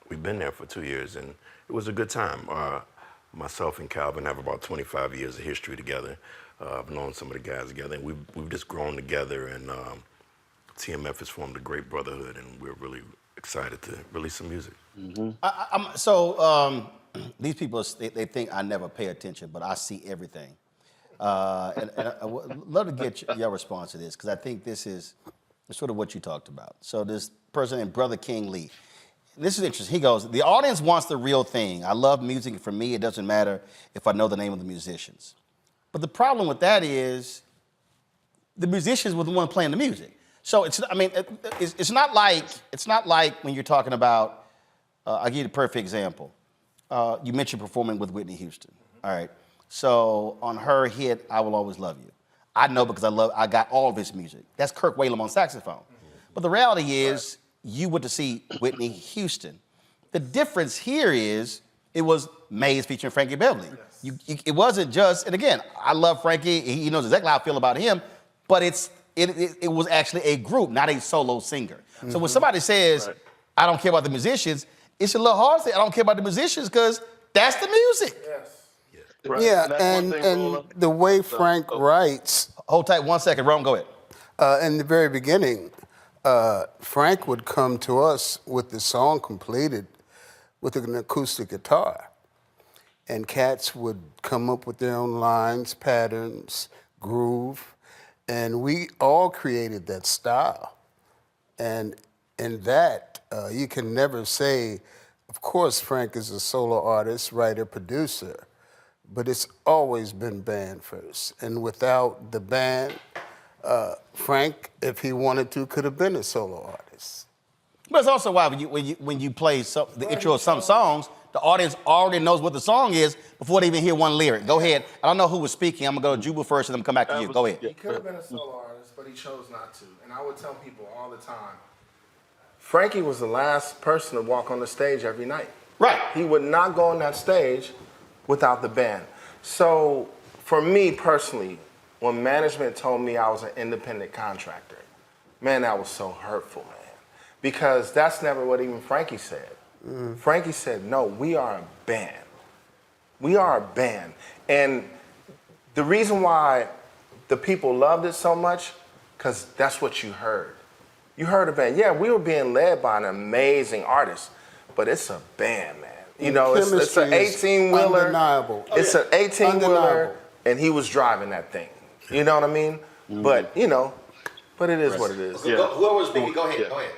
we've been there for 2 years, and it was a good time. Myself and Calvin have about 25 years of history together. I've known some of the guys together, and we've just grown together. And TMF has formed a great brotherhood, and we're really excited to release some music. These people, they think I never pay attention, but I see everything. And I would love to get your response to this, because I think this is sort of what you talked about. So this person named Brother King Lee, this is interesting. He goes, the audience wants the real thing. I love music. For me, it doesn't matter if I know the name of the musicians. But the problem with that is the musicians were the one playing the music. So it's not like when you're talking about, I'll give you the perfect example. You mentioned performing with Whitney Houston. All right. So on her hit, I Will Always Love You. I know because I got all of his music. That's Kirk Whalum on saxophone. But the reality is, you went to see Whitney Houston. The difference here is, it was Maze featuring Frankie Beverly. It wasn't just, and again, I love Frankie. He knows exactly how I feel about him, but it was actually a group, not a solo singer. So when somebody says, I don't care about the musicians, it's a little hard to say I don't care about the musicians, because that's the music. Yeah, and the way Frank writes. Hold tight 1 second, Ron, go ahead. In the very beginning, Frank would come to us with the song completed with an acoustic guitar. And cats would come up with their own lines, patterns, groove, and we all created that style. And in that, you can never say, of course, Frank is a solo artist, writer, producer, but it's always been band first. And without the band, Frank, if he wanted to, could have been a solo artist. But it's also why when you play the intro of some songs, the audience already knows what the song is before they even hear one lyric. Go ahead. I don't know who was speaking. I'm going to go to Juba first and then come back to you. Go ahead. He could have been a solo artist, but he chose not to. And I would tell people all the time, Frankie was the last person to walk on the stage every night. Right. He would not go on that stage without the band. So for me personally, when management told me I was an independent contractor, man, that was so hurtful, man. Because that's never what even Frankie said. Frankie said, no, we are a band. We are a band. And the reason why the people loved it so much, because that's what you heard. You heard a band. Yeah, we were being led by an amazing artist, but it's a band, man. You know, it's an 18-wheeler. Undeniable. It's an 18-wheeler, and he was driving that thing. You know what I mean? But, but it is what it is. Yeah. Whoever was speaking, go ahead. Yeah. Go ahead.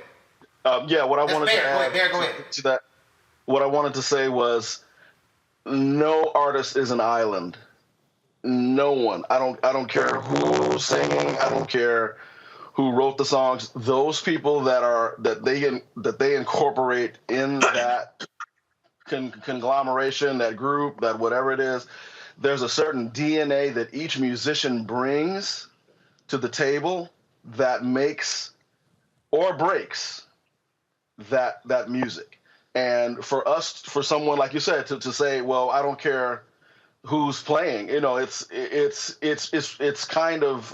What I wanted to add to that, what I wanted to say was, no artist is an island. No one. I don't care who's singing. I don't care who wrote the songs. Those people that they incorporate in that conglomeration, that group, that whatever it is, there's a certain DNA that each musician brings to the table that makes or breaks that music. And for someone like you said to say, well, I don't care who's playing, it's kind of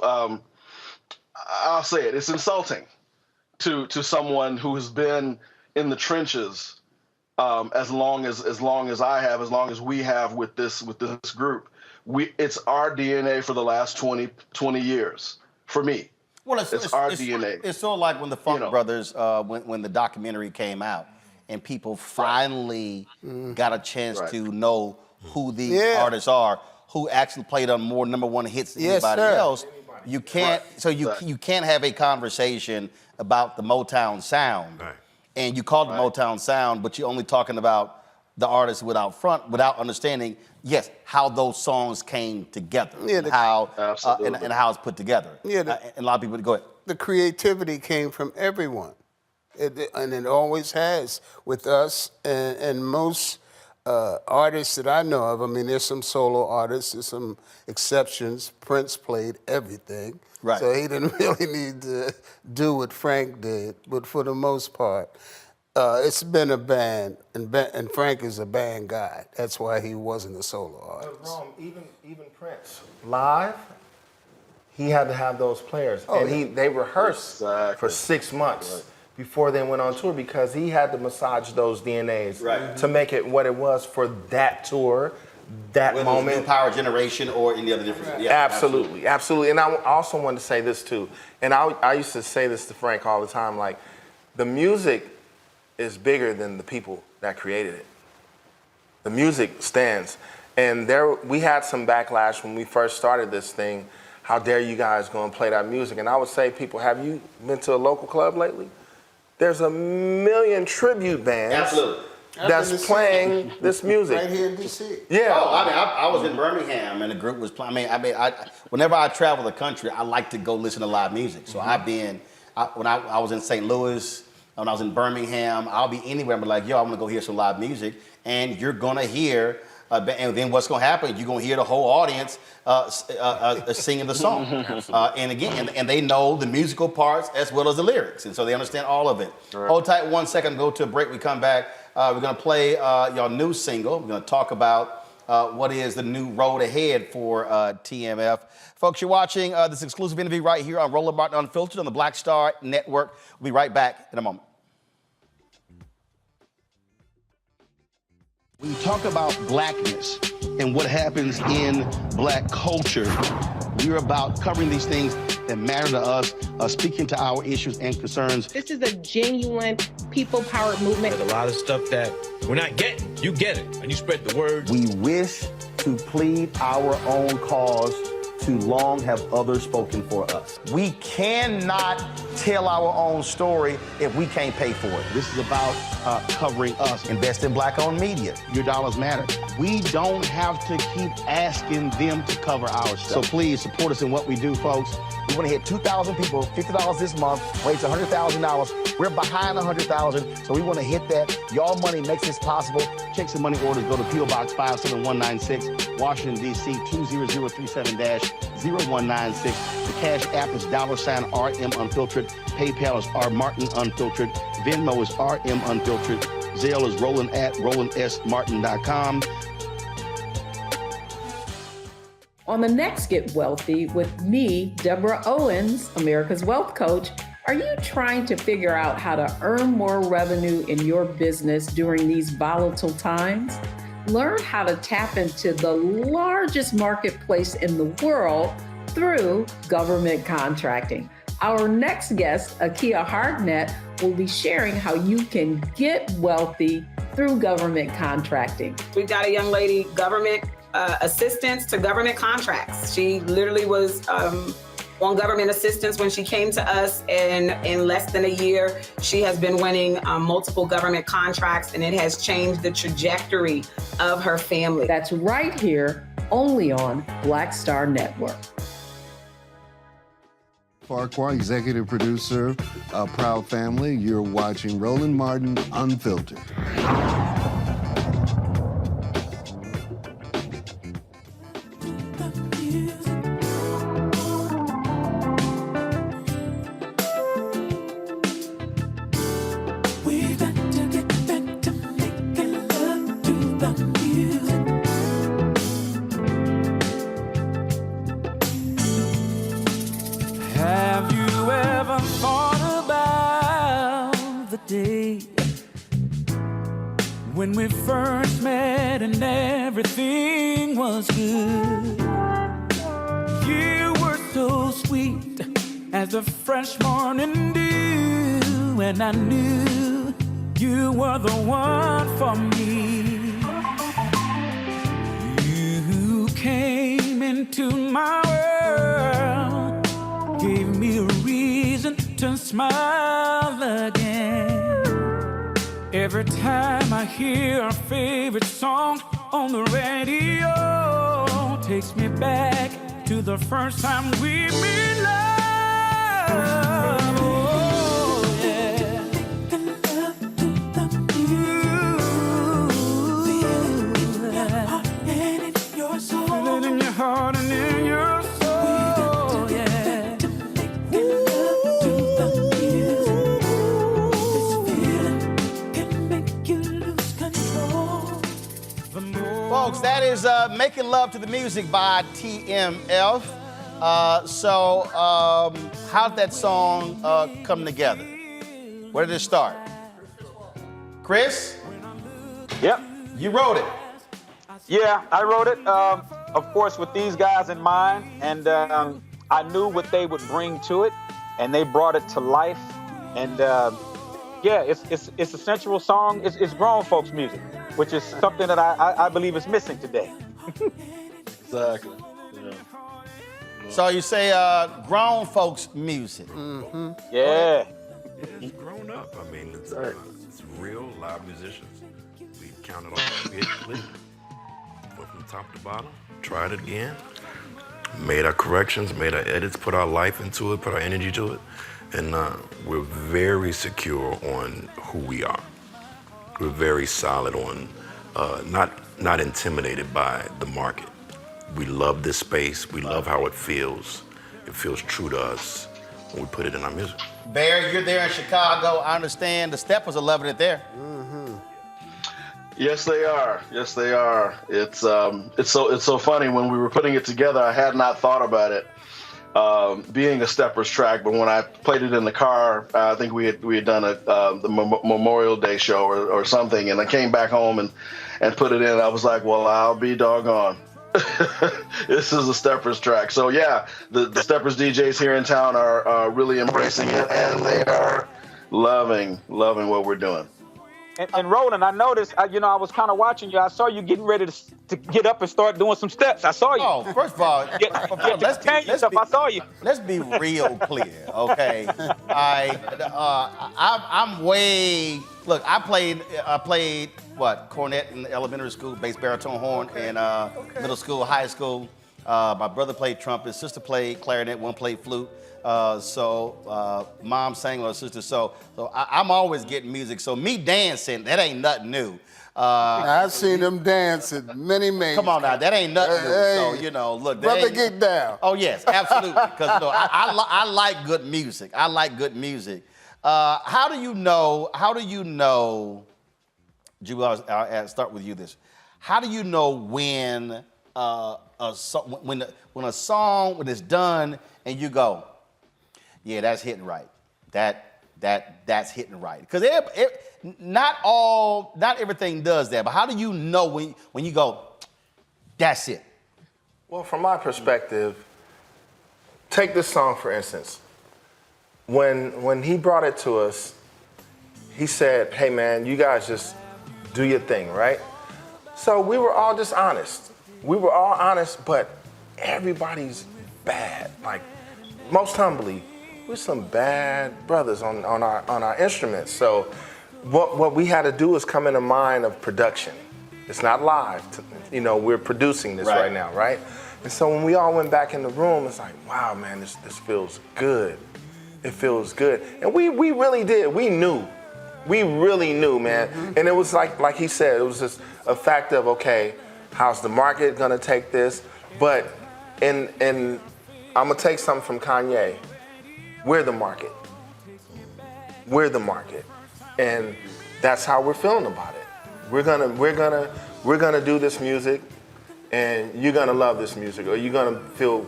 I'll say it, it's insulting to someone who has been in the trenches as long as I have, as long as we have with this group. It's our DNA for the last 20 years for me. Well, it's our DNA. It's sort of like when the Funk Brothers, when the documentary came out, and people finally got a chance to know who these artists are, who actually played on more #1 hits than anybody else. You can't, you can't have a conversation about the Motown sound, and you call it the Motown sound, but you're only talking about the artists without understanding, how those songs came together, and how it's put together. And a lot of people go ahead. The creativity came from everyone, and it always has with us and most artists that I know of. I mean, there's some solo artists, there's some exceptions. Prince played everything, so he didn't really need to do what Frank did. But for the most part, it's been a band, and Frank is a band guy. That's why he wasn't a solo artist. But even Prince, live, he had to have those players. They rehearsed for 6 months before they went on tour, because he had to massage those DNAs to make it what it was for that tour, that Whether moment. New Power Generation or any other different. Absolutely. And I also wanted to say this too, and I used to say this to Frank all the time, like, the music is bigger than the people that created it. The music stands. And we had some backlash when we first started this thing. How dare you guys go and play that music? And I would say, people, have you been to a local club lately? There's a million tribute bands Absolutely. that's playing this music. Right here in D.C. Yeah. Oh, I mean, I was in Birmingham and the group was playing. Whenever I travel the country, I like to go listen to live music. So I've been, when I was in St. Louis, when I was in Birmingham, I'll be anywhere. I'm like, yo, I'm gonna go hear some live music, and you're gonna hear. And then what's going to happen? You're going to hear the whole audience singing the song. And again, and they know the musical parts as well as the lyrics. And so they understand all of it. Right. Hold tight 1 second, go to a break. We come back. We're going to play your new single. We're going to talk about what is the new road ahead for TMF. Folks, you're watching this exclusive interview right here on Roland Martin Unfiltered on the Black Star Network. We'll be right back in a moment. When you talk about blackness and what happens in black culture, we're about covering these things that matter to us, speaking to our issues and concerns. This is a genuine people-powered movement. There's a lot of stuff that we're not getting. You get it, and you spread the word. We wish to plead our own cause. Too long have others spoken for us. We cannot tell our own story if we can't pay for it. This is about covering us. Invest in black-owned media. Your dollars matter. We don't have to keep asking them to cover our stuff. So please support us in what we do, folks. We want to hit 2,000 people, $50 this month, raise $100,000. We're behind 100,000, so we want to hit that. Y'all money makes this possible. Check some money orders. Go to P.O. Box 57196, Washington, D.C. 20037-0196. The Cash App is $RM Unfiltered. PayPal is R Martin Unfiltered. Venmo is RM Unfiltered. Zelle is Roland at RolandSMartin.com. On the next Get Wealthy with me, Deborah Owens, America's Wealth Coach, are you trying to figure out how to earn more revenue in your business during these volatile times? Learn how to tap into the largest marketplace in the world through government contracting. Our next guest, Akia Hardnett, will be sharing how you can get wealthy through government contracting. We've got a young lady, government assistance to government contracts. She literally was on government assistance when she came to us, and in less than a year, she has been winning multiple government contracts, and it has changed the trajectory of her family. That's right here, only on Black Star Network. Farquhar, executive producer of Proud Family. You're watching Roland Martin Unfiltered. When we first met and everything was good, you were so sweet as the fresh morning dew, and I knew you were the one for me. You came into my world, gave me a reason to smile again. Every time I hear our favorite song on the radio, takes me back to the first time we made love. Oh, yeah. Feel it in your heart and in your soul, yeah. Folks, that is Making Love to the Music by TMF. How did that song come together? Where did it start? Chris? Yep. You wrote it. Yeah, I wrote it, of course, with these guys in mind, and I knew what they would bring to it, and they brought it to life, and Yeah, it's a sensual song. It's grown folks music, which is something that I believe is missing today. Exactly. Yeah. So you say grown folks music. Mm-hmm. Yeah. It's grown up. I mean, it's real live musicians. We counted off repeatedly, went from top to bottom, tried it again, made our corrections, made our edits, put our life into it, put our energy to it, and we're very secure on who we are. We're very solid on not intimidated by the market. We love this space. We love how it feels. It feels true to us when we put it in our music. Bear, you're there in Chicago. I understand the Steppers are loving it there. Mm-hmm. Yes, they are. Yes, they are. It's so funny. When we were putting it together, I had not thought about it being a Steppers track, but when I played it in the car, I think we had done the Memorial Day show or something, and I came back home and put it in. I was like, well, I'll be doggone. This is a Steppers track. So yeah, the Steppers DJs here in town are really embracing it, and they are loving what we're doing. And Roland, I noticed, I was kind of watching you. I saw you getting ready to get up and start doing some steps. I saw you. Oh, first of all, let's be real clear, okay? I'm way. Look, I played what, cornet in elementary school, bass, baritone, horn in middle school, high school. My brother played trumpet, sister played clarinet, one played flute. Mom sang with her sister. So I'm always getting music. So me dancing, that ain't nothing new. I've seen them dancing many. Come on now, that ain't nothing new. Hey, So look, brother, get down. Oh yes, absolutely. Because I like good music. I like good music. How do you know? Julie, I'll start with you. How do you know when a song when it's done and you go, yeah, that's hitting right. That's hitting right. Because not everything does that. But how do you know when you go, that's it? Well, from my perspective, take this song for instance. When he brought it to us, he said, hey man, you guys just do your thing, right? So we were all just honest. We were all honest, but everybody's bad. Like, most humbly, we're some bad brothers on our instruments. So what we had to do is come in a mind of production. It's not live. We're producing this right now, right? And so when we all went back in the room, it's like, wow, man, this feels good. It feels good. And we really did. We knew. We really knew, man. Mm-hmm. And it was like he said, it was just a fact of, okay, how's the market gonna take this? But and I'm gonna take something from Kanye. We're the market. We're the market. And that's how we're feeling about it. We're gonna do this music, and you're gonna love this music, or you're gonna feel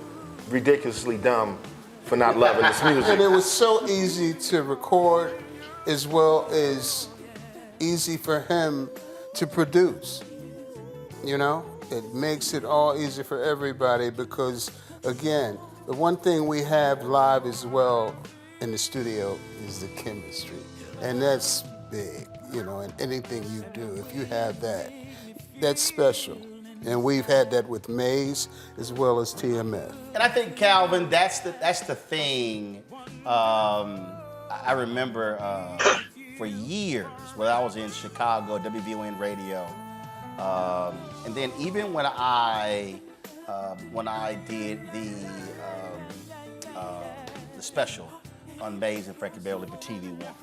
ridiculously dumb for not loving this music. And it was so easy to record, as well as easy for him to produce. It makes it all easy for everybody because, again, the one thing we have live as well in the studio is the chemistry. And that's big, in anything you do. If you have that, that's special. And we've had that with Maze as well as TMF. And I think, Calvin, that's the thing. I remember for years when I was in Chicago, WVON radio, and then even when I did the special on Maze and Frankie Beverly for TV One,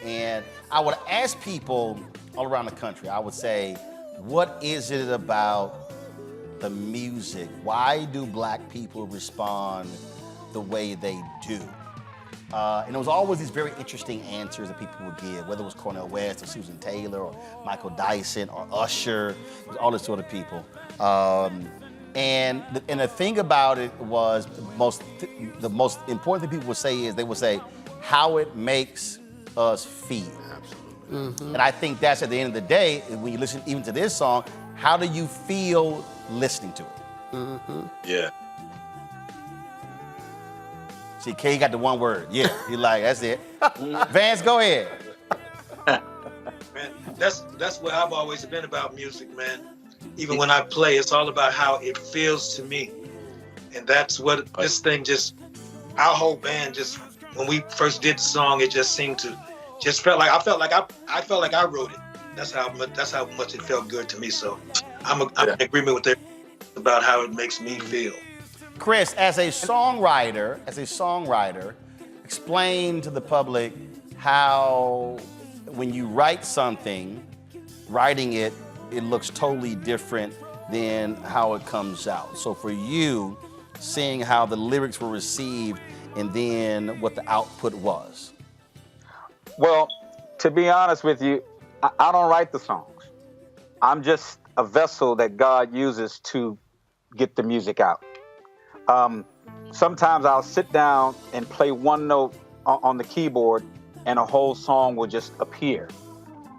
and I would ask people all around the country, I would say, what is it about the music? Why do black people respond the way they do? And it was always these very interesting answers that people would give, whether it was Cornel West or Susan Taylor or Michael Dyson or Usher, all this sort of people. And the thing about it was the most important thing people would say is they would say how it makes us feel. Absolutely. Mm-hmm. And I think that's at the end of the day, when you listen even to this song, how do you feel listening to it? Mm-hmm. Yeah. See, Kay got the one word. Yeah. He like, that's it. Vance, go ahead. that's where I've always been about music, man. Even when I play, it's all about how it feels to me, and that's what this thing just. Our whole band just when we first did the song, it just seemed to just felt like I felt like I wrote it. That's how much it felt good to me. So I'm in agreement with it about how it makes me feel. Chris, as a songwriter, explain to the public how when you write something, writing it looks totally different than how it comes out. So for you, seeing how the lyrics were received and then what the output was. Well, to be honest with you, I don't write the songs. I'm just a vessel that God uses to get the music out. Sometimes I'll sit down and play one note on the keyboard and a whole song will just appear.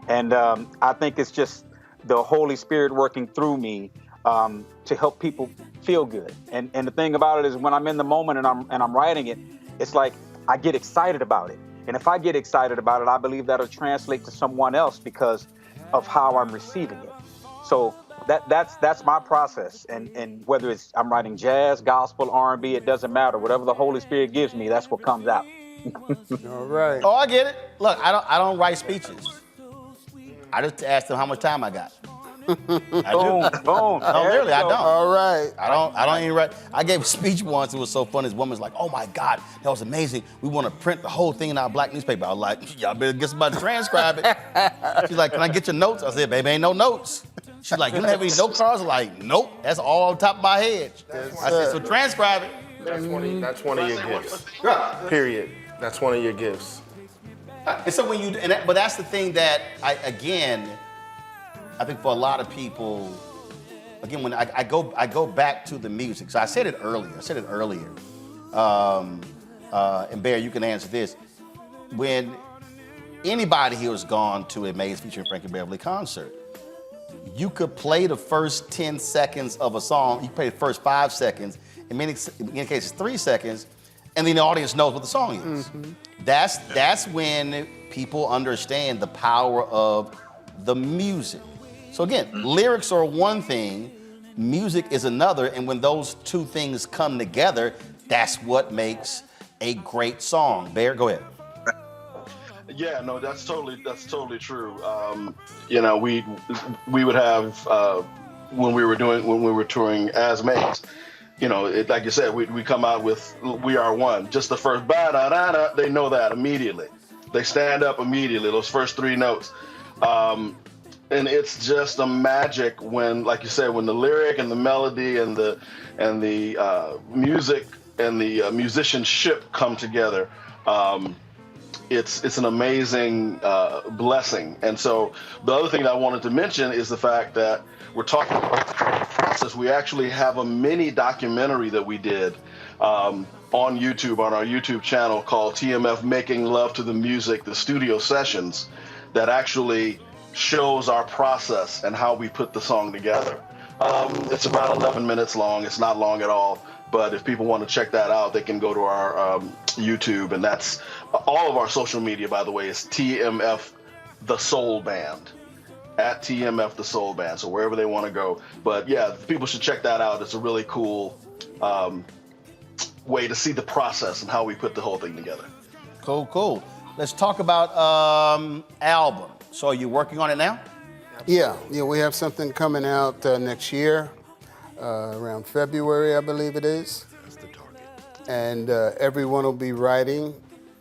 And I think it's just the Holy Spirit working through me to help people feel good. And the thing about it is when I'm in the moment and I'm writing it, it's like I get excited about it. And if I get excited about it, I believe that'll translate to someone else because of how I'm receiving it. So that's my process. And whether it's I'm writing jazz, gospel, R&B, it doesn't matter. Whatever the Holy Spirit gives me, that's what comes out. All right. Oh, I get it. Look, I don't write speeches. I just ask them how much time I got. I do. Boom. No, really, I don't. All right. I don't even write. I gave a speech once. It was so funny. This woman's like, "Oh my God, that was amazing. We want to print the whole thing in our black newspaper." I was like, "Y'all better get somebody to transcribe it." She's like, "Can I get your notes?" I said, "Baby, ain't no notes." She's like, "You don't have any note cards?" I'm like, "Nope, that's all on top of my head." I said, "So transcribe it." That's one of your gifts. Period. That's one of your gifts. And so but that's the thing that I think for a lot of people, again, when I go back to the music. So I said it earlier. And Bear, you can answer this. When anybody here has gone to a Maze featuring Frankie Beverly concert, you could play the first 10 seconds of a song. You play the first 5 seconds. In many cases, 3 seconds, and then the audience knows what the song is. Mm-hmm. That's when people understand the power of the music. So again, lyrics are one thing, music is another, and when those two things come together, that's what makes a great song. Bear, go ahead. Yeah, no, that's totally true. We would have when we were touring as Maze. Like you said, we come out with "We Are One." Just the first ba-da-da-da, they know that immediately. They stand up immediately. Those first 3 notes. And it's just a magic when, like you said, when the lyric and the melody and the music and the musicianship come together, it's an amazing blessing. And so the other thing that I wanted to mention is the fact that we're talking about the process. We actually have a mini documentary that we did on YouTube, on our YouTube channel called TMF Making Love to the Music, the Studio Sessions, that actually shows our process and how we put the song together. It's about 11 minutes long. It's not long at all. But if people want to check that out, they can go to our YouTube, and that's all of our social media, by the way, is TMF The Soul Band, at TMF The Soul Band. So wherever they want to go. But yeah, people should check that out. It's a really cool way to see the process and how we put the whole thing together. Cool. Let's talk about album. So are you working on it now? Yeah, we have something coming out next year, around February, I believe it is. That's the target. And everyone will be writing.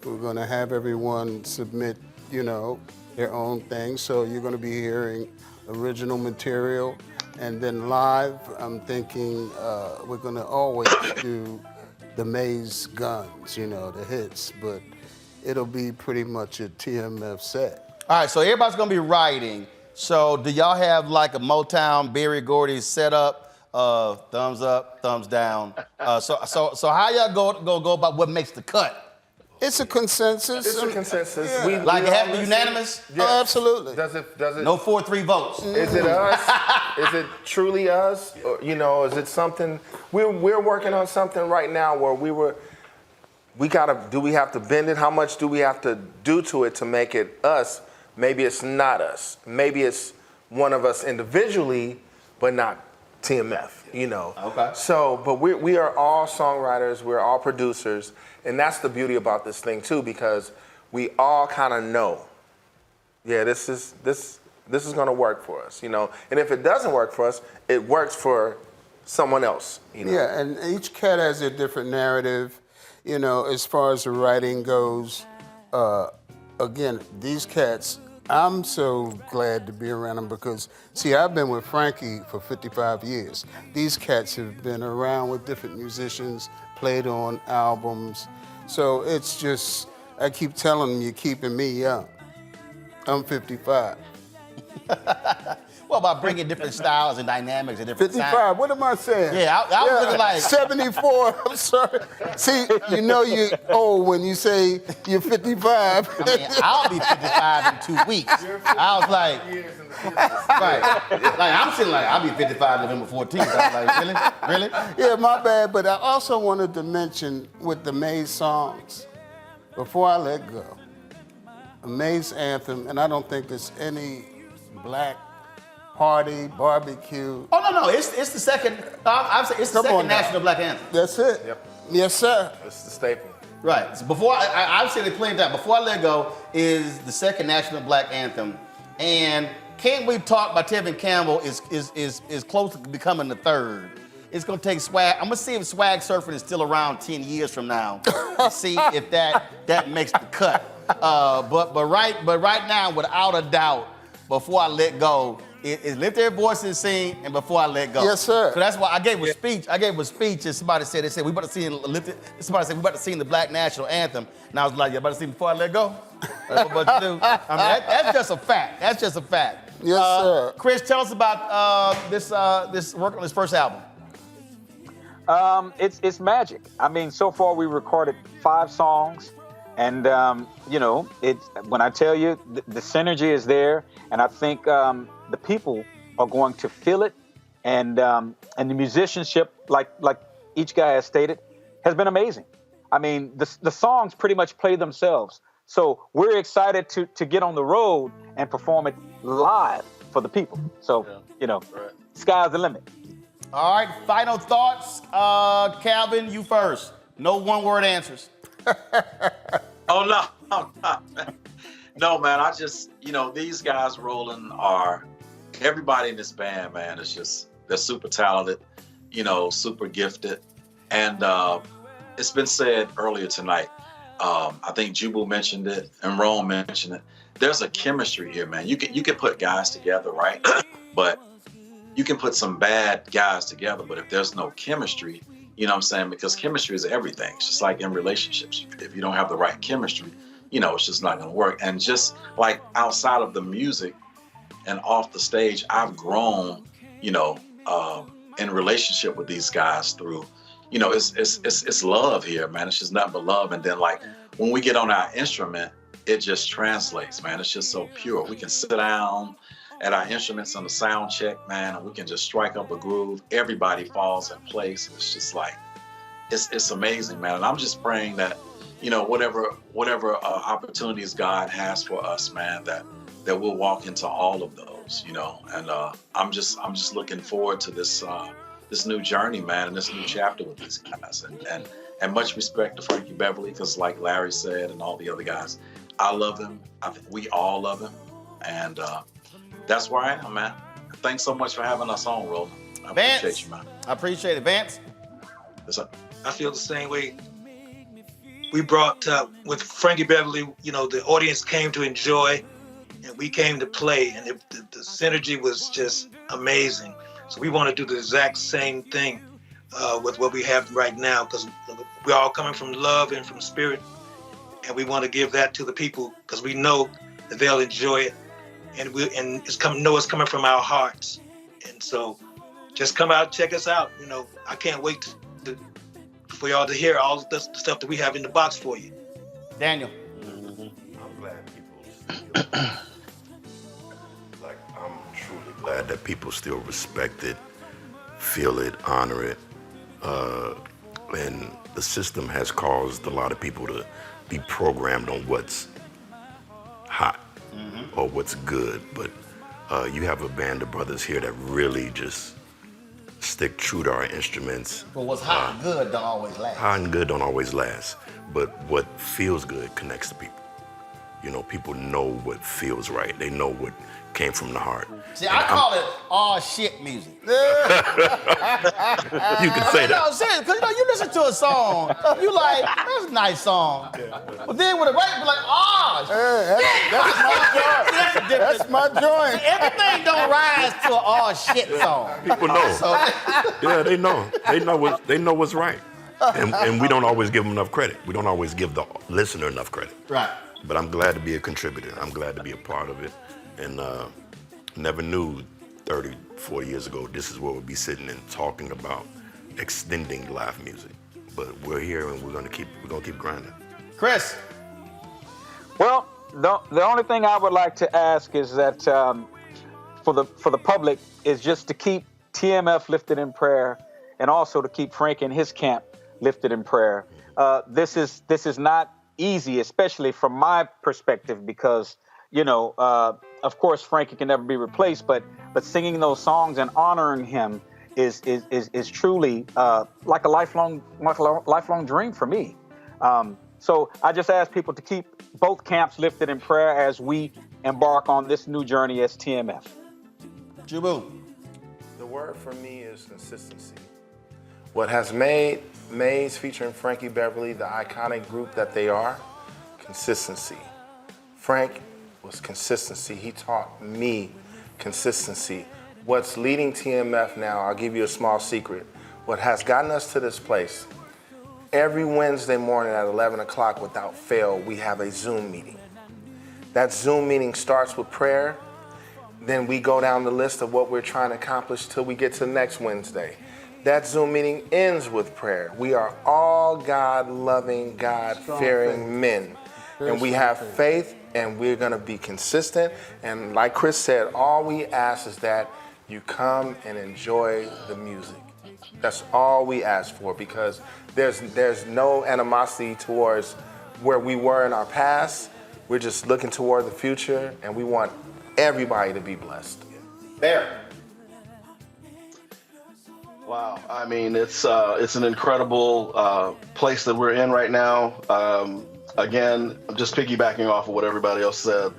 We're going to have everyone submit, their own thing. So you're going to be hearing original material. And then live, I'm thinking we're going to always do the Maze guns, the hits. But it'll be pretty much a TMF set. All right, so everybody's gonna be writing. So do y'all have like a Motown Berry Gordy setup? Thumbs up, thumbs down. So how y'all go about what makes the cut? It's a consensus. Yeah. We Like it has to be unanimous? Yes. Oh, absolutely. Does it? No 4-3 votes. Is it us? Is it truly us? Or, is it something? We're working on something right now where do we have to bend it? How much do we have to do to it to make it us Maybe it's not us. Maybe it's one of us individually, but not TMF, you know. Okay. So, but we are all songwriters, we're all producers, and that's the beauty about this thing too, because we all kind of know, yeah, this is gonna work for us, you know. And if it doesn't work for us, it works for someone else, you know. Yeah, and each cat has a different narrative, you know, as far as the writing goes. Again, these cats, I'm so glad to be around them because, see, I've been with Frankie for 55 years. These cats have been around with different musicians, played on albums. So it's just, I keep telling them, you're keeping me young. I'm 55. Well, about bringing different styles and dynamics and different 55, sounds. what am I saying? Yeah, I was looking like 74, I'm sorry. See, you know you're old when you say you're 55. I mean, I'll be 55 in 2 weeks. I was like, right. Like, I'm sitting like, I'll be 55 November 14th. I was like, really? Yeah, my bad, but I also wanted to mention with the Maze songs, Before I Let Go, a Maze anthem, and I don't think there's any black party, barbecue. Oh, no, it's the second, I'm saying it's the second national black anthem. That's it. Yep. Yes, sir. It's the staple. Right. So before, I'm saying they playing that. Before I Let Go is the second national black anthem. And Can't We Talk by Tevin Campbell is close to becoming the third. It's gonna take Swag. I'm gonna see if Swag Surfing is still around 10 years from now. To see if that makes the cut. But right now, without a doubt, Before I Let Go, is Lift Their Voices and Sing and Before I Let Go. Yes, sir. So that's why I gave a speech. And somebody said, we about to sing somebody said we about to sing the Black National Anthem. And I was like, you about to sing Before I Let Go? That's what I'm about to do. I mean, that's just a fact. That's just a fact. Yes, sir. Chris, tell us about this work on this first album. It's magic. I mean, so far we recorded 5 songs, and you know, when I tell you the synergy is there, and I think the people are going to feel it, and the musicianship, like each guy has stated, has been amazing. I mean, the songs pretty much play themselves. So we're excited to get on the road and perform it live for the people. So, you know, sky's the limit. All right, final thoughts. Calvin, you first. No one-word answers. Oh, no. No, man, I just, you know, these guys, Roland, everybody in this band, man, is just, they're super talented, you know, super gifted. And it's been said earlier tonight, I think Jubal mentioned it and Rome mentioned it. There's a chemistry here, man. You can put guys together, right? But you can put some bad guys together, but if there's no chemistry, you know what I'm saying? Because chemistry is everything. It's just like in relationships. If you don't have the right chemistry, you know, it's just not going to work. And just like outside of the music and off the stage, I've grown, you know, in relationship with these guys through, you know, it's love here, man. It's just nothing but love. And then like when we get on our instrument, it just translates, man. It's just so pure. We can sit down at our instruments on the sound check, man, and we can just strike up a groove. Everybody falls in place. It's just like, it's amazing, man. And I'm just praying that, you know, whatever opportunities God has for us, man, that we'll walk into all of those, you know. And I'm just looking forward to this new journey, man, and this new chapter with these guys. And much respect to Frankie Beverly, because like Larry said and all the other guys, I love him. I think we all love him. And that's where I am, man. Thanks so much for having us on, Roland. I appreciate you, man. I appreciate it. Vance? Yes, sir. I feel the same way. We brought, with Frankie Beverly, you know, the audience came to enjoy, and we came to play, and the synergy was just amazing. So we want to do the exact same thing with what we have right now, because we're all coming from love and from spirit, and we want to give that to the people because we know that they'll enjoy it. And it's coming from our hearts. And so just come out, check us out. You know, I can't wait for y'all to hear all the stuff that we have in the box for you. Daniel. I'm glad people I'm truly glad that people still respect it, feel it, honor it. And the system has caused a lot of people to be programmed on what's hot. or what's good, but you have a band of brothers here that really just stick true to our instruments. But what's hot and good don't always last. Hot and good don't always last, but what feels good connects to people. You know, people know what feels right. They know what came from the heart. See, I call it all shit music. You can say that. No, seriously, because you listen to a song, you like, that's a nice song. But then when the right be like, shit. That's my joint. See, everything don't rise to an all shit song. People know. So, Yeah, they know. They know what's right. And we don't always give them enough credit. We don't always give the listener enough credit. right. But I'm glad to be a contributor. I'm glad to be a part of it. And never knew 30, 40 years ago, this is where we'll be sitting and talking about extending live music. But we're here and we're gonna keep grinding. Chris. Well, the only thing I would like to ask is that for the public is just to keep TMF lifted in prayer, and also to keep Frank and his camp lifted in prayer. This is not easy, especially from my perspective, because of course Frankie can never be replaced, but singing those songs and honoring him is truly like a lifelong dream for me. So I just ask people to keep both camps lifted in prayer as we embark on this new journey as TMF. Jubu. The word for me is consistency. What has made Maze featuring Frankie Beverly the iconic group that they are? Consistency. Frank was consistency. He taught me consistency. What's leading TMF now, I'll give you a small secret. What has gotten us to this place, every Wednesday morning at 11 o'clock without fail, we have a Zoom meeting. That Zoom meeting starts with prayer. Then we go down the list of what we're trying to accomplish till we get to next Wednesday. That Zoom meeting ends with prayer. We are all God-loving, God-fearing men. And we have faith, and we're going to be consistent. And like Chris said, all we ask is that you come and enjoy the music. That's all we ask for, because there's no animosity towards where we were in our past. We're just looking toward the future, and we want everybody to be blessed. There. Wow, I mean, it's an incredible place that we're in right now. Again, just piggybacking off of what everybody else said,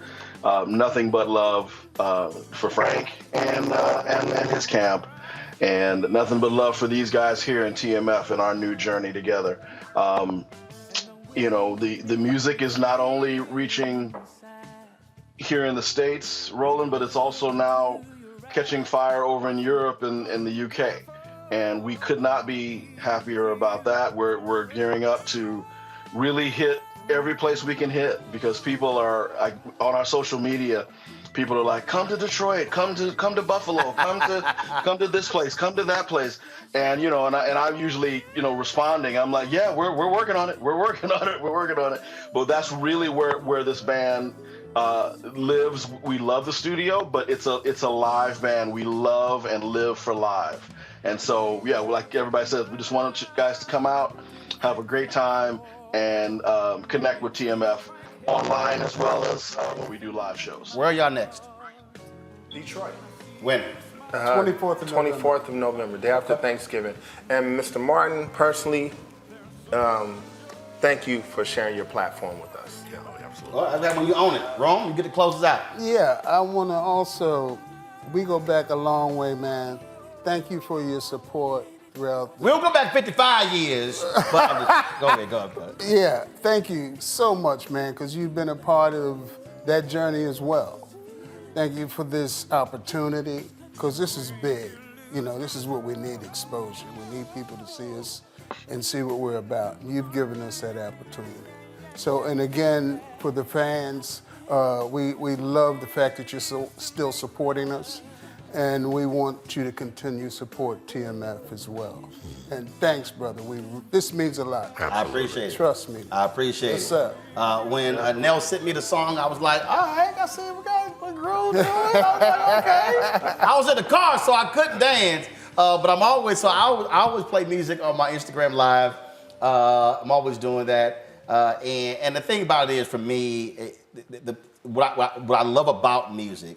nothing but love for Frank and his camp, and nothing but love for these guys here in TMF and our new journey together. The music is not only reaching here in the States, Roland, but it's also now catching fire over in Europe and in the UK. And we could not be happier about that. We're gearing up to really hit every place we can hit, because people are on our social media. People are like, come to Detroit, come to Buffalo, come to this place, come to that place, and I'm usually responding. I'm like, yeah, we're working on it, we're working on it. But that's really where this band lives. We love the studio, but it's a live band. We love and live for live. And so, yeah, like everybody says, we just want you guys to come out, have a great time, and connect with TMF online as well as when we do live shows. Where are y'all next? Detroit. When? 24th of November, day after Thanksgiving. And Mr. Martin, personally, thank you for sharing your platform with us. Yeah, absolutely. Well, that's when you own it. Rome, you get to close us out. Yeah, I want to also, we go back a long way, man. Thank you for your support throughout. We'll go back 55 years, but go ahead. Yeah, thank you so much, man, because you've been a part of that journey as well. Thank you for this opportunity, because this is big. This is what we need, exposure. We need people to see us and see what we're about. You've given us that opportunity. So, and again, for the fans, we love the fact that you're still supporting us. And we want you to continue to support TMF as well. And thanks, brother. This means a lot. Absolutely. I appreciate it. Trust me. I appreciate What's it. up? When Nell sent me the song, I was like, all right, I see we got a groove to it. I was like, okay. I was in the car, so I couldn't dance. But I always play music on my Instagram Live. I'm always doing that. And the thing about it is, for me, what I love about music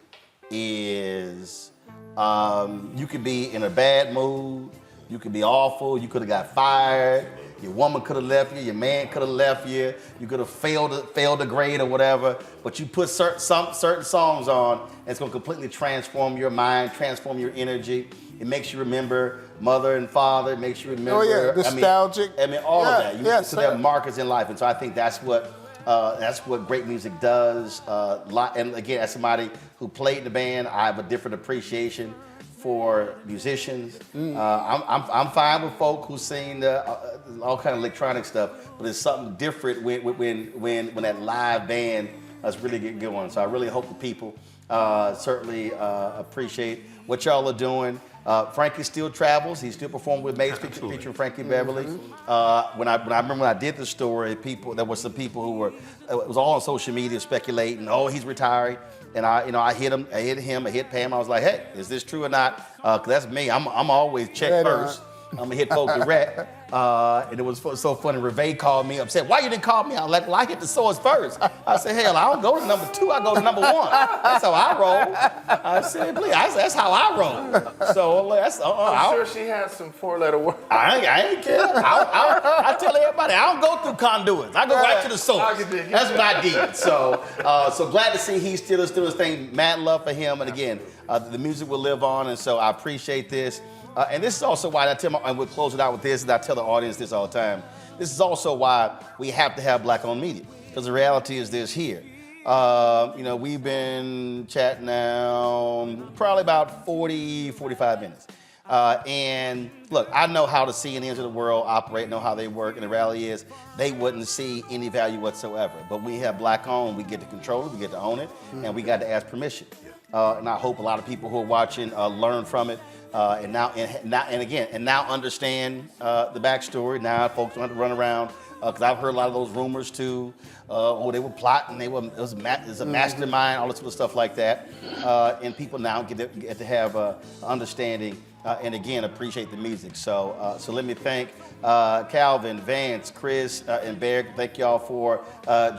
is you could be in a bad mood, you could be awful, you could have got fired, your woman could have left you, your man could have left you, you could have failed a grade or whatever, but you put certain songs on, and it's gonna completely transform your mind, transform your energy. It makes you remember mother and father, it makes you remember nostalgic. All of that. So there are markers in life, and so I think that's what great music does. And again, as somebody who played in the band, I have a different appreciation for musicians. I'm fine with folk who sing all kind of electronic stuff, but it's something different when that live band is really getting going. So I really hope the people certainly appreciate what y'all are doing. Frankie still travels. He still performed with Maze featuring Frankie Beverly. When I remember when I did the story, there were some people who were, it was all on social media speculating, oh, he's retiring. And I hit him, I hit Pam. I was like, hey, is this true or not? Because that's me. I'm always check first. I'm gonna hit folk direct. And it was so funny. Reve called me upset. Why you didn't call me? I was like, well, I hit the source first. I said, hell, I don't go to number 2. I go to number 1. That's how I roll. I said, please, that's how I roll. So that's. I'm sure she has some 4-letter words. I ain't care. I tell everybody, I don't go through conduits. I go right to the source. That's what I did. So glad to see he's still his thing. Mad love for him. And again, the music will live on. And so I appreciate this. And this is also why and we'll close it out with this, and I tell the audience this all the time. This is also why we have to have black-owned media, because the reality is this here. We've been chatting now probably about 40, 45 minutes. And look, I know how the CNNs of the world operate, know how they work, and the reality is they wouldn't see any value whatsoever. But when we have black-owned, we get to control it, we get to own it, and we got to ask permission. And I hope a lot of people who are watching learn from it. And now understand the backstory. Now folks don't have to run around, because I've heard a lot of those rumors too. They were plotting, it was a mastermind, all this sort of stuff like that. And people now get to have understanding and again appreciate the music. So let me thank Calvin, Vance, Chris, and Bear. Thank y'all for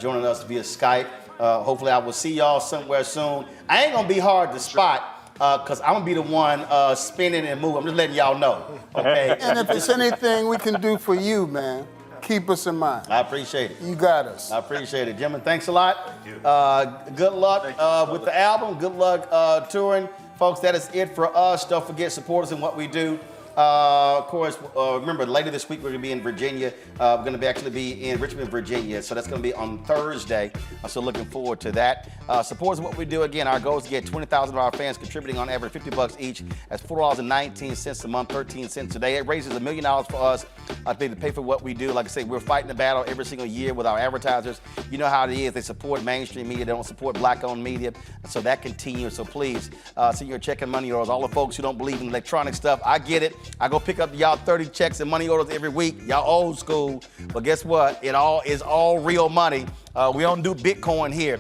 joining us via Skype. Hopefully I will see y'all somewhere soon. I ain't gonna be hard to spot. Because I'm going to be the one spinning and moving. I'm just letting y'all know, okay? And if there's anything we can do for you, man, keep us in mind. I appreciate it. You got us. I appreciate it. Gentlemen, thanks a lot. Good luck with the album. Good luck touring. Folks, that is it for us. Don't forget, support us in what we do. Of course, remember, later this week we're going to be in Virginia. We're going to actually be in Richmond, Virginia. So that's going to be on Thursday. So looking forward to that. Support us in what we do. Again, our goal is to get 20,000 of our fans contributing on average $50 each. That's $4.19 a month, 13 cents a day. It raises $1 million for us to pay for what we do. Like I say, we're fighting the battle every single year with our advertisers. You know how it is. They support mainstream media. They don't support black-owned media. So that continues. So please, send your check and money orders. All the folks who don't believe in electronic stuff, I get it. I go pick up y'all 30 checks and money orders every week. Y'all old school. But guess what? It all is all real money. We don't do Bitcoin here.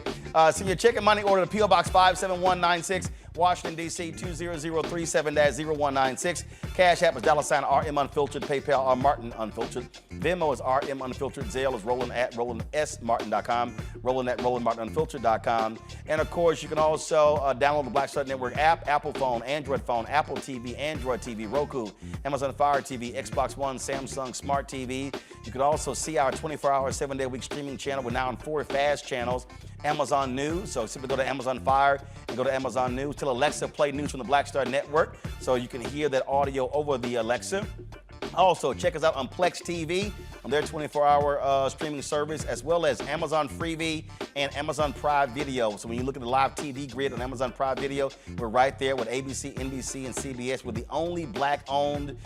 Send your check and money order to P.O. Box 57196, Washington, D.C. 20037-0196. Cash App is $RM Unfiltered. PayPal R Martin Unfiltered. Venmo is RM Unfiltered. Zelle is Roland at RolandSMartin.com. Roland at RolandMartinUnfiltered.com. And of course, you can also download the Black Star Network app, Apple phone, Android phone, Apple TV, Android TV, Roku, Amazon Fire TV, Xbox One, Samsung Smart TV. You can also see our 24-hour, 7-day-a-week streaming channel. We're now on 4 fast channels. Amazon News, so simply go to Amazon Fire and go to Amazon News. Tell Alexa play news from the Black Star Network, so you can hear that audio over the Alexa. Also, check us out on Plex TV on their 24-hour streaming service, as well as Amazon Freevee and Amazon Prime Video. So when you look at the live TV grid on Amazon Prime Video, we're right there with ABC, NBC, and CBS. We're the only black-owned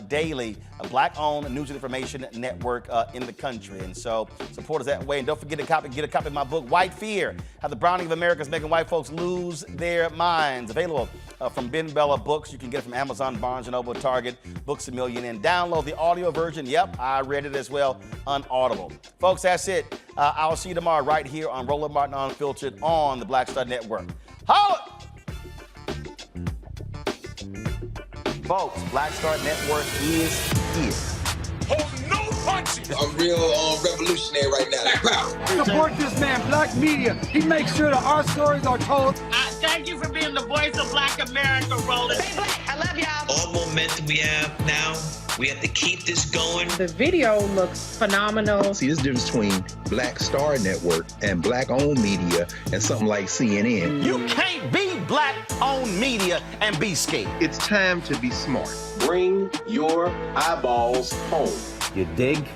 daily, black-owned news and information network in the country. And so support us that way. And don't forget to get a copy of my book, White Fear, How the Browning of America is Making White Folks Lose Their Minds. Available from Ben Bella Books. You can get it from Amazon, Barnes & Noble, Target, Books A Million, and download the audio version. Yep, I read it as well on Audible. Folks, that's it. I'll see you tomorrow right here on Roland Martin Unfiltered on the Black Star Network. Holla! Folks, Black Star Network is here. Hold no punch! I'm real revolutionary right now. Black power. Support this man, Black Media. He makes sure that our stories are told. Thank you for being the voice of Black America, Roland. Stay black. I love y'all. All momentum we have now, we have to keep this going. The video looks phenomenal. See, this difference between Black Star Network and Black-owned media and something like CNN. You can't be Black-owned media and be scared. It's time to be smart. Bring your eyeballs home. You dig?